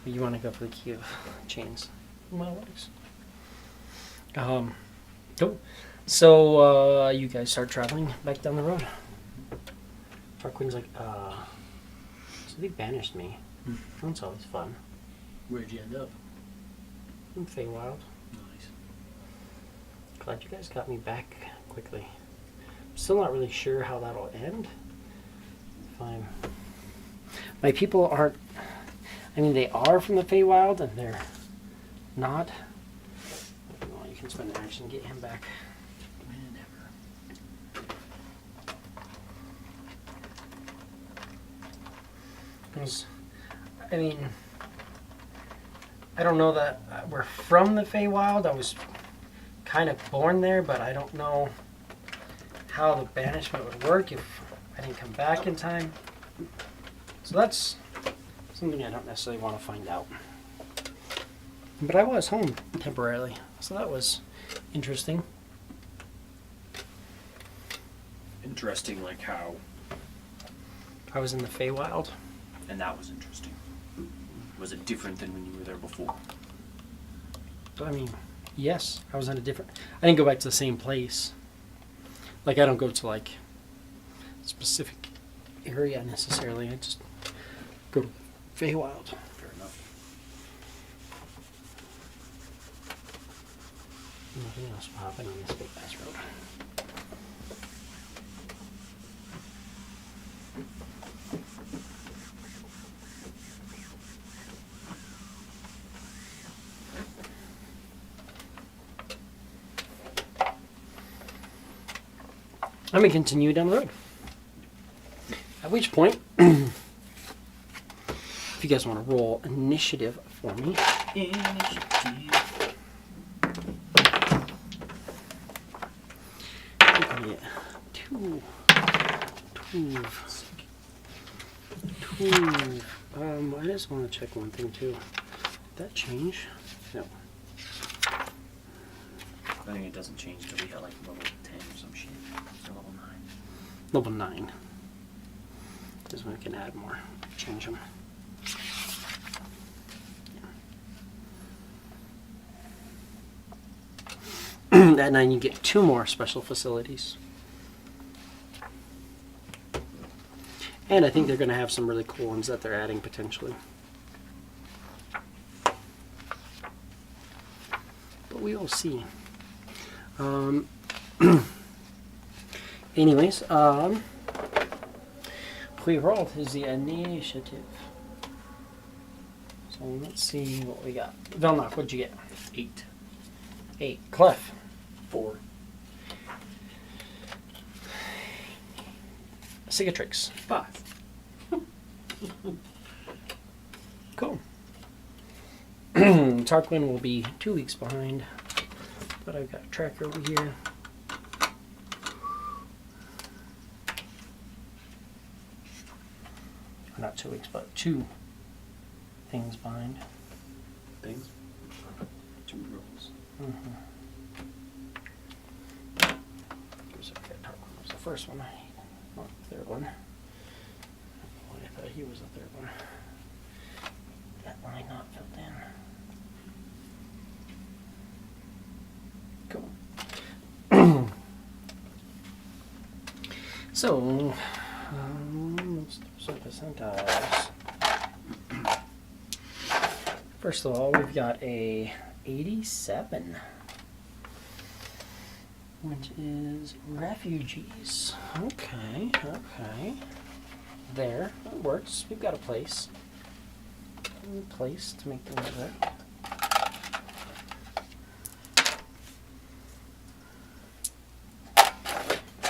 But you want to go for the key of chains. Well, it works. Cool. So you guys start traveling back down the road. Tarquin's like, so they banished me. That's always fun. Where'd you end up? In Feywild. Nice. Glad you guys got me back quickly. I'm still not really sure how that'll end. Fine. My people aren't. I mean, they are from the Feywild, and they're not. Well, you can spend an action to get him back. Whenever. 'Cause, I mean, I don't know that we're from the Feywild. I was kind of born there, but I don't know how the banishment would work if I didn't come back in time. So that's something I don't necessarily want to find out. But I was home temporarily, so that was interesting. Interesting, like how, I was in the Feywild. and that was interesting. Was it different than when you were there before? I mean, yes, I was in a different. I didn't go back to the same place. Like, I don't go to like a specific area necessarily. I just go to Feywild. Fair enough. Nothing else will happen on this big ass road. And we continue down the road. At which point, if you guys want to roll initiative for me. Initiative. Yeah. 2, 12. I just want to check one thing too. Did that change? No. I think it doesn't change until we hit like level 10 or some shit. Or level 9. Level 9. This one we can add more. Change them. At 9 you get 2 more special facilities. And I think they're going to have some really cool ones that they're adding potentially. But we will see. Anyways, we rolled is the initiative. So let's see what we got. Velnock, what'd you get? 8. 8. Clef. 4. Cicatrix. 5. Cool. Tarquin will be 2 weeks behind, but I've got a tracker over here. Not 2 weeks, but 2 things behind. Things. 2 rolls. Tarquin was the first one. Not the third one. Oh, I thought he was the third one. That line not filled in. Cool. So, let's do some percentiles. First of all, we've got a 87, which is refugees. Okay. There, that works. We've got a place. A place to make things work.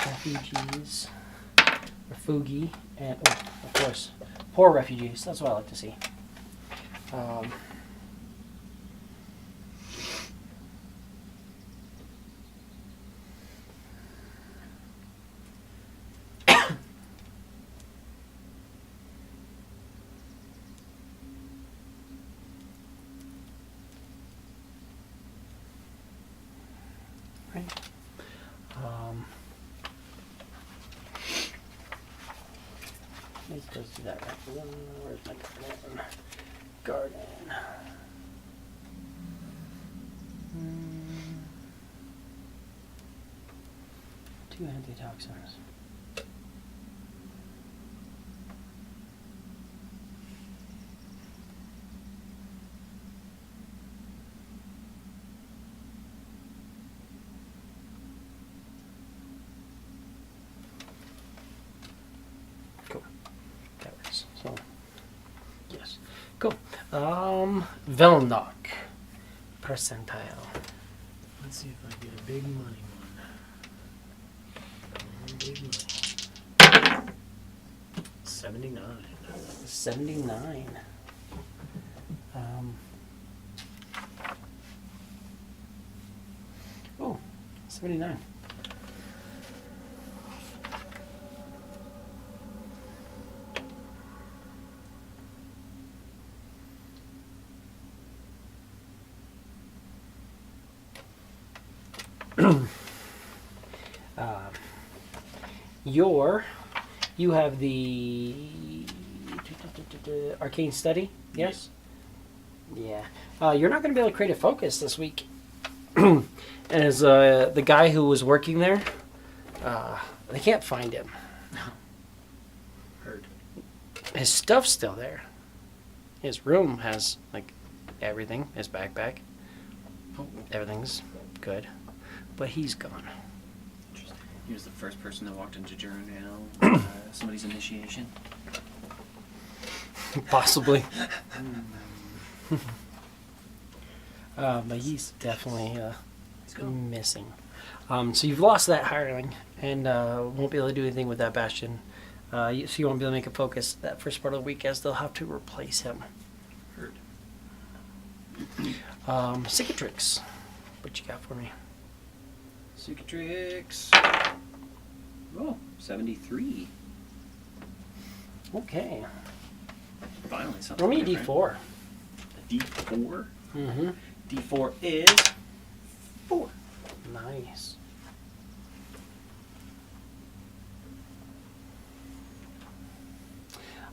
Refugees, refugi, and of course, poor refugees. That's what I like to see. Right. Let's just do that right. Where's my garden? Garden. 2 antitoxins. Cool. That works. So, yes. Cool. Velnock. Percentile. Let's see if I get a big money one. Big money. 79. 79. Oh, 79. You have the arcane study, yes? Yeah. You're not going to be able to create a focus this week. As the guy who was working there, they can't find him. Heard. His stuff's still there. His room has, like, everything. His backpack. Oh, Everything's good. But he's gone. interesting. He was the first person that walked into Journal, somebody's initiation. Possibly. But he's definitely He's gone. missing. So you've lost that hireling, and won't be able to do anything with that bastion. So you won't be able to make a focus that first part of the week, as they'll have to replace him. Heard. Cicatrix, what you got for me? Cicatrix. Oh, 73. Okay. Finally something. Roll me a different. D4. A D4. Mm-hmm. D4 is 4. Nice.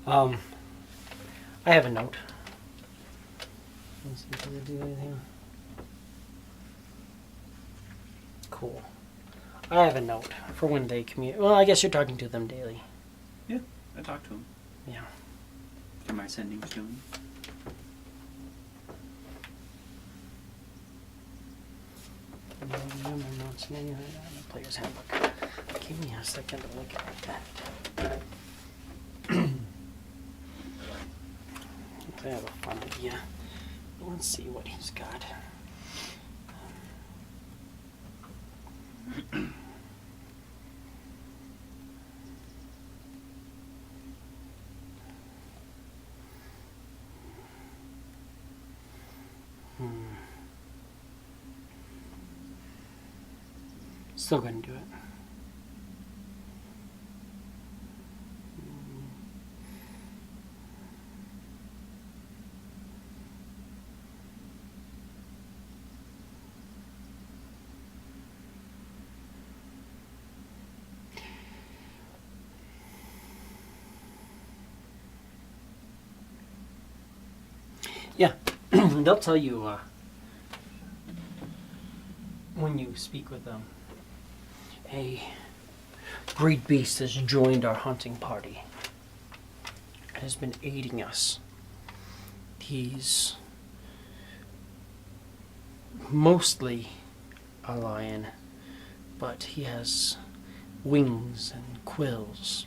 I have a note. Let's see if I do anything. Cool. I have a note for when they communicate. Well, I guess you're talking to them daily. Yeah, I talked to him. Yeah. Am I sending to him? Notes, manual, player's handbook. Give me a second to look at that. I have a fun idea. Let's see what he's got. Still gonna do it. Yeah, they'll tell you when you speak with them. A great beast has joined our hunting party and has been aiding us. He's mostly a lion, but he has wings and quills.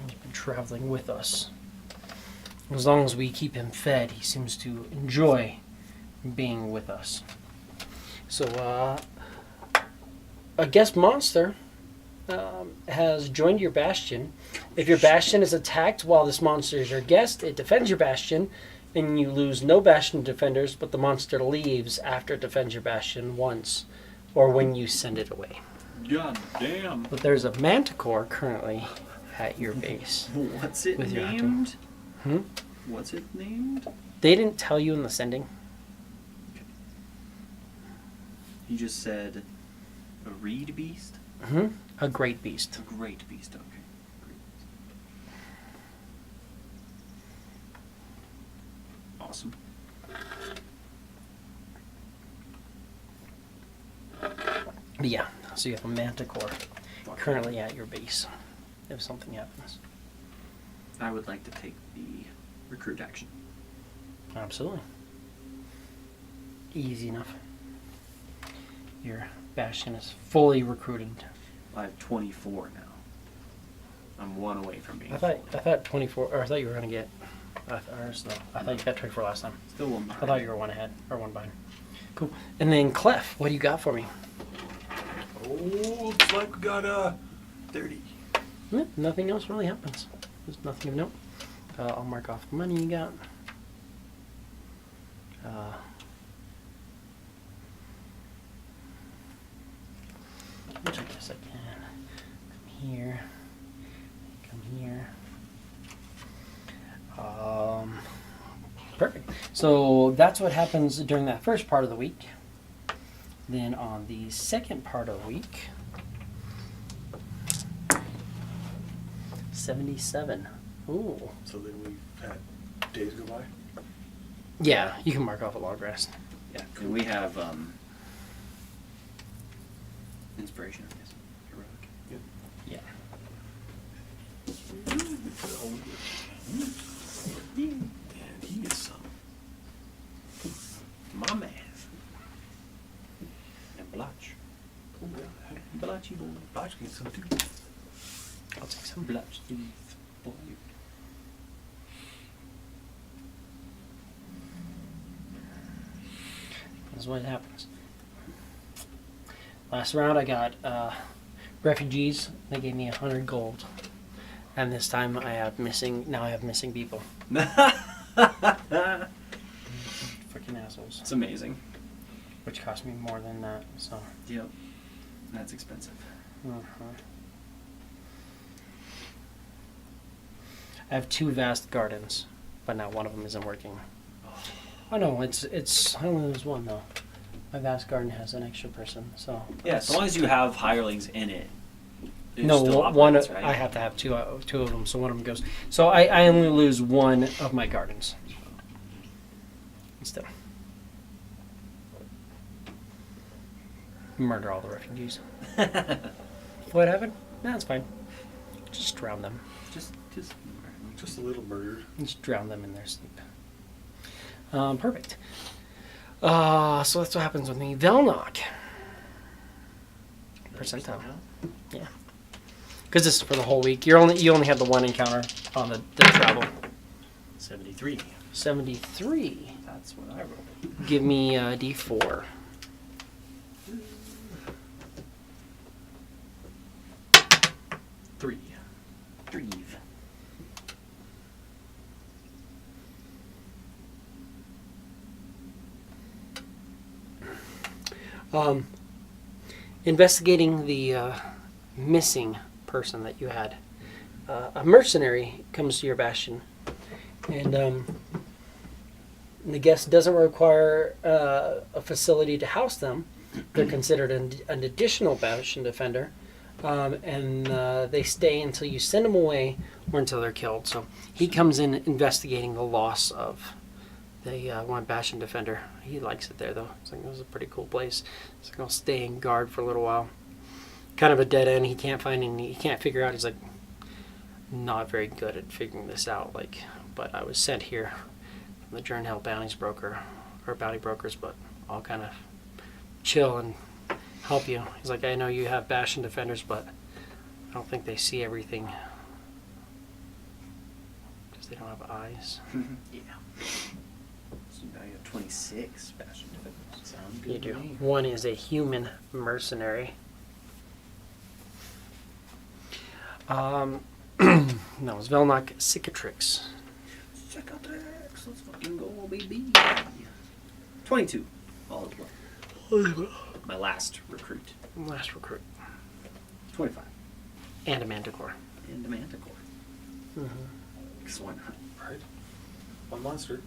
He's been traveling with us. As long as we keep him fed, he seems to enjoy being with us. So, a guest monster has joined your bastion. If your bastion is attacked while this monster is your guest, it defends your bastion, and you lose no bastion defenders, but the monster leaves after it defends your bastion once, or when you send it away. God damn. But there's a manticore currently at your base. What's it With your named? Hmm? What's it named? They didn't tell you in the sending. He just said a reed beast? Hmm? A great beast. A great beast, okay. Great beast. Awesome. But yeah, so you have a manticore Fuck. currently at your base if something happens. I would like to take the recruit action. Absolutely. Easy enough. Your bastion is fully recruited. I have 24 now. I'm 1 away from being I thought 24, or I thought you were gonna get. I thought you got 24 last time. Still 1 behind. I thought you were 1 ahead or 1 behind. Cool. And then Clef, what do you got for me? Oh, looks like we got 30. Yeah, nothing else really happens. There's nothing of note. I'll mark off the money you got. Which I guess I can. Come here. Come here. Perfect. So that's what happens during that first part of the week. Then on the second part of the week, 77. Ooh. So then we've had days go by. Yeah, you can mark off a long rest. Yeah, and we have inspiration, I guess. Heroic. Yeah. And he gets some. My man. And Blotch. Oh, yeah. Blotchy boy. Botch gets some too. I'll take some Blotch teeth for you. That's what happens. Last round I got refugees. They gave me 100 gold. And this time I have missing people. Freaking assholes. It's amazing. Which cost me more than that, so. Yep. That's expensive. I have 2 vast gardens, but now one of them isn't working. Oh no, it's I only lose 1 though. My vast garden has an extra person, so. Yeah, as long as you have hirelings in it. It No, still one. operates, right? I have to have two of them, so one of them goes. So I only lose 1 of my gardens. Still. Murder all the refugees. What happened? No, it's fine. Just drown them. Just a little murdered. Just drown them in their sleep. Perfect. So that's what happens with me. Velnock. Percentile. Yeah. Because this is for the whole week. You only have the 1 encounter on the travel. 73. 73. That's what I rolled. Give me a D4. Three. Investigating the missing person that you had. A mercenary comes to your bastion, and the guest doesn't require a facility to house them. They're considered an additional bastion defender, and they stay until you send them away or until they're killed. So he comes in investigating the loss of the one bastion defender. He likes it there though. It's like, this is a pretty cool place. It's like, I'll stay in guard for a little while. Kind of a dead end. He can't figure out. He's like, not very good at figuring this out. Like, but I was sent here from the Jernhell bounty brokers, but I'll kind of chill and help you. He's like, I know you have bastion defenders, but I don't think they see everything because they don't have eyes. Yeah. So now you have 26 bastion defenders. Sounds good. You do. To me. One is a human mercenary. That was Velnock Cicatrix. Cicatrix, let's fucking go, baby. 22. All as well. My last recruit. Last recruit. 25. And a manticore. And a manticore. Because why not? Right. 1 monster.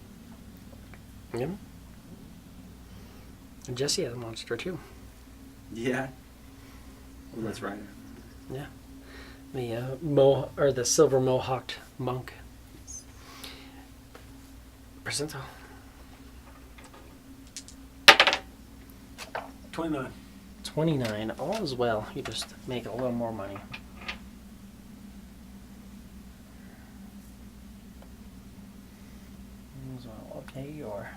Yeah. And Jesse has a monster too. Yeah. Well, that's right. Yeah. The the silver mohawked monk. Percentile. 29. 29. All is well. You just make a little more money. So I'll update your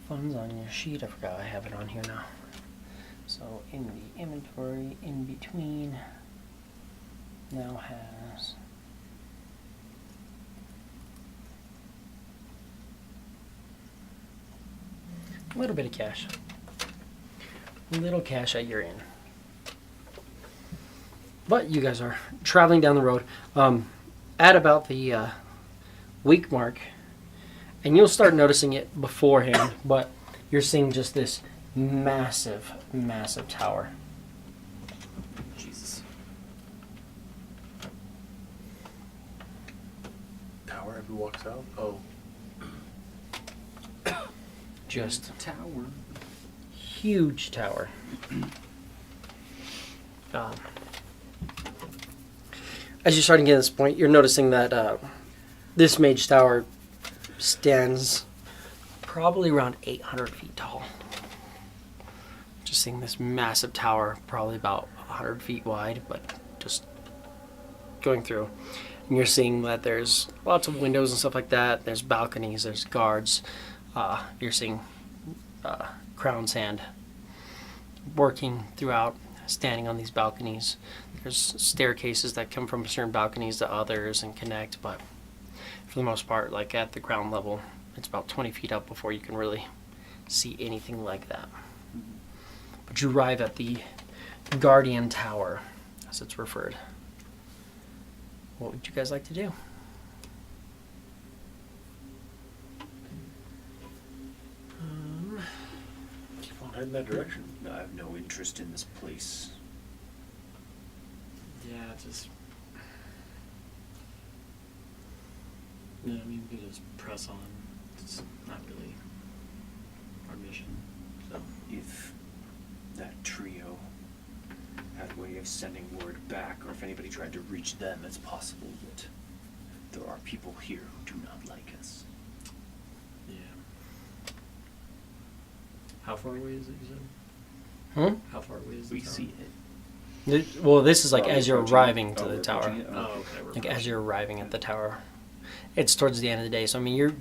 funds on your sheet. I forgot I have it on here now. So in the inventory, in between, now has a little bit of cash. A little cash at your inn. But you guys are traveling down the road at about the week mark, and you'll start noticing it beforehand, but you're seeing just this massive, massive tower. Jesus. Tower as he walks out. Oh. Just Tower. huge tower. As you're starting to get to this point, you're noticing that this mage tower stands probably around 800 feet tall. Just seeing this massive tower, probably about 100 feet wide, but just going through. And you're seeing that there's lots of windows and stuff like that. There's balconies, there's guards. You're seeing Crown's Hand working throughout, standing on these balconies. There's staircases that come from certain balconies to others and connect, but for the most part, like at the ground level, it's about 20 feet up before you can really see anything like that. But you arrive at the guardian tower, as it's referred. What would you guys like to do? Keep on heading that direction. I have no interest in this place. Yeah, just. Yeah, I mean, we can just press on. It's not really our mission. So. If that trio had a way of sending word back, or if anybody tried to reach them, it's possible that there are people here who do not like us. Yeah. How far away is it, you said? Hmm? How far away is the We tower? see it. Well, this is like Oh, as you're approaching arriving it. to Oh, the we're tower. approaching it? Oh, okay. We're Like as approaching. you're arriving at the tower. It's towards the end of the day, so I mean you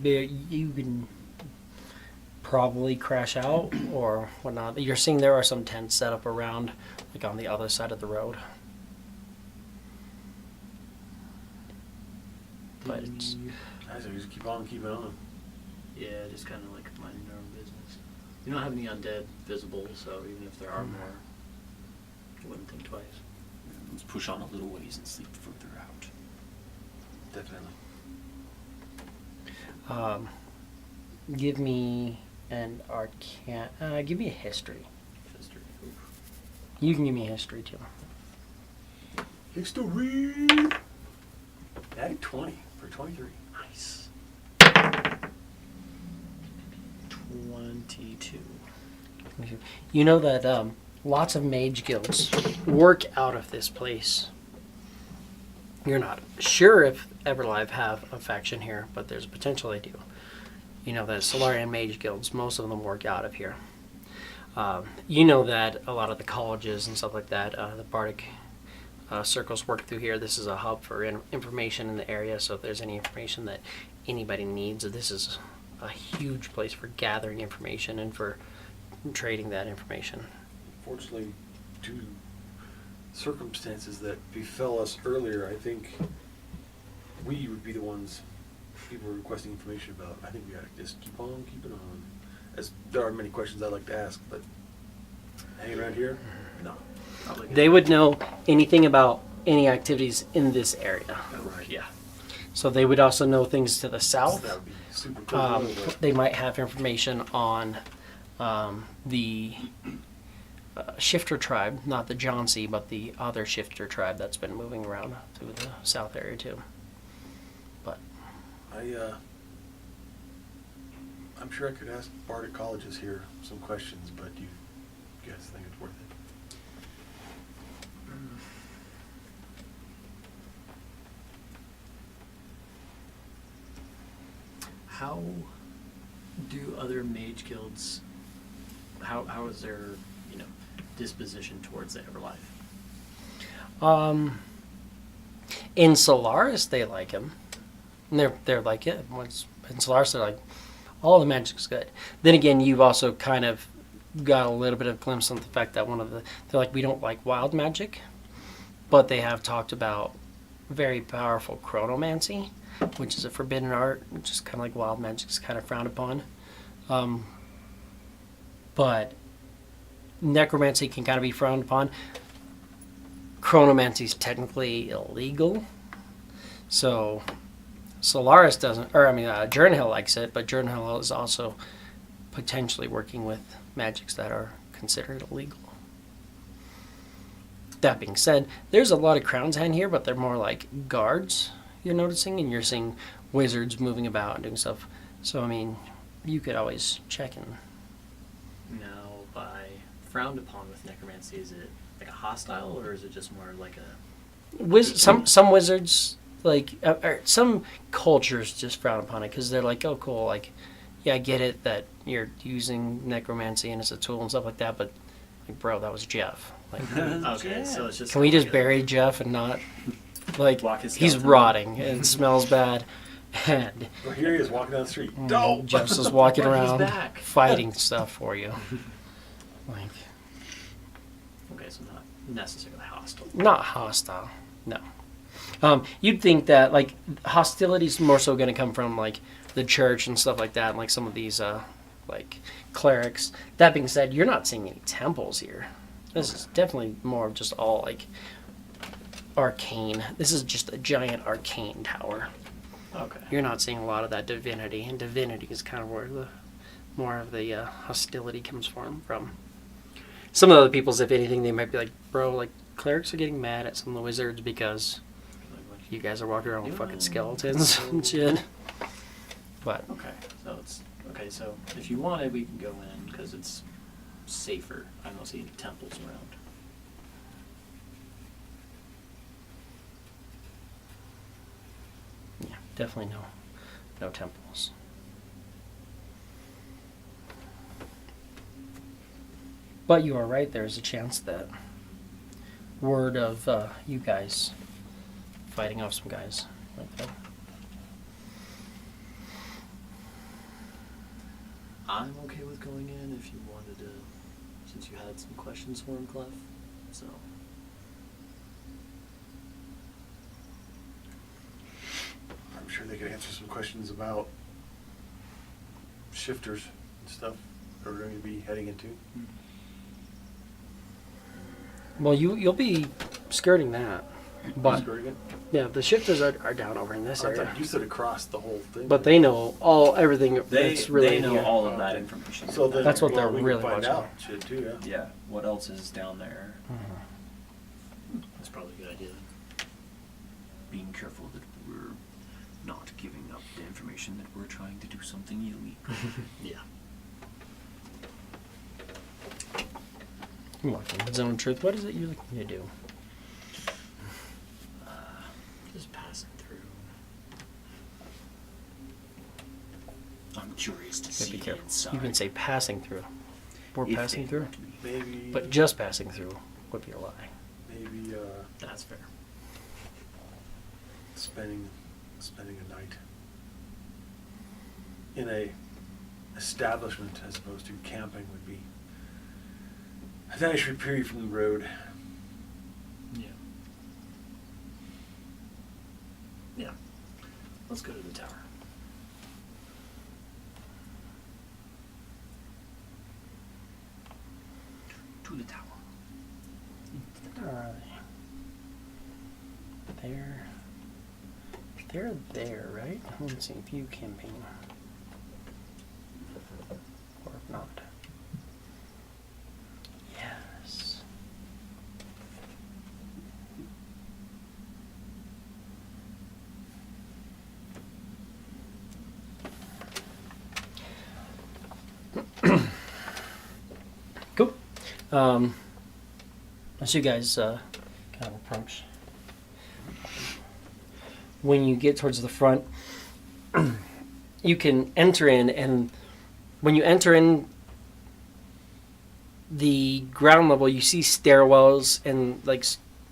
can probably crash out or whatnot. You're seeing there are some tents set up around, like on the other side of the road. But it's I say we just keep on keeping on. Yeah, just kind of like minding our own business. We don't have any undead visible, so even if there are more, I wouldn't think twice. Let's push on a little ways and sleep further out. Definitely. give me an arcana. Give me a history. History. Oof. You can give me a history too. History. Added 20 for 23. Nice. 22. You know that lots of mage guilds work out of this place. You're not sure if Everlive have a faction here, but there's a potential they do. You know that Solarian mage guilds, most of them work out of here. You know that a lot of the colleges and stuff like that, the Bardic circles work through here. This is a hub for information in the area, so if there's any information that anybody needs, this is a huge place for gathering information and for trading that information. Fortunately, due to circumstances that befell us earlier, I think we would be the ones people were requesting information about. I think we gotta just keep on keeping on. As there are many questions I'd like to ask, but hanging around here, no. Probably They would know anything about any activities in this area. Right. Yeah. So they would also know things to the south. That would be super cool. to know, but They might have information on the shifter tribe, not the Johnsey, but the other shifter tribe that's been moving around through the south area too. But I'm sure I could ask Bardic colleges here some questions, but you guys think it's worth it? How do other mage guilds? How is their disposition towards the Everlife? In Solaris, they like him. And they're like, yeah. In Solaris, they're like, all the magic's good. Then again, you've also kind of got a little bit of glimpse on the fact that they're like, we don't like wild magic, but they have talked about very powerful chronomancy, which is a forbidden art, which is kind of like wild magic is kind of frowned upon. But necromancy can kind of be frowned upon. Chronomancy is technically illegal. So Solaris doesn't, Jernhill likes it, but Jernhill is also potentially working with magics that are considered illegal. That being said, there's a lot of Crown's Hand here, but they're more like guards, you're noticing, and you're seeing wizards moving about and doing stuff. So, I mean, you could always check in. Now, by frowned upon with necromancy, is it like a hostile, or is it just more like a... Some wizards, like, or some cultures just frown upon it because they're like, oh, cool, like, yeah, I get it that you're using necromancy and it's a tool and stuff like that, but, like, bro, that was Jeff. Like, Okay, so it's just... can we just like bury Jeff and not, like, Block his he's skeleton. rotting and it smells bad, and Well, here he is walking down the street. Jeff's just walking But he's around back. fighting stuff for you. Like, Okay, so not necessarily hostile. not hostile, no. You'd think that, like, hostility's more so going to come from, like, the church and stuff like that, and, like, some of these, like, clerics. That being said, you're not seeing any temples here. This is definitely more of just all like arcane. This is just a giant arcane tower. Okay. You're not seeing a lot of that divinity, and divinity is kind of where the more of the hostility comes from. Some of the other peoples, if anything, they might be like, bro, like clerics are getting mad at some of the wizards because you guys are walking around with fucking skeletons and shit. But Okay. So it's okay. So if you want it, we can go in because it's safer. I don't see any temples around. yeah, definitely no temples. But you are right. There's a chance that word of you guys fighting off some guys like that. I'm okay with going in if you wanted to, since you had some questions for him, Clef. So. I'm sure they could answer some questions about shifters and stuff that we're going to be heading into. Well, you'll be skirting that, but Skirting it? yeah, the shifters are down over in this I area. thought you said across the whole thing. But they know everything They, that's really they in know here. all of that information. So then, That's what well, they're we can really find watching. out shit too, yeah. Yeah. What else is down there? That's probably a good idea. Being careful that we're not giving up the information that we're trying to do something illegal. Yeah. I'm walking Zone of Truth. What is it you're looking to do? Just passing through. I'm curious to Gotta see be the careful. inside. You can say passing through. We're If passing they through. let me. Maybe. But just passing through would be a lie. Maybe That's fair. spending a night in a establishment as opposed to camping would be a nice reprieve from the road. Yeah. Yeah. Let's go to the tower. To the tower. They're there, right? Let's see. View campaign. Or if not. Yes. Cool. As you guys kind of approach, when you get towards the front, you can enter in, and when you enter in the ground level, you see stairwells and like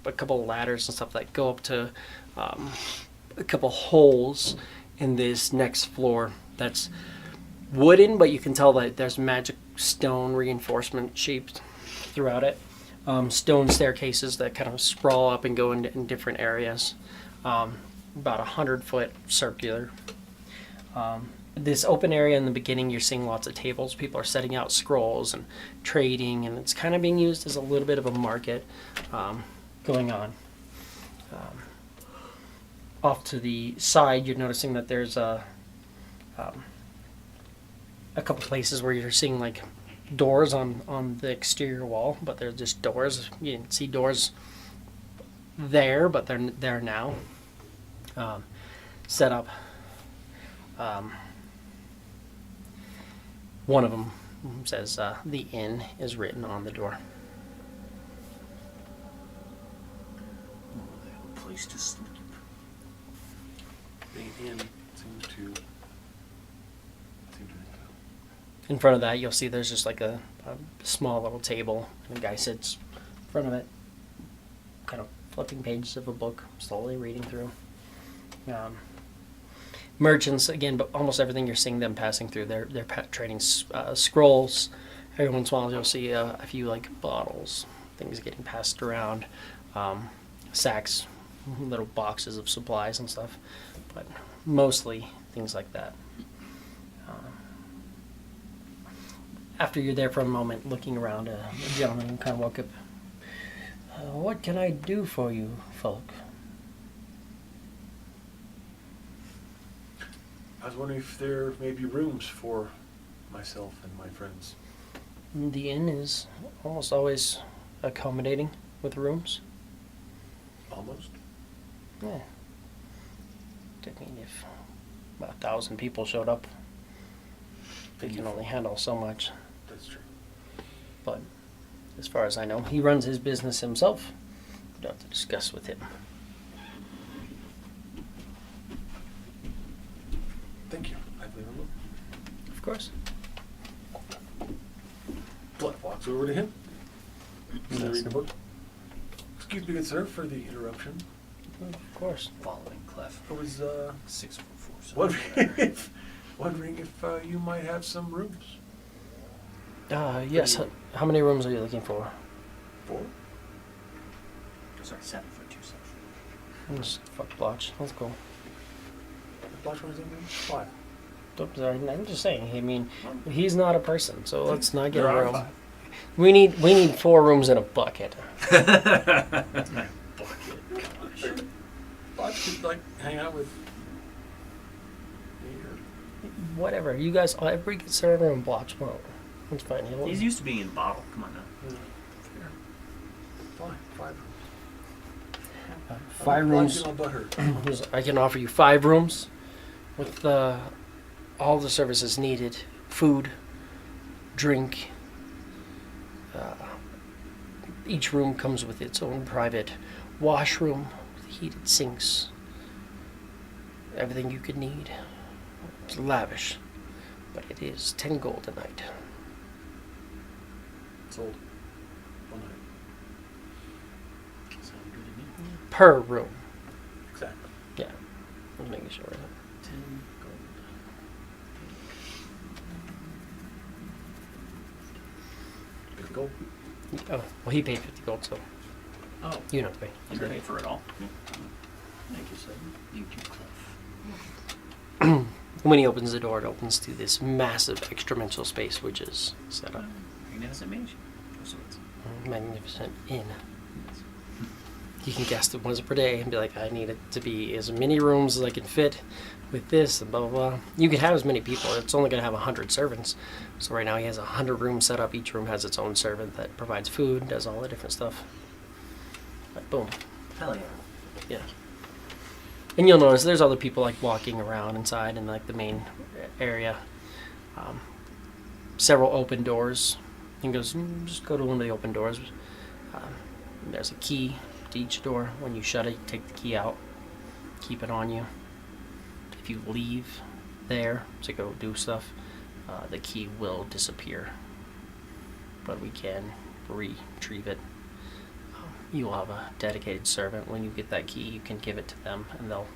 a couple of ladders and stuff that go up to a couple holes in this next floor that's wooden, but you can tell that there's magic stone reinforcement shaped throughout it. Stone staircases that kind of sprawl up and go in different areas. About 100-foot circular. This open area in the beginning, you're seeing lots of tables. People are setting out scrolls and trading, and it's kind of being used as a little bit of a market going on. Off to the side, you're noticing that there's a couple places where you're seeing like doors on the exterior wall, but they're just doors. You didn't see doors there, but they're there now. Set up. One of them says the inn is written on the door. Oh, they have a place to sleep. The inn seems to In front of that, you'll see there's just like a small little table, and a guy sits in front of it, kind of flipping pages of a book, slowly reading through. Merchants, again, but almost everything you're seeing them passing through, they're trading scrolls. Every once in a while, you'll see a few like bottles, things getting passed around, sacks, little boxes of supplies and stuff, but mostly things like that. After you're there for a moment, looking around, a gentleman kind of walk up What can I do for you, folk? I was wondering if there may be rooms for myself and my friends. The inn is almost always accommodating with rooms. Almost. Yeah. I mean, if about 1,000 people showed up, they can only handle so much. That's true. But as far as I know, he runs his business himself. We'd have to discuss with him. Thank you. I believe I will. Of course. Blood walks over to him. He's Yes. reading a book. Excuse me, good sir, for the interruption. Of course. Following Clef. I was 644. wondering if you might have some rooms. Yes. How many rooms are you looking for? 4? Sorry, 7 for 2 sections. Just fuck Blotch. Let's go. Black one's in room? 5. I'm just saying. I mean, he's not a person, so let's not get There a are room. 5. We need 4 rooms and a bucket. Black could like hang out with me or Whatever. You guys, everybody gets served and Blotch won't. It's fine. He's used to being in bottle. Come on now. fine. 5 rooms. 5 rooms. I'll butt her. I can offer you 5 rooms with all the services needed: food, drink. Each room comes with its own private washroom with heated sinks. Everything you could need. It's lavish, but it is 10 gold a night. Sold. 1 night. Sound good to me. Per room. Exactly. Yeah. I'm making sure. 10 gold. Good gold. Oh, well, he paid 50 gold, so Oh, you don't pay. you pay for it all. Thank you, sir. You too, Clef. When he opens the door, it opens to this massive extramental space, which is set up. Magnificent mage. Of sorts. Magnificent inn. You can guest it once per day and be like, I need it to be as many rooms as I can fit with this and blah, blah, blah. You could have as many people. It's only going to have 100 servants. So right now he has 100 rooms set up. Each room has its own servant that provides food, does all the different stuff. Like, boom. Hell yeah. Yeah. And you'll notice there's other people like walking around inside in like the main area. Several open doors. He goes, just go to one of the open doors. There's a key to each door. When you shut it, you take the key out. Keep it on you. If you leave there to go do stuff, the key will disappear. But we can retrieve it. You will have a dedicated servant. When you get that key, you can give it to them, and they'll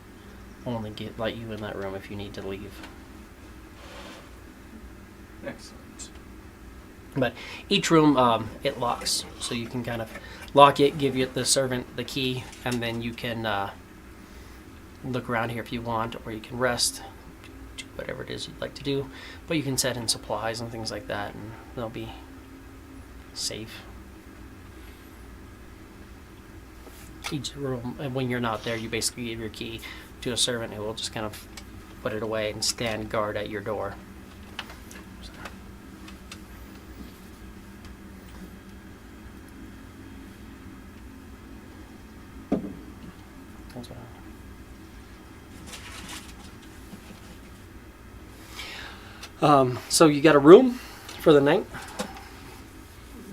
only let you in that room if you need to leave. Excellent. But each room, it locks, so you can kind of lock it, give the servant the key, and then you can look around here if you want, or you can rest, do whatever it is you'd like to do. But you can set in supplies and things like that, and they'll be safe. Each room, and when you're not there, you basically give your key to a servant who will just kind of put it away and stand guard at your door. That's what so you got a room for the night.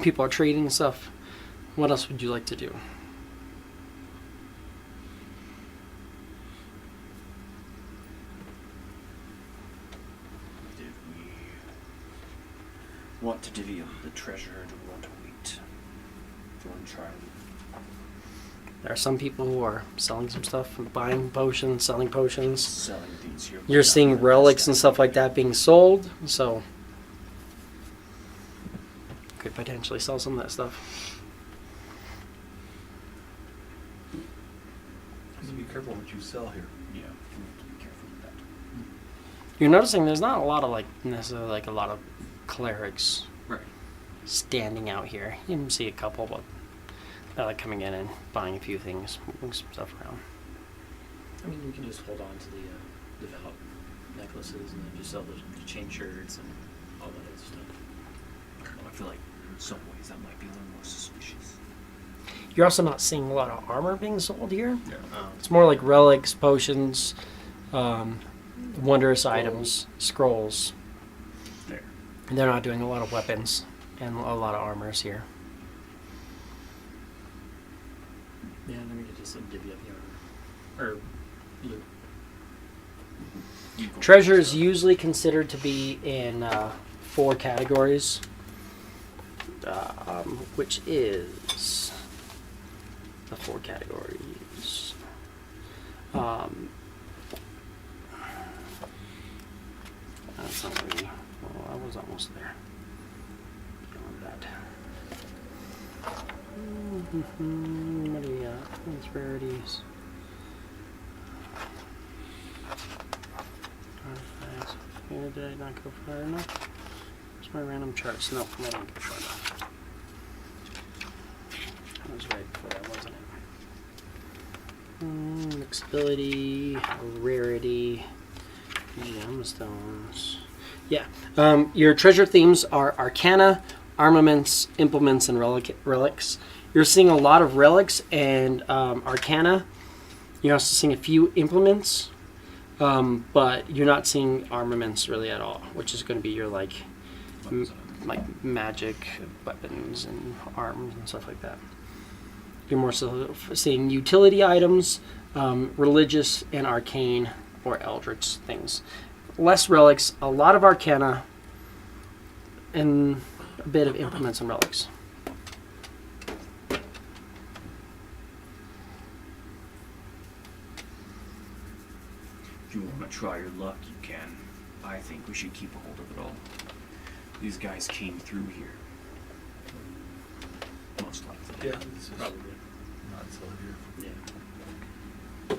People are trading and stuff. What else would you like to do? Did we want to divvy up the treasure, or do we want to wait? Do you want to try? There are some people who are selling some stuff, buying potions, selling potions. Selling these here. You're seeing relics and stuff like that being sold, so could potentially sell some of that stuff. So be careful what you sell here. Yeah, we have to be careful with that. You're noticing there's not a lot of necessarily a lot of clerics Right. standing out here. You can see a couple, but I like coming in and buying a few things, moving some stuff around. I mean, we can just hold on to the devout necklaces and then just sell the chain shirts and all that other stuff. I don't know, I feel like in some ways that might be a little more suspicious. You're also not seeing a lot of armor being sold here. Yeah. It's more like relics, potions, wondrous items, scrolls. There. And they're not doing a lot of weapons and a lot of armors here. Yeah, and then we could just divvy up the armor. Or loot. Treasure is usually considered to be in 4 categories, which is the 4 categories. That's not really, well, I was almost there. Beyond that. What do we got? It's rarities. Artifacts. Here, did I not go far enough? Where's my random charts? Nope, I didn't go far enough. That was right before that, wasn't it? Mixability, rarity, gemstones. Yeah. Your treasure themes are arcana, armaments, implements, and relics. You're seeing a lot of relics and arcana. You're also seeing a few implements, but you're not seeing armaments really at all, which is going to be your like magic weapons and arms and stuff like that. You're more so seeing utility items, religious and arcane or eldritch things. Less relics, a lot of arcana, and a bit of implements and relics. If you want to try your luck, you can. I think we should keep a hold of it all. These guys came through here. Most likely. Yeah, this is Probably. not so here. Yeah.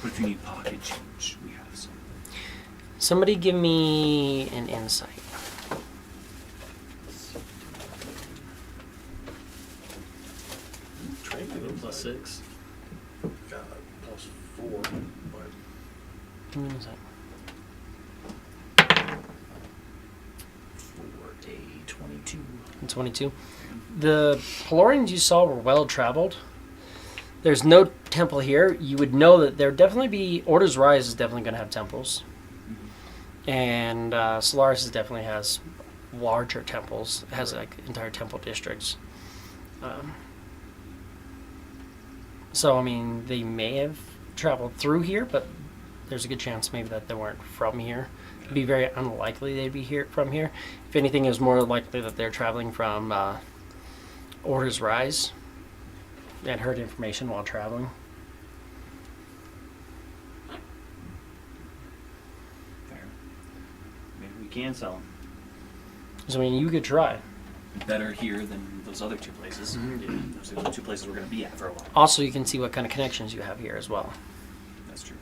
But if you need pocket change, we have some. Somebody give me an insight. Trade +6. Got +4, but Give me an insight. For a 22. And 22. The Pelorians you saw were well traveled. There's no temple here. You would know that there definitely be Order's Rise is definitely going to have temples, and Solaris definitely has larger temples. It has like entire temple districts. So I mean, they may have traveled through here, but there's a good chance maybe that they weren't from here. It'd be very unlikely they'd be here from here. If anything, it's more likely that they're traveling from Order's Rise and heard information while traveling. Fair. Maybe we can sell them. So I mean, you could try. Better here than those other 2 places. Mhm. Yeah, those are the 2 places we're going to be at for a while. Also, you can see what kind of connections you have here as well. That's true.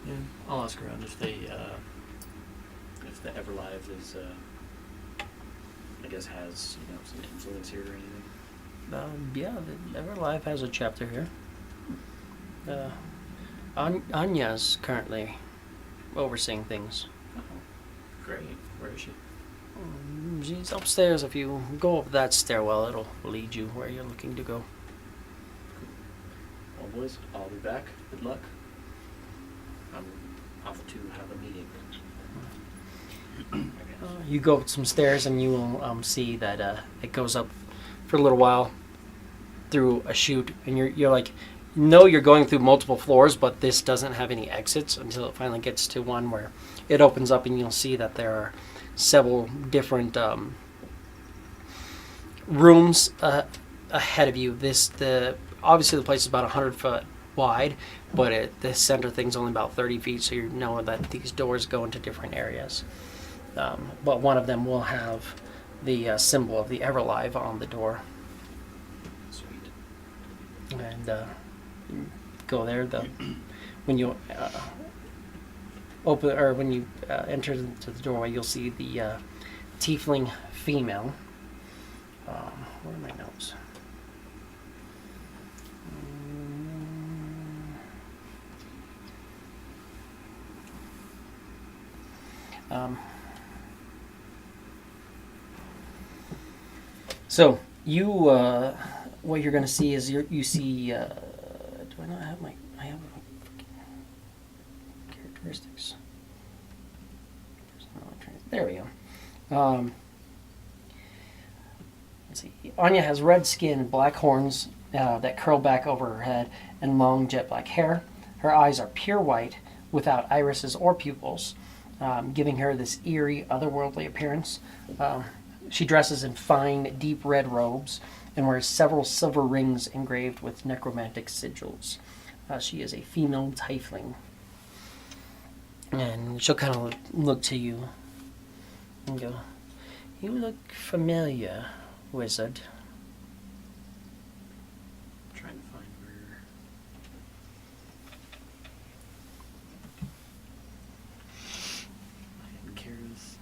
Yeah. I'll ask around if they, if the Everlive is, I guess has, some influence here or anything. Yeah, the Everlife has a chapter here. Anya's currently overseeing things. Oh, great. Where is she? She's upstairs. If you go up that stairwell, it'll lead you where you're looking to go. Well, boys, I'll be back. Good luck. I'm off to have a meeting. You go up some stairs and you will see that it goes up for a little while through a chute, and you're like, you're going through multiple floors, but this doesn't have any exits until it finally gets to one where it opens up, and you'll see that there are several different rooms ahead of you. Obviously the place is about 100 foot wide, but the center thing's only about 30 feet, so you know that these doors go into different areas. But one of them will have the symbol of the Everlive on the door. Sweet. And go there. When you open, or when you enter into the doorway, you'll see the tiefling female. Where are my notes? So you, what you're going to see is you see. Do I not have my? I have characteristics. There we go. Let's see. Anya has red skin, black horns that curl back over her head, and long jet black hair. Her eyes are pure white, without irises or pupils, giving her this eerie, otherworldly appearance. She dresses in fine, deep red robes and wears several silver rings engraved with necromantic sigils. She is a female tiefling. And she'll kind of look to you and go, "You look familiar, wizard." Trying to find where. Hidden Cares.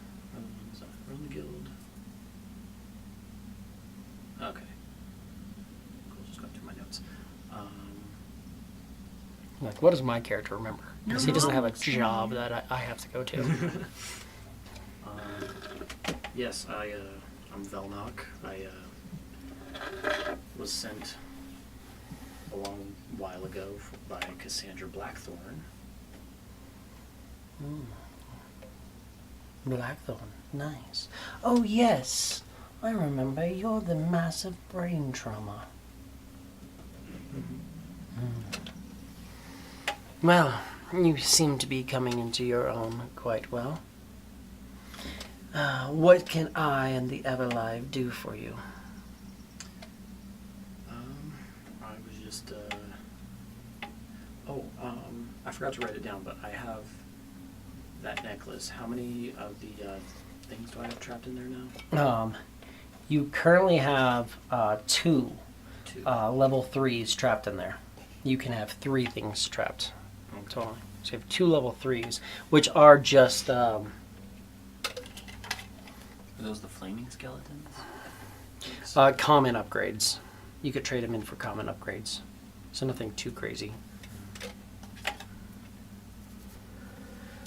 Run the Guild. Okay. Cool, just got through my notes. Like, what does my character remember? Because he doesn't have a job that I have to go to. Yes, I'm Velnock. I was sent a long while ago by Cassandra Blackthorn. Blackthorn, nice. Oh yes, I remember. You're the massive brain trauma. Well, you seem to be coming into your own quite well. What can I and the Everlive do for you? I was just, I forgot to write it down, but I have that necklace. How many of the things do I have trapped in there now? You currently have two Two. level 3s trapped in there. You can have 3 things trapped. Totally. So you have 2 level 3s, which are just Are those the flaming skeletons? common upgrades. You could trade them in for common upgrades. So nothing too crazy.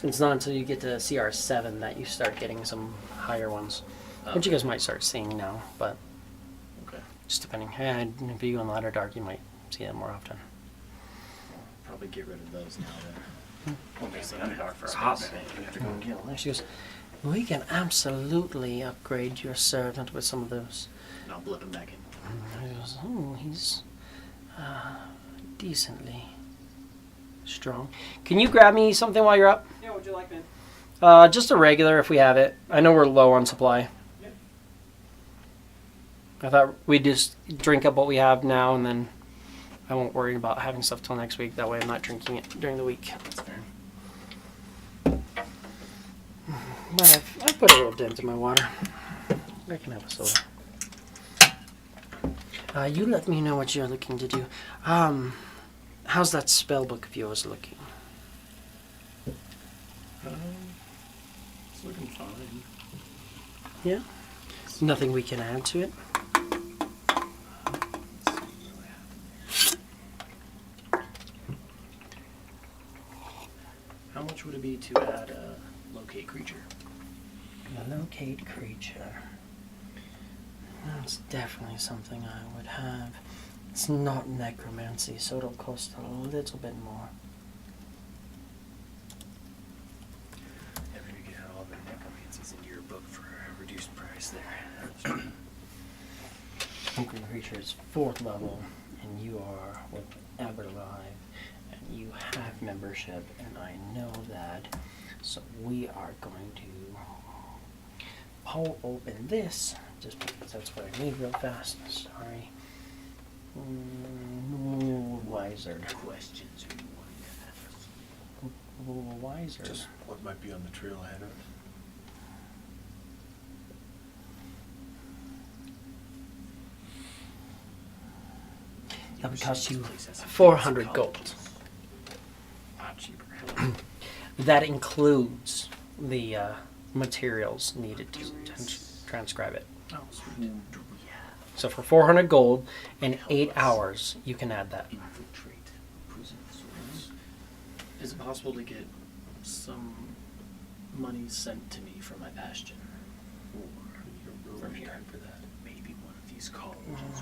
It's not until you get to CR7 that you start getting some higher ones. Which you guys might start seeing now, but Okay. just depending. If you go in the Ladder Dark, you might see them more often. Probably get rid of those now then. Obviously, I'm dark for It's a hot, hot man. We have to go and kill And she goes, "We can absolutely upgrade your servant with some of those." And I'll blip him back in. And he goes, "Oh, he's decently strong. Can you grab me something while you're up? Yeah, what'd you like, man? Just a regular if we have it. I know we're low on supply." Yep. I thought we'd just drink up what we have now, and then I won't worry about having stuff till next week. That way I'm not drinking it during the week. That's fair. But I put a little dent in my water. I can have a soda. You let me know what you're looking to do. How's that spell book of yours looking? It's looking fine. Yeah? Nothing we can add to it? How much would it be to add a locate creature? Locate creature. That's definitely something I would have. It's not necromancy, so it'll cost a little bit more. Never to get all the necromancies into your book for a reduced price there. Locate creature is 4th level, and you are with Everlive, and you have membership, and I know that. So we are going to pull open this, just because that's what I need real fast. Sorry. Wizard. Questions you want to ask? Wizard. Just what might be on the trail ahead of us. That would cost you This place has some 400 fancy gold. colors. Not cheaper. That includes the materials needed to transcribe it. Oh, Who sweet. do we have? So for 400 gold in 8 hours, you can add that. Infiltrate prison souls. Is it possible to get some money sent to me from my bastion? Or From here. for that. Maybe one of these colleges.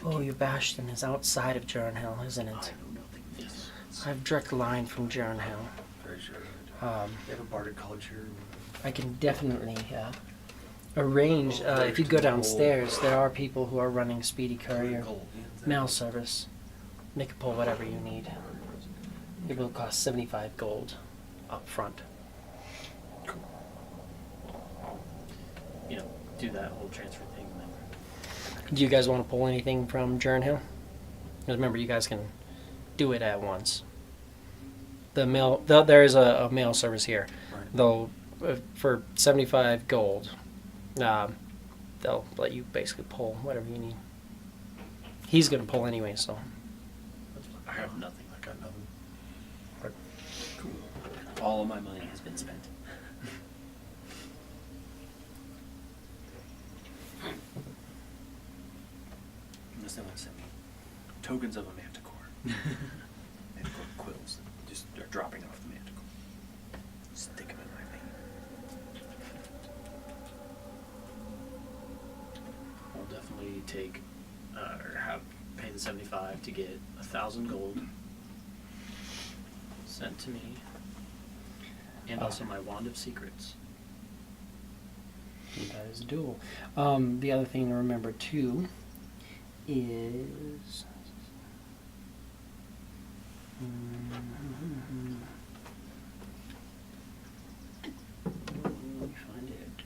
Oh, your bastion is outside of Jarn Hill, isn't I it? know nothing. Yes. I have direct line from Jarn Hill. Very sure. Um, They have a bardic college here. I can definitely arrange. If you go downstairs, there are people who are running Speedy Courier mail service. They can pull whatever you need. It will cost 75 gold up front. You know, do that whole transfer thing. And then Do you guys want to pull anything from Jarn Hill? Because remember, you guys can do it at once. There is a mail service here. Right. They'll for 75 gold. They'll let you basically pull whatever you need. He's gonna pull anyway, so. I have nothing. I got nothing. Cool. All of my money has been spent. Unless they want to send me tokens of a manticore. Manticore quills that just are dropping off the manticore. Stick them in my vein. I'll definitely take or have pay the 75 to get 1,000 gold sent to me, and also my wand of secrets. That is doable. The other thing to remember too is let me find it.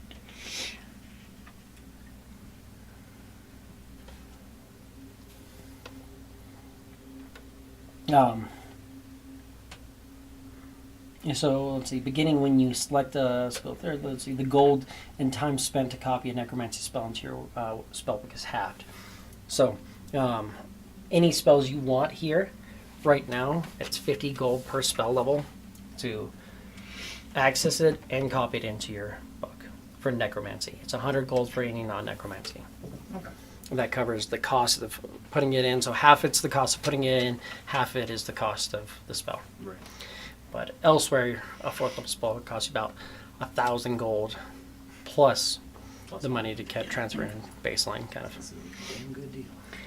Yeah, so let's see. Beginning when you select a spell third, let's see. The gold and time spent to copy a necromancy spell into your spellbook is halved. So, any spells you want here, right now, it's 50 gold per spell level to access it and copy it into your book for necromancy. It's 100 gold for any non-necromancy. Okay. That covers the cost of putting it in. So half it's the cost of putting it in, half it is the cost of the spell. Right. But elsewhere, a fourth level spell would cost you about 1,000 gold plus the money to keep transferring baseline kind of. That's a damn good deal.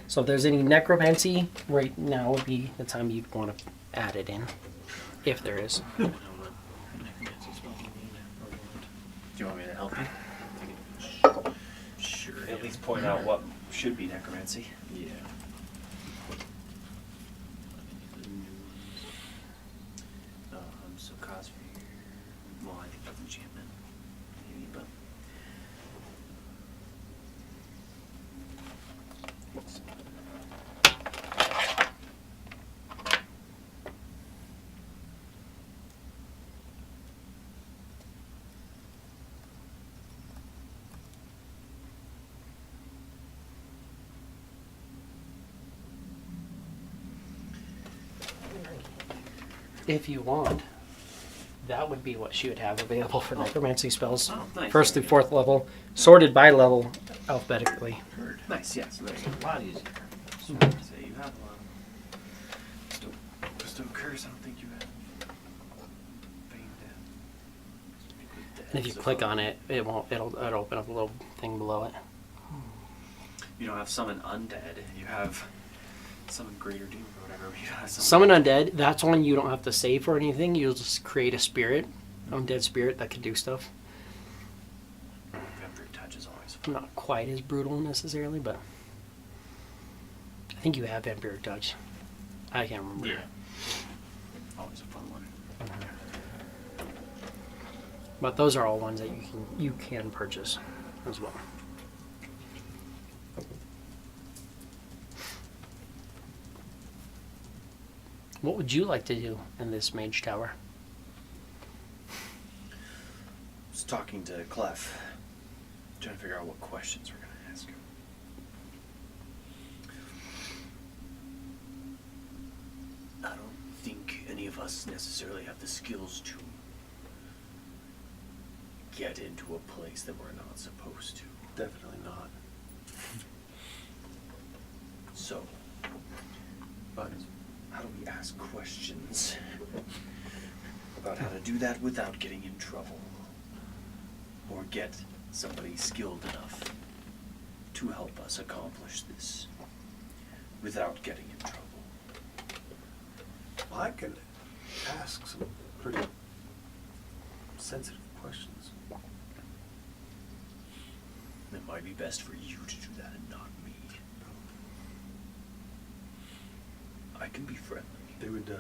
So if there's any necromancy, right now would be the time you'd want to add it in, if there is. I don't know what necromancy spell you need or want. Do you want me to help you? Sure. At least point out what should be necromancy. Yeah. So Cossphere. Well, I think that's enchantment. Maybe, but. If you want, that would be what she would have available for necromancy spells. Oh, nice. First through fourth level, sorted by level alphabetically. Nice, yes. There you go. A lot easier. So you have a lot. Bestow curse, I don't think you have. Feigned death. And if you click on it, it won't. It'll open up a little thing below it. You don't have summon undead. You have summon greater doom or whatever. You have Summon undead. That's one you don't have to save for anything. You'll just create a spirit, undead spirit that can do stuff. Vampiric touch is always fun. Not quite as brutal necessarily, but I think you have vampiric touch. I can't remember. Yeah. Always a fun one. But those are all ones that you can purchase as well. What would you like to do in this mage tower? I was talking to Clef, trying to figure out what questions we're going to ask him. I don't think any of us necessarily have the skills to get into a place that we're not supposed to. Definitely not. So, But how do we ask questions about how to do that without getting in trouble? Or get somebody skilled enough to help us accomplish this without getting in trouble? I can ask some pretty sensitive questions. It might be best for you to do that and not me. I can be friendly. They would,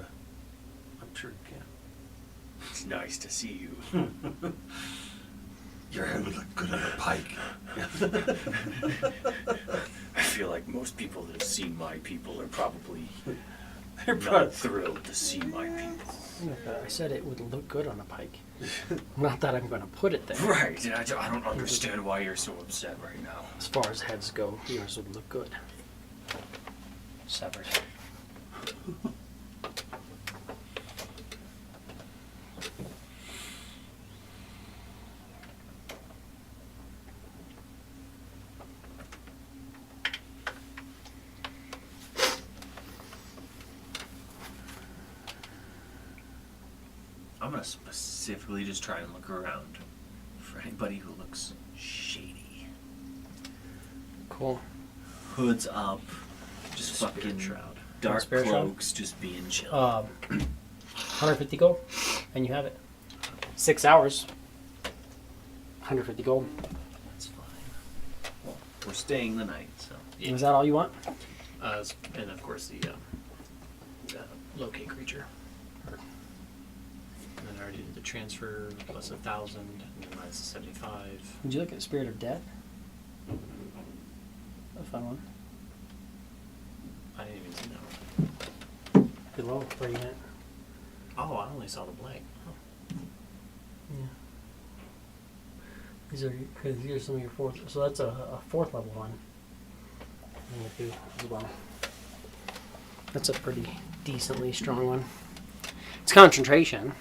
I'm sure you can. It's nice to see you. Your head would look good on a pike. I feel like most people that have seen my people are probably They're not probably thrilled to see my people. I said it would look good on a pike. Not that I'm going to put it there. Right, and I don't understand why you're so upset right now. As far as heads go, yours would look good. Severed. I'm gonna specifically just try and look around for anybody who looks shady. Cool. Hoods up, just Spirit fucking shroud. dark Spirit shroud? cloaks, just being chill. 150 gold, and you have it. 6 hours. 150 gold. That's fine. Well, we're staying the night, so. Yeah. Is that all you want? And of course the locate creature. And then I already did the transfer plus 1,000, and then minus 75. Would you look at Spirit of Death? A fun one. I didn't even see that one. Below, where you at? Oh, I only saw the blank. Oh. Yeah. These are some of your fourth. So that's a fourth level one. I'm gonna do as well. That's a pretty decently strong one. It's concentration,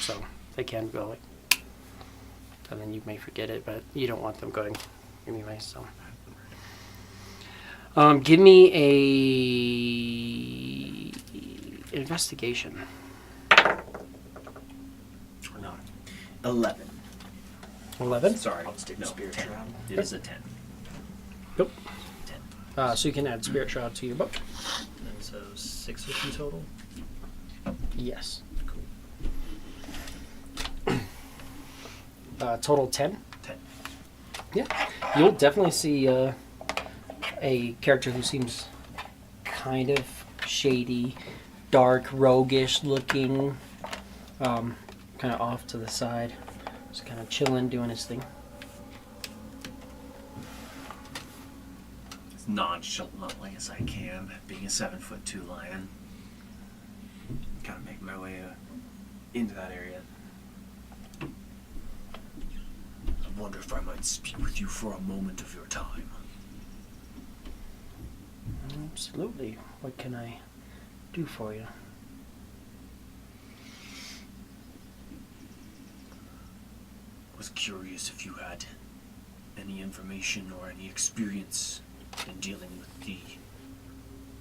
so they can go like, and then you may forget it, but you don't want them going anyway. So, give me a investigation. Or not. 11. 11. Sorry, I'll just take the no, spirit 10. shroud. It is a 10. Nope. 10. So you can add Spirit Shroud to your book. And so 650 total. Yes. Cool. Total 10. 10. Yeah. You'll definitely see a character who seems kind of shady, dark, roguish looking, kind of off to the side, just kind of chilling, doing his thing. As nonchalantly as I can, being a 7'2" lion. Kind of make my way into that area. I wonder if I might speak with you for a moment of your time. Absolutely. What can I do for you? Was curious if you had any information or any experience in dealing with the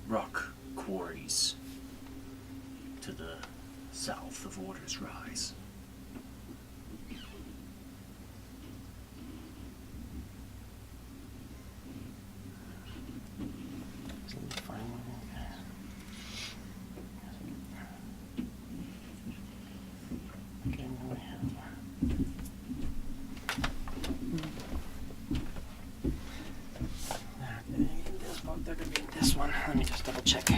rock quarries to the south of Order's Rise. They're gonna be in this one. Let me just double check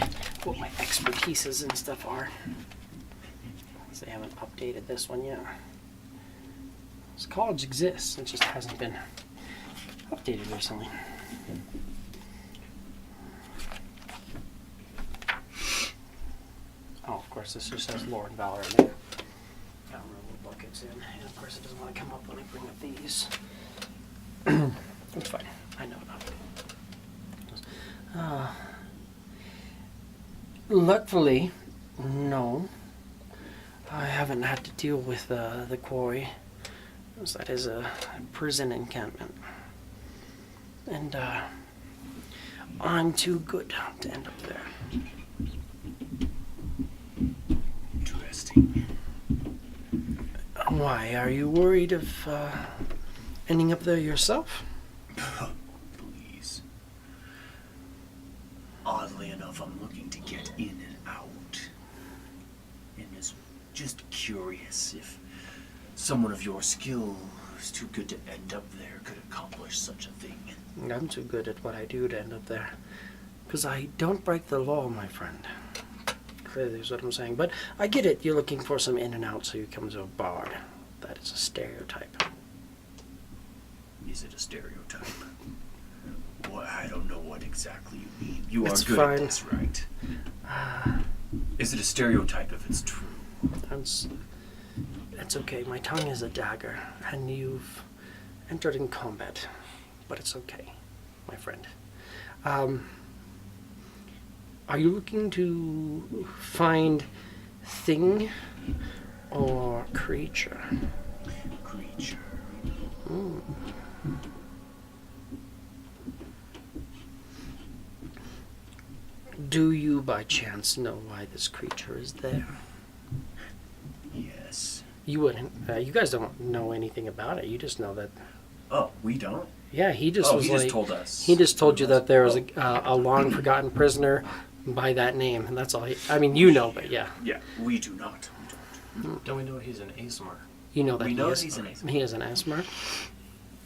what my expertises and stuff are. Because they haven't updated this one yet. This college exists, it just hasn't been updated recently. Oh, of course, this just says Lore and Valor in there. I don't remember what book it's in. And of course, it doesn't want to come up when I bring up these. That's fine. I know about it. Luckily, no. I haven't had to deal with the quarry So that is a prison encampment. And I'm too good to end up there. Interesting. Why, are you worried of ending up there yourself? Please. Oddly enough, I'm looking to get in and out. And is just curious if someone of your skill who's too good to end up there could accomplish such a thing. I'm too good at what I do to end up there. Because I don't break the law, my friend. Clearly is what I'm saying. But I get it. You're looking for some in and out, so you come to a bard. That is a stereotype. Is it a stereotype? Well, I don't know what exactly you mean. You It's are good fine. at this, right? Is it a stereotype if it's true? It's okay. My tongue is a dagger, and you've entered in combat. But it's okay, my friend. Are you looking to find thing or creature? Creature. Mm. Do you by chance know why this creature is there? Yes. You wouldn't. You guys don't know anything about it. You just know that. Oh, we don't? Yeah, he just was he like. just told us. He just told you that there was Oh. a long forgotten prisoner by that name, and that's all. I mean, you know, but yeah, Yeah, we do not. We don't. Don't we know he's an ASMR? you know that We he know is. that he's an ASMR. He is an ASMR.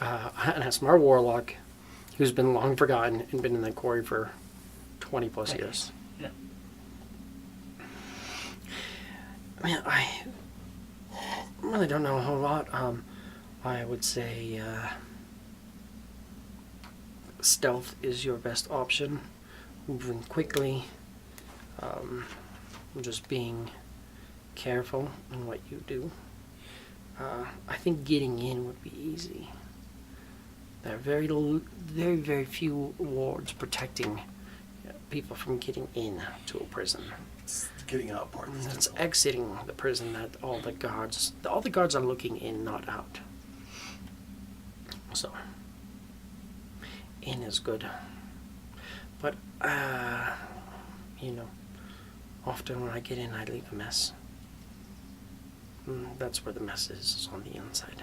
An ASMR warlock who's been long forgotten and been in that quarry for 20 plus years. Yeah. Man, I really don't know a whole lot. I would say stealth is your best option. Moving quickly, just being careful in what you do. I think getting in would be easy. There are very few wards protecting people from getting in to a prison. It's the getting out part. that's It's difficult. exiting the prison that all the guards are looking in, not out. So, in is good. But, often when I get in, I leave a mess. That's where the mess is on the inside.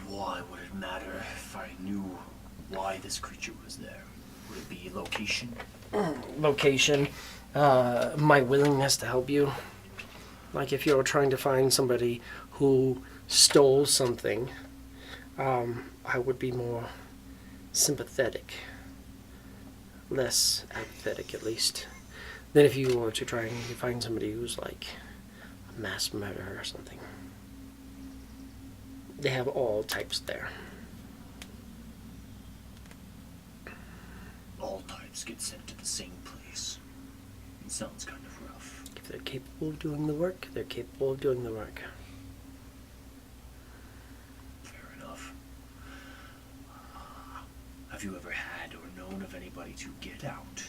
Why would it matter if I knew why this creature was there? Would it be location? Location, my willingness to help you. Like if you're trying to find somebody who stole something, I would be more sympathetic, less apathetic at least, than if you were to try and find somebody who's like a mass murderer or something. They have all types there. All types get sent to the same place. It sounds kind of rough. If they're capable of doing the work, they're capable of doing the work. Fair enough. Have you ever had or known of anybody to get out?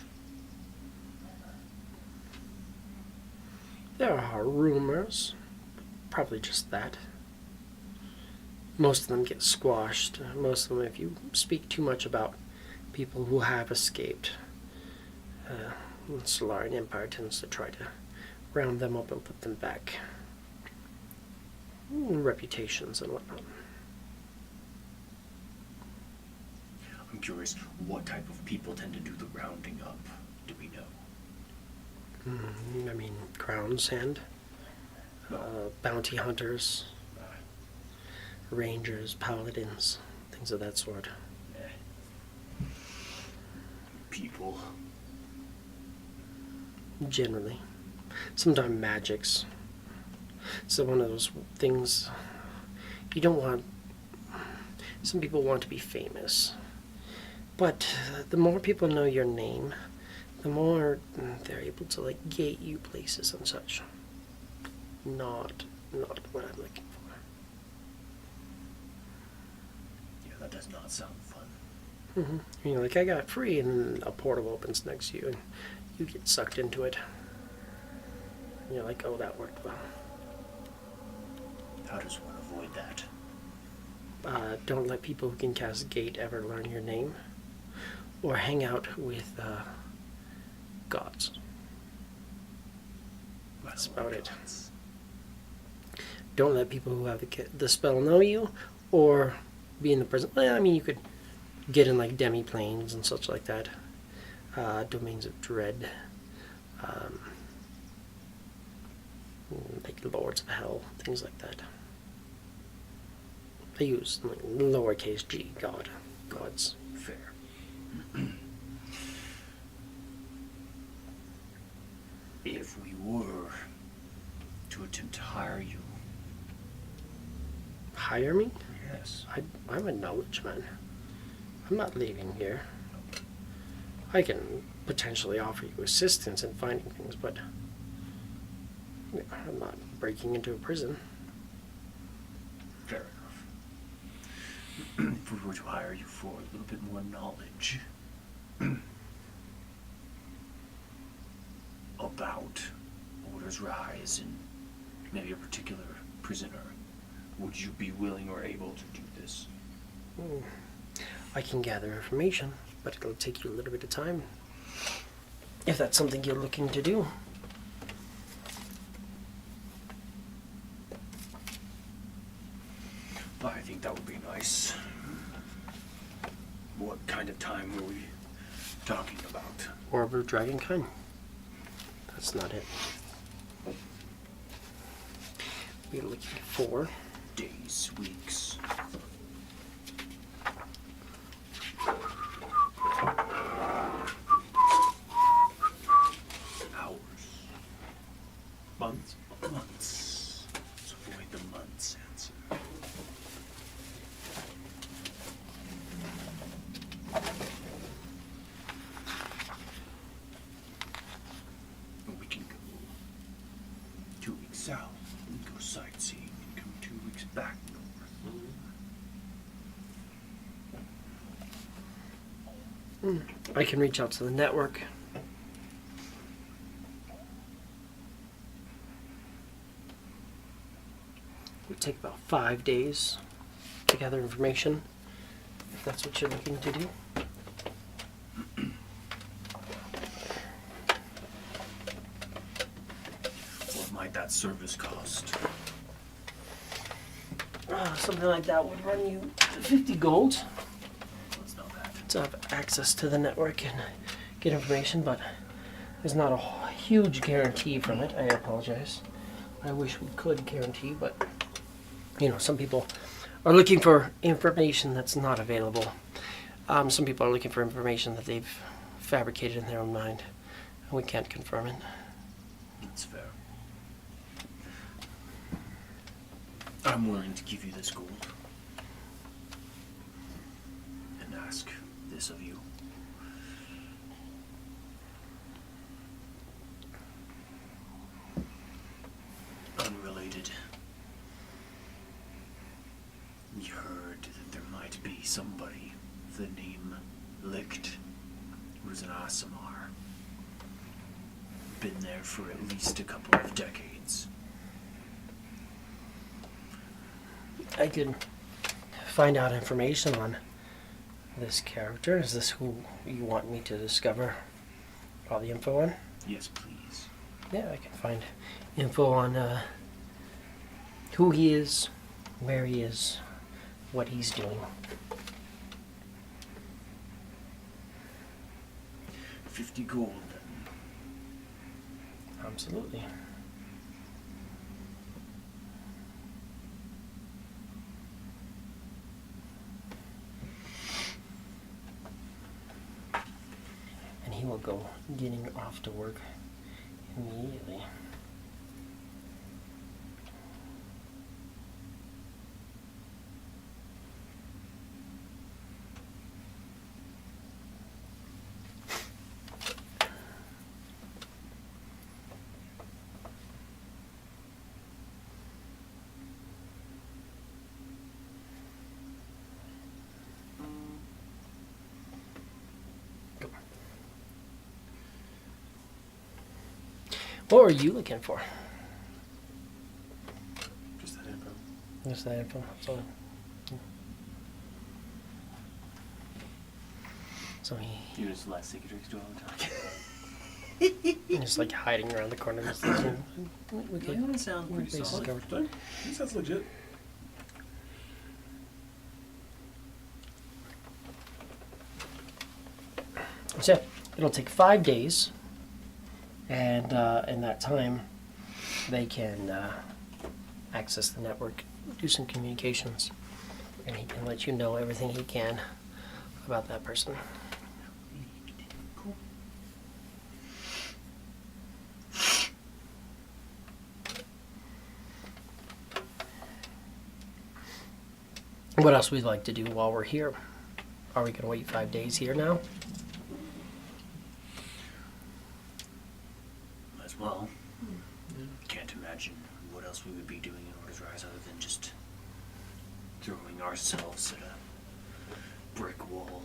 There are rumors. Probably just that. Most of them get squashed. Most of them, if you speak too much about people who have escaped, the Solarian Empire tends to try to round them up and put them back. Reputations and whatnot. I'm curious, what type of people tend to do the rounding up? Do we know? I mean, Crown's Hand, bounty hunters, rangers, paladins, things of that sort. People. Generally. Sometimes magics. So one of those things you don't want. Some people want to be famous. But the more people know your name, the more they're able to like gate you places and such. Not what I'm looking for. Yeah, that does not sound fun. You know, like I got free and a portal opens next to you and you get sucked into it. And you're like, oh, that worked well. How does one avoid that? Don't let people who can cast Gate ever learn your name. Or hang out with gods. That's about it. Don't let people who have the spell know you, or be in the prison. Well, I mean, you could get in like demi-planes and such like that. Domains of Dread. Like Lords of Hell, things like that. I use like lowercase g, gods. Fair. If we were to attempt to hire you, Hire me? yes, I'm a knowledge man. I'm not leaving here. I can potentially offer you assistance in finding things, but I'm not breaking into a prison. fair enough. If we were to hire you for a little bit more knowledge about Order's Rise and maybe a particular prisoner, would you be willing or able to do this? I can gather information, but it'll take you a little bit of time. If that's something you're looking to do. I think that would be nice. What kind of time were we talking about? Orb of Dragonkind. That's not it. We're looking for Days, weeks. Hours. Months. Months. Let's avoid the months answer. We can go 2 weeks south and go sightseeing and come 2 weeks back north. I can reach out to the network. It would take about 5 days to gather information, if that's what you're looking to do. What might that service cost? Something like that would run you 50 gold Let's know that. to have access to the network and get information, but there's not a huge guarantee from it. I apologize. I wish we could guarantee, but you know, some people are looking for information that's not available. Some people are looking for information that they've fabricated in their own mind, and we can't confirm it. That's fair. I'm willing to give you this gold. And ask this of you. Unrelated. You heard that there might be somebody with the name Licht who's an Aasimar. Been there for at least a couple of decades. I could find out information on this character. Is this who you want me to discover all the info on? Yes, please. Yeah, I can find info on who he is, where he is, what he's doing. 50 gold, then. Absolutely. And he will go getting off to work immediately. What were you looking for? Just that info. Just that info. That's all. So You're just last secretaries do all the time. he's just like hiding around the corner. Just thinking, we could- That sounds pretty bases solid. covered. He sounds legit. So yeah, it'll take 5 days, and in that time, they can access the network, do some communications, and he can let you know everything he can about that person. Cool. What else we'd like to do while we're here? Are we going to wait 5 days here now? As well. Can't imagine what else we would be doing in Order's Rise other than just throwing ourselves at a brick wall.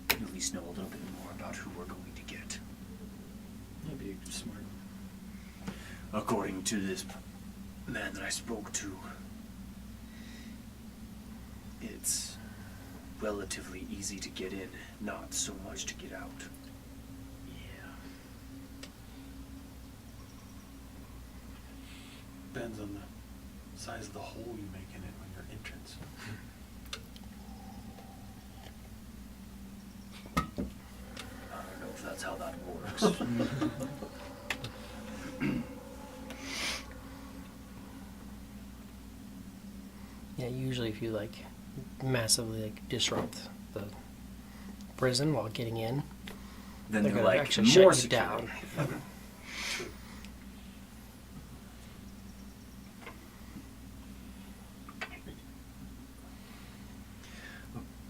At least know a little bit more about who we're going to get. That'd be smart. According to this man that I spoke to, it's relatively easy to get in, not so much to get out. Yeah. Depends on the size of the hole you make in it when your entrance. I don't know if that's how that works. Yeah, usually if you like massively like disrupt the prison while getting in, Then they're they're gonna like actually more shut you down. security.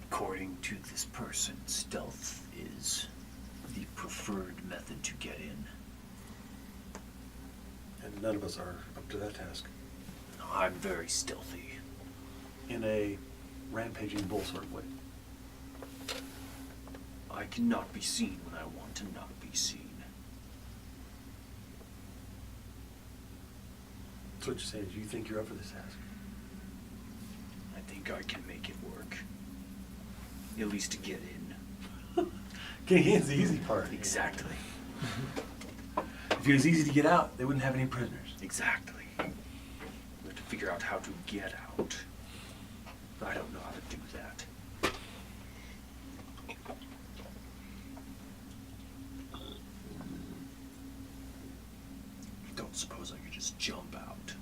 According to this person, stealth is the preferred method to get in. And none of us are up to that task. I'm very stealthy. In a rampaging bull sort of way. I cannot be seen when I want to not be seen. So what you're saying is you think you're up for this task? I think I can make it work. At least to get in. Getting in's the easy part. Exactly. If it was easy to get out, they wouldn't have any prisoners. Exactly. We have to figure out how to get out. But I don't know how to do that. Don't suppose I could just jump out.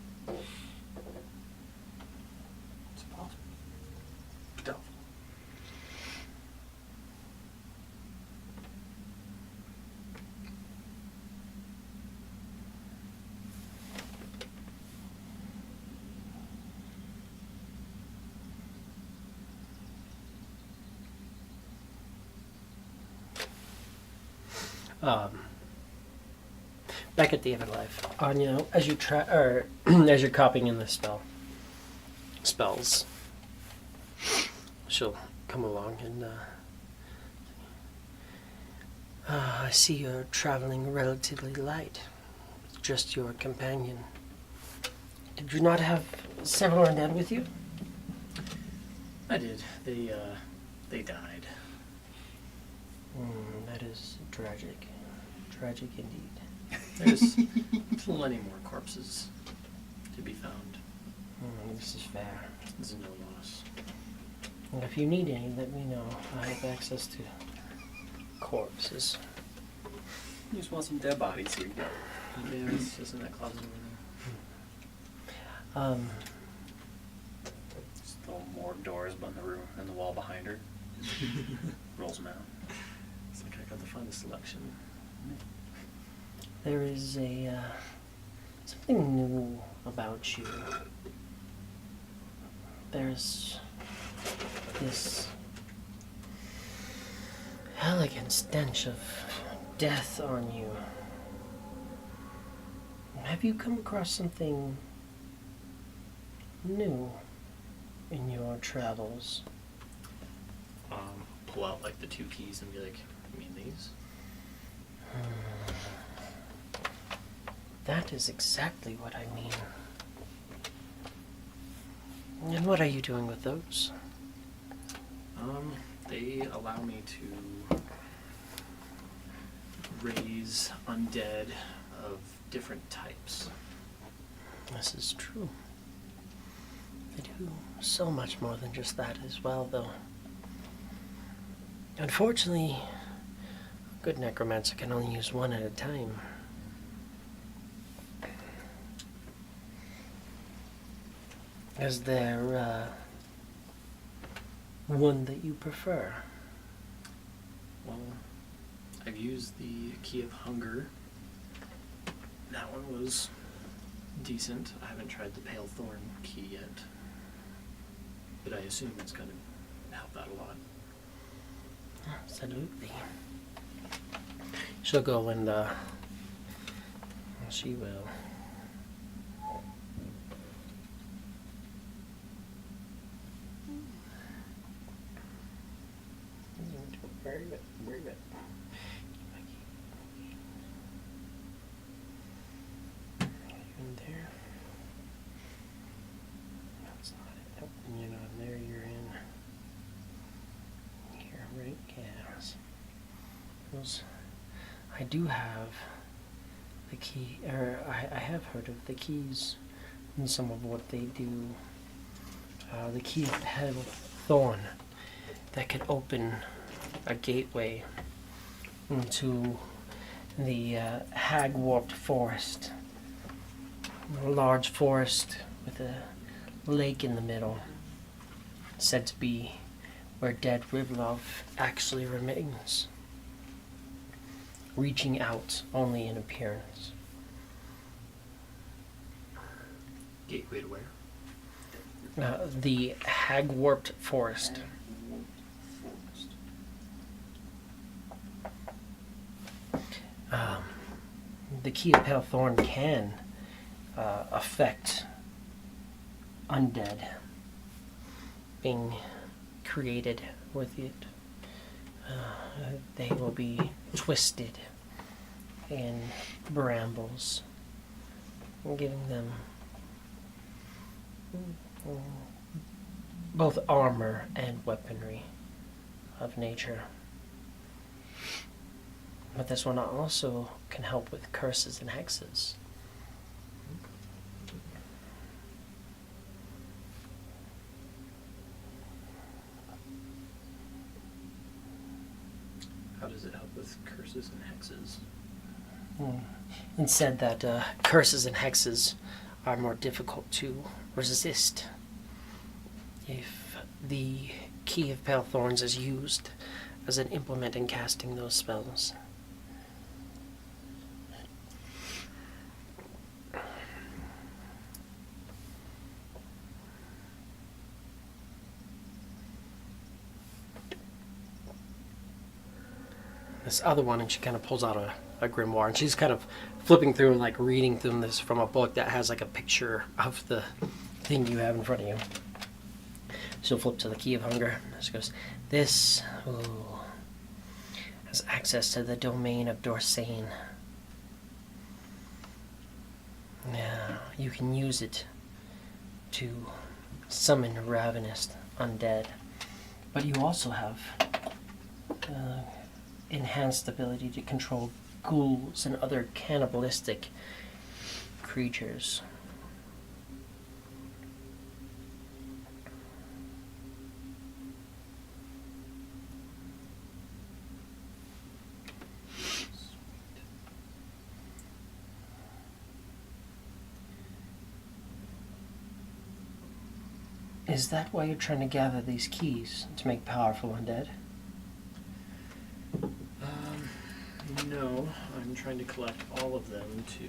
It's possible. But doubtful. Back at the Afterlife, Anya, as you as you're copying in the spells, she'll come along and I see you're traveling relatively light, with just your companion. Did you not have several undead with you? I did. They died. That is tragic. Tragic indeed. There's plenty more corpses to be found. This is fair. There's no loss. And if you need any, let me know. I have access to corpses. You just want some dead bodies, here you go. Yeah, it's just in that closet over there. Just little more doors on the room and the wall behind her. Rolls them out. It's like I got to find the selection. There is something new about you. There's this elegant stench of death on you. Have you come across something new in your travels? Pull out like the 2 keys and be like, you mean these? That is exactly what I mean. And what are you doing with those? They allow me to raise undead of different types. This is true. They do so much more than just that as well, though. Unfortunately, a good necromancer can only use one at a time. Is there one that you prefer? Well, I've used the Key of Hunger. That one was decent. I haven't tried the Pale Thorn Key yet. But I assume it's going to help out a lot. Absolutely. She'll go and, she will. Where is it? Where is it? In there. That's not it. Nope. You're not in there. You're in here, right? Yes. Those. I do have the key, or I have heard of the keys and some of what they do. The key of Pale Thorn that can open a gateway into the hag-warped forest. A large forest with a lake in the middle, said to be where dead Rivlov actually remains, reaching out only in appearance. Gateway to where? The hag-warped forest. The Key of Pale Thorn can affect undead being created with it. They will be twisted in brambles, giving them both armor and weaponry of nature. But this one also can help with curses and hexes. How does it help with curses and hexes? And said that curses and hexes are more difficult to resist if the Key of Pale Thorns is used as an implement in casting those spells. This other one, and she kind of pulls out a grimoire, and she's kind of flipping through and like reading through this from a book that has like a picture of the thing you have in front of you. She'll flip to the Key of Hunger. She goes, this has access to the domain of Dorsane. Now, you can use it to summon ravenous undead, but you also have enhanced ability to control ghouls and other cannibalistic creatures. Is that why you're trying to gather these keys to make powerful undead? No, I'm trying to collect all of them to,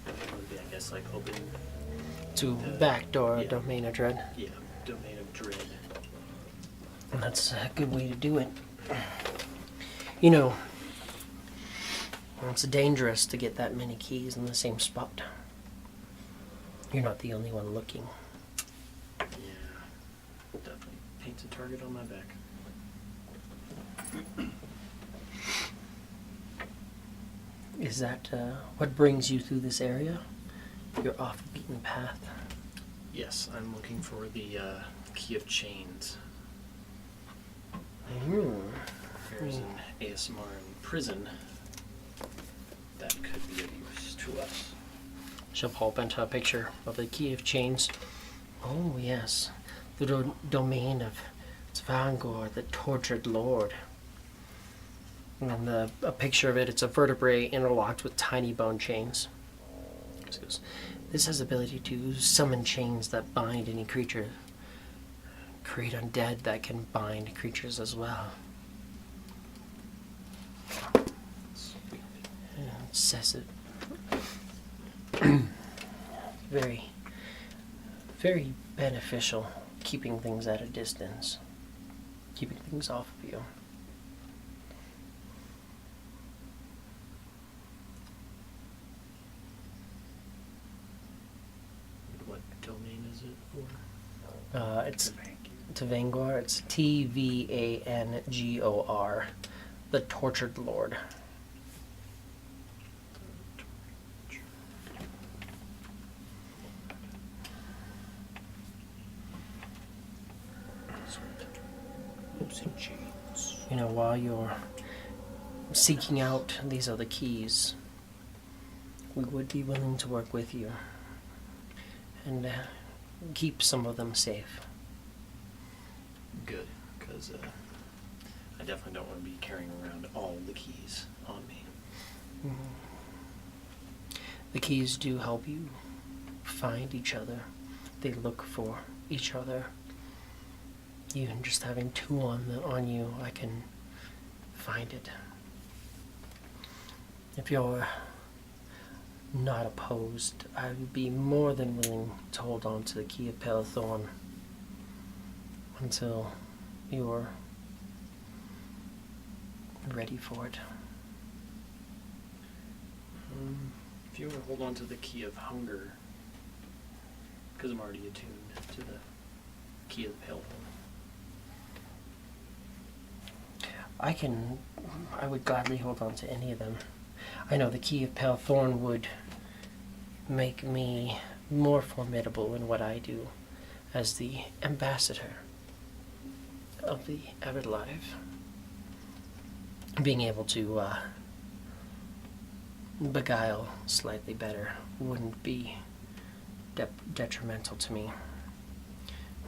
maybe I guess like open To backdoor yeah. Domain of Dread. Yeah, Domain of Dread. And that's a good way to do it. You know, it's dangerous to get that many keys in the same spot. You're not the only one looking. Yeah, definitely paints a target on my back. Is that what brings you through this area? You're off the beaten path. Yes, I'm looking for the key of chains. There's an ASMR in prison that could be of use to us. She'll pull up into a picture of the key of chains. Oh, yes. The domain of Svangor, the tortured lord. And then a picture of it, it's a vertebrae interlocked with tiny bone chains. It says, this has the ability to summon chains that bind any creature. Create undead that can bind creatures as well. Yeah, it says it. Very, very beneficial, keeping things at a distance. Keeping things off of you. What domain is it for? It's Tvangor. It's Tvangor. The tortured lord. You know, while you're seeking out these other keys, we would be willing to work with you and keep some of them safe. Good, because I definitely don't want to be carrying around all the keys on me. The keys do help you find each other. They look for each other. Even just having two on you, I can find it. If you're not opposed, I would be more than willing to hold on to the key of Pale Thorn until you're ready for it. If you want to hold on to the key of hunger, because I'm already attuned to the key of the Pale Thorn. I would gladly hold on to any of them. I know the key of Pale Thorn would make me more formidable in what I do as the ambassador of the Everlife. Being able to beguile slightly better wouldn't be detrimental to me.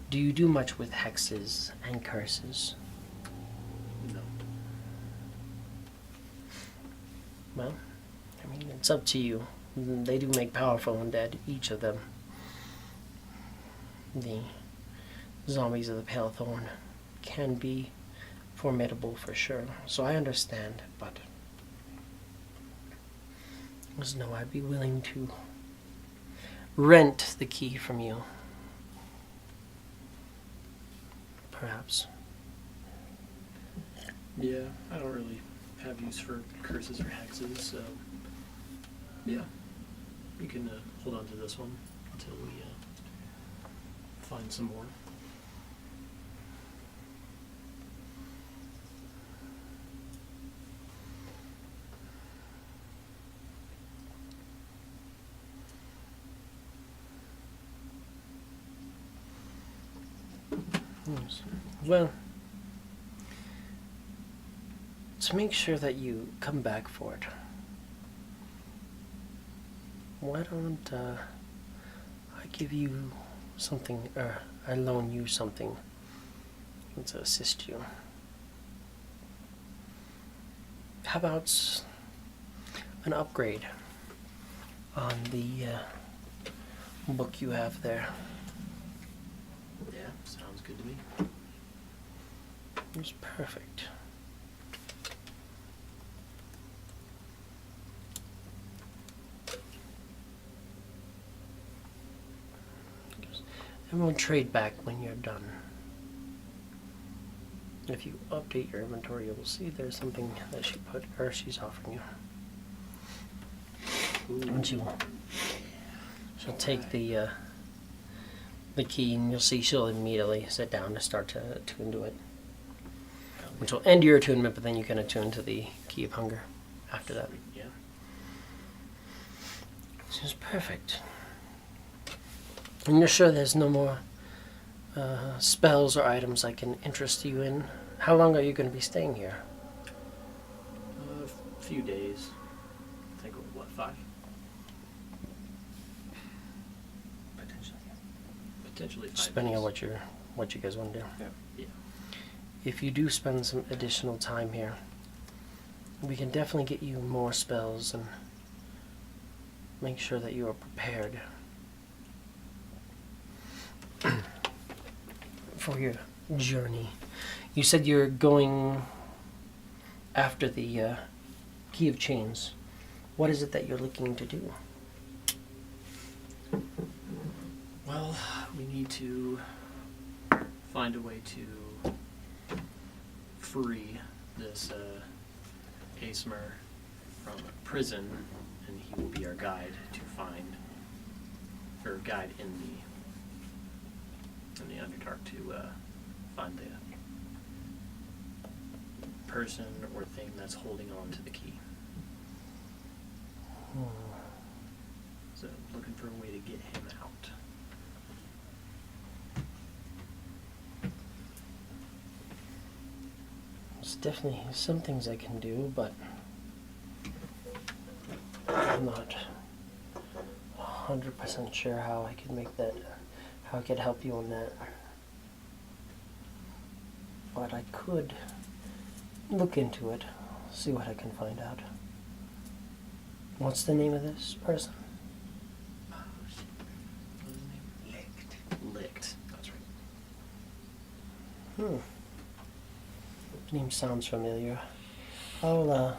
Do you do much with hexes and curses? No. Well, I mean, it's up to you. They do make powerful undead, each of them. The zombies of the Pale Thorn can be formidable for sure. So I understand, but just know I'd be willing to rent the key from you. Perhaps. Yeah, I don't really have use for curses or hexes, so yeah, you can hold on to this one until we find some more. Yes. Well, to make sure that you come back for it, why don't I give you something, or I loan you something to assist you? How about an upgrade on the book you have there? Yeah, sounds good to me. It's perfect. And we'll trade back when you're done. If you update your inventory, you'll see there's something that she's offering you. And she'll take the key, and you'll see she'll immediately sit down to start to attune to it. Which will end your attunement, but then you can attune to the key of hunger after that. Yeah. is perfect. And you're sure there's no more spells or items I can interest you in? How long are you going to be staying here? A few days. I think, what, 5? Potentially. Potentially 5 Depending days. on what you guys want to do. Yeah. If you do spend some additional time here, we can definitely get you more spells and make sure that you are prepared for your journey. You said you're going after the Key of Chains. What is it that you're looking to do? Well, we need to find a way to free this Asmer from prison, and he will be our guide to find, or guide in the Underdark to find the person or thing that's holding on to the key. So, looking for a way to get him out. There's definitely some things I can do, but I'm not 100% sure how I could make that, how I could help you on that. But I could look into it, see what I can find out. What's the name of this person? Oh, shit. What was his name? Licked. That's right. Name sounds familiar. I'll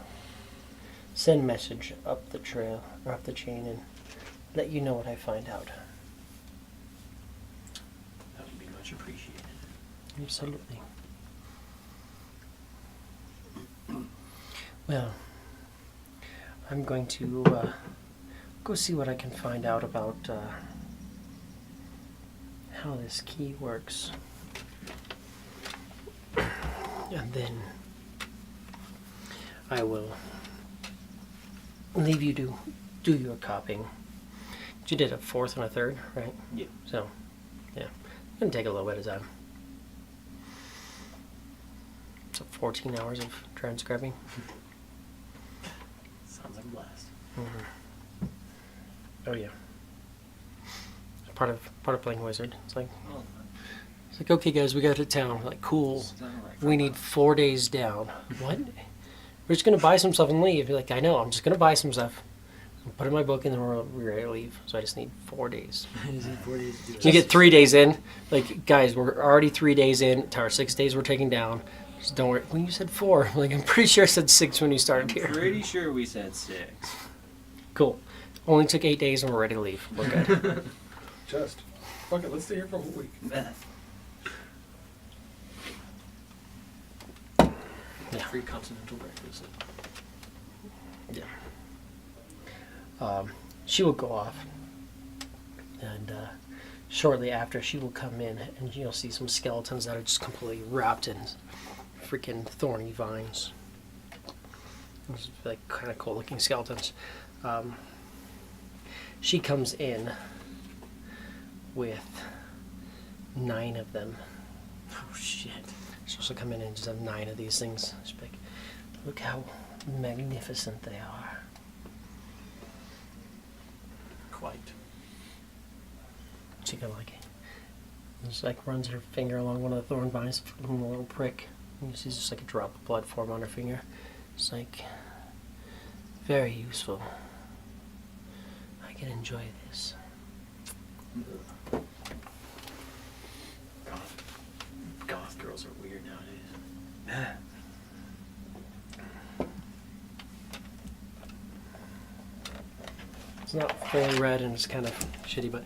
send a message up the trail, or up the chain, and let you know what I find out. That would be much appreciated. Absolutely. Well, I'm going to go see what I can find out about how this key works. And then I will leave you to do your copying. You did a 4th and a 3rd, right? Yeah. So, yeah. It's going to take a little bit of time. So 14 hours of transcribing. Sounds like a blast. Mm-hmm. Oh yeah. Part of playing wizard. It's like okay guys, we got to town. We're like, cool. We need 4 days down. What? We're just gonna buy some stuff and leave. You're like, I know. I'm just gonna buy some stuff, put it in my book, and then we're ready to leave. So I just need 4 days. Is it 4 days to do it? You get 3 days in. Like, guys, we're already 3 days in to our 6 days we're taking down. Just don't worry. When you said 4, like I'm pretty sure I said 6 when you started here. Pretty sure we said 6. Cool. Only took 8 days and we're ready to leave. We're good. Just. Fuck it, let's stay here for a whole week. Yeah. Free continental breakfast. Yeah. She will go off, and shortly after, she will come in, and you'll see some skeletons that are just completely wrapped in freaking thorny vines. It's like kind of cool-looking skeletons. She comes in with 9 of them. Oh shit. She'll come in and just have 9 of these things. She'll be like, look how magnificent they are. Quite. She kind of like, just like runs her finger along one of the thorn vines, a little prick. And you see just like a drop of blood form on her finger. It's like, very useful. I can enjoy this. Goth girls are weird nowadays. It's not fully red and it's kind of shitty, but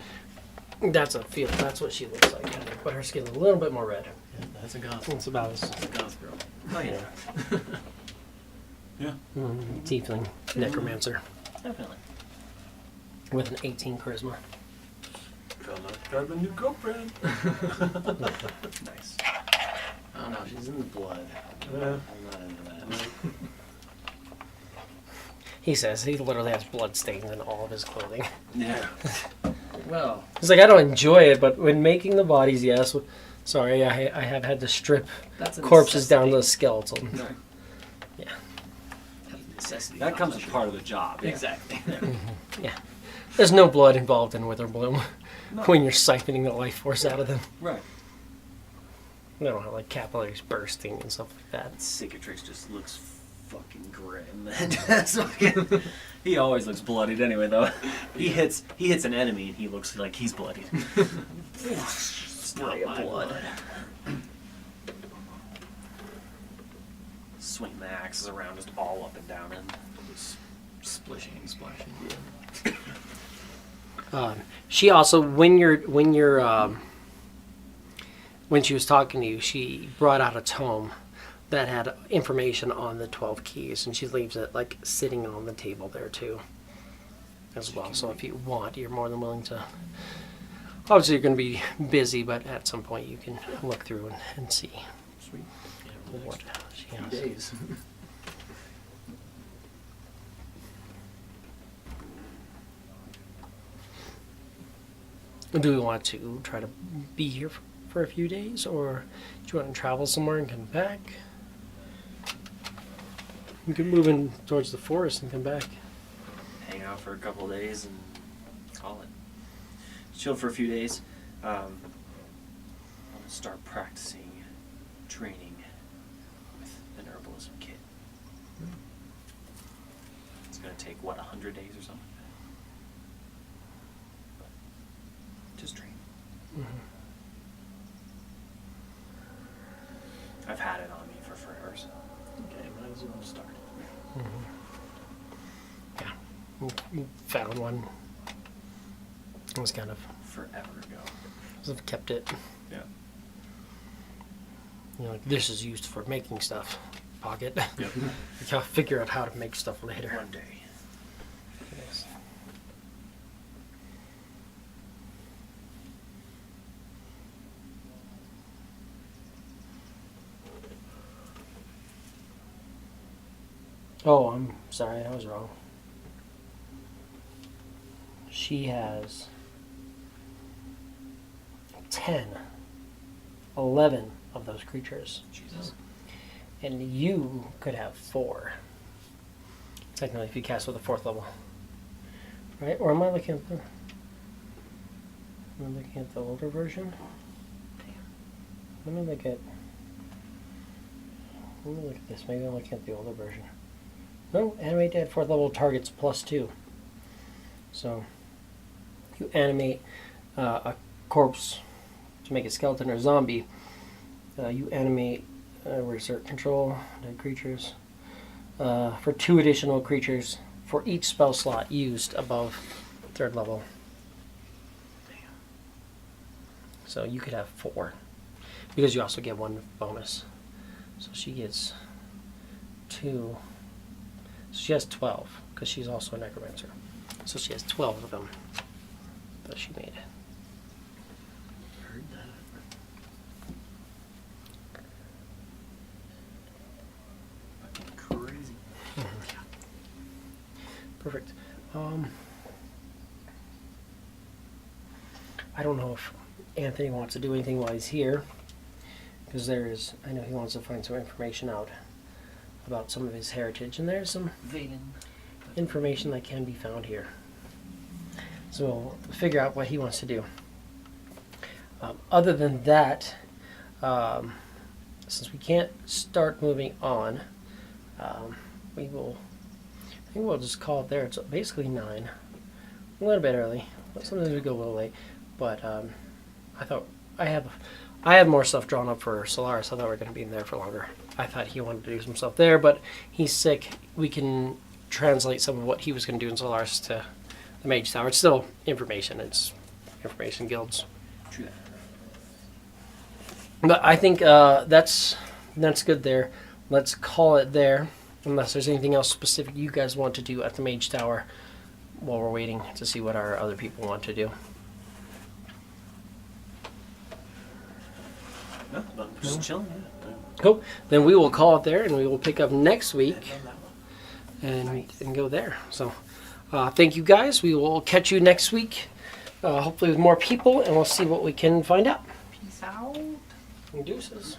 that's a feel. That's what she looks like. But her skin's a little bit more red. Yeah, that's a goth. It's about as That's a goth girl. Oh yeah. Yeah. tiefling necromancer Definitely. with an 18 charisma. Found out I got a new girlfriend. Nice. I don't know, she's in the blood. Yeah. I'm not into that. He says he literally has blood stains in all of his clothing. Yeah. Well, He's like, I don't enjoy it, but when making the bodies, yes. Sorry, I have had to strip that's a corpses down to the necessity. skeleton. Right. Yeah. Necessity. That comes as part of the job. Yeah. Exactly. Yeah. There's no blood involved in Witherbloom No. when you're siphoning the life force out of them. Right. They don't have like capillaries bursting and stuff like that. Cicatrix just looks fucking grim. That's fucking- he always looks bloodied anyway, though. He hits an enemy and he looks like he's bloodied. Spray of blood. Swing the axes around just all up and down and just splishing and splashing. She also, when she was talking to you, she brought out a tome that had information on the 12 keys, and she leaves it like sitting on the table there too, as well. So if you want, you're more than willing to. Obviously, you're going to be busy, but at some point you can look through and see Sweet. what she has. Days. Do we want to try to be here for a few days, or do you want to travel somewhere and come back? We could move in towards the forest and come back. Hang out for a couple of days and call it. Chill for a few days. I'm gonna start practicing training with an herbalism kit. It's gonna take 100 days or something. But just train. I've had it on me for forever, so Okay, might as well start. Yeah, we found one. It was kind of forever ago. I've kept it. Yeah. You know, like this is used for making stuff. Pocket. Yep. We gotta figure out how to make stuff later. One day. Yes. Oh, I'm sorry, I was wrong. She has 10, 11 of those creatures. Jesus. And you could have 4. Technically, if you cast with a 4th level. Right? Or am I looking at the... Am I looking at the older version? Let me look at... Let me look at this. Maybe I'm looking at the older version. No, animate at 4th level targets +2. So, you animate a corpse to make a skeleton or zombie. You animate Resort control, dead creatures. For 2 additional creatures for each spell slot used above 3rd level. So you could have 4. Because you also get 1 bonus. So she gets 2. So she has 12, because she's also a necromancer. So she has 12 of them that she made. Heard that. Fucking crazy. Perfect. I don't know if Anthony wants to do anything while he's here, because I know he wants to find some information out about some of his heritage, and there's some information that can be found here. So we'll figure out what he wants to do. Other than that, since we can't start moving on, I think we'll just call it there. It's basically 9. A little bit early. Sometimes we go a little late. But I thought I have more stuff drawn up for Solaris. I thought we were going to be in there for longer. I thought he wanted to do some stuff there, but he's sick. We can translate some of what he was going to do in Solaris to the Mage Tower. It's still information. It's information guilds. True that. But I think that's good there. Let's call it there. Unless there's anything else specific you guys want to do at the Mage Tower while we're waiting to see what our other people want to do. No, just chilling. Yeah. Cool. Then we will call it there, and we will pick up next week and go there. So thank you guys. We will catch you next week, hopefully with more people, and we'll see what we can find out. Peace out. Deuces.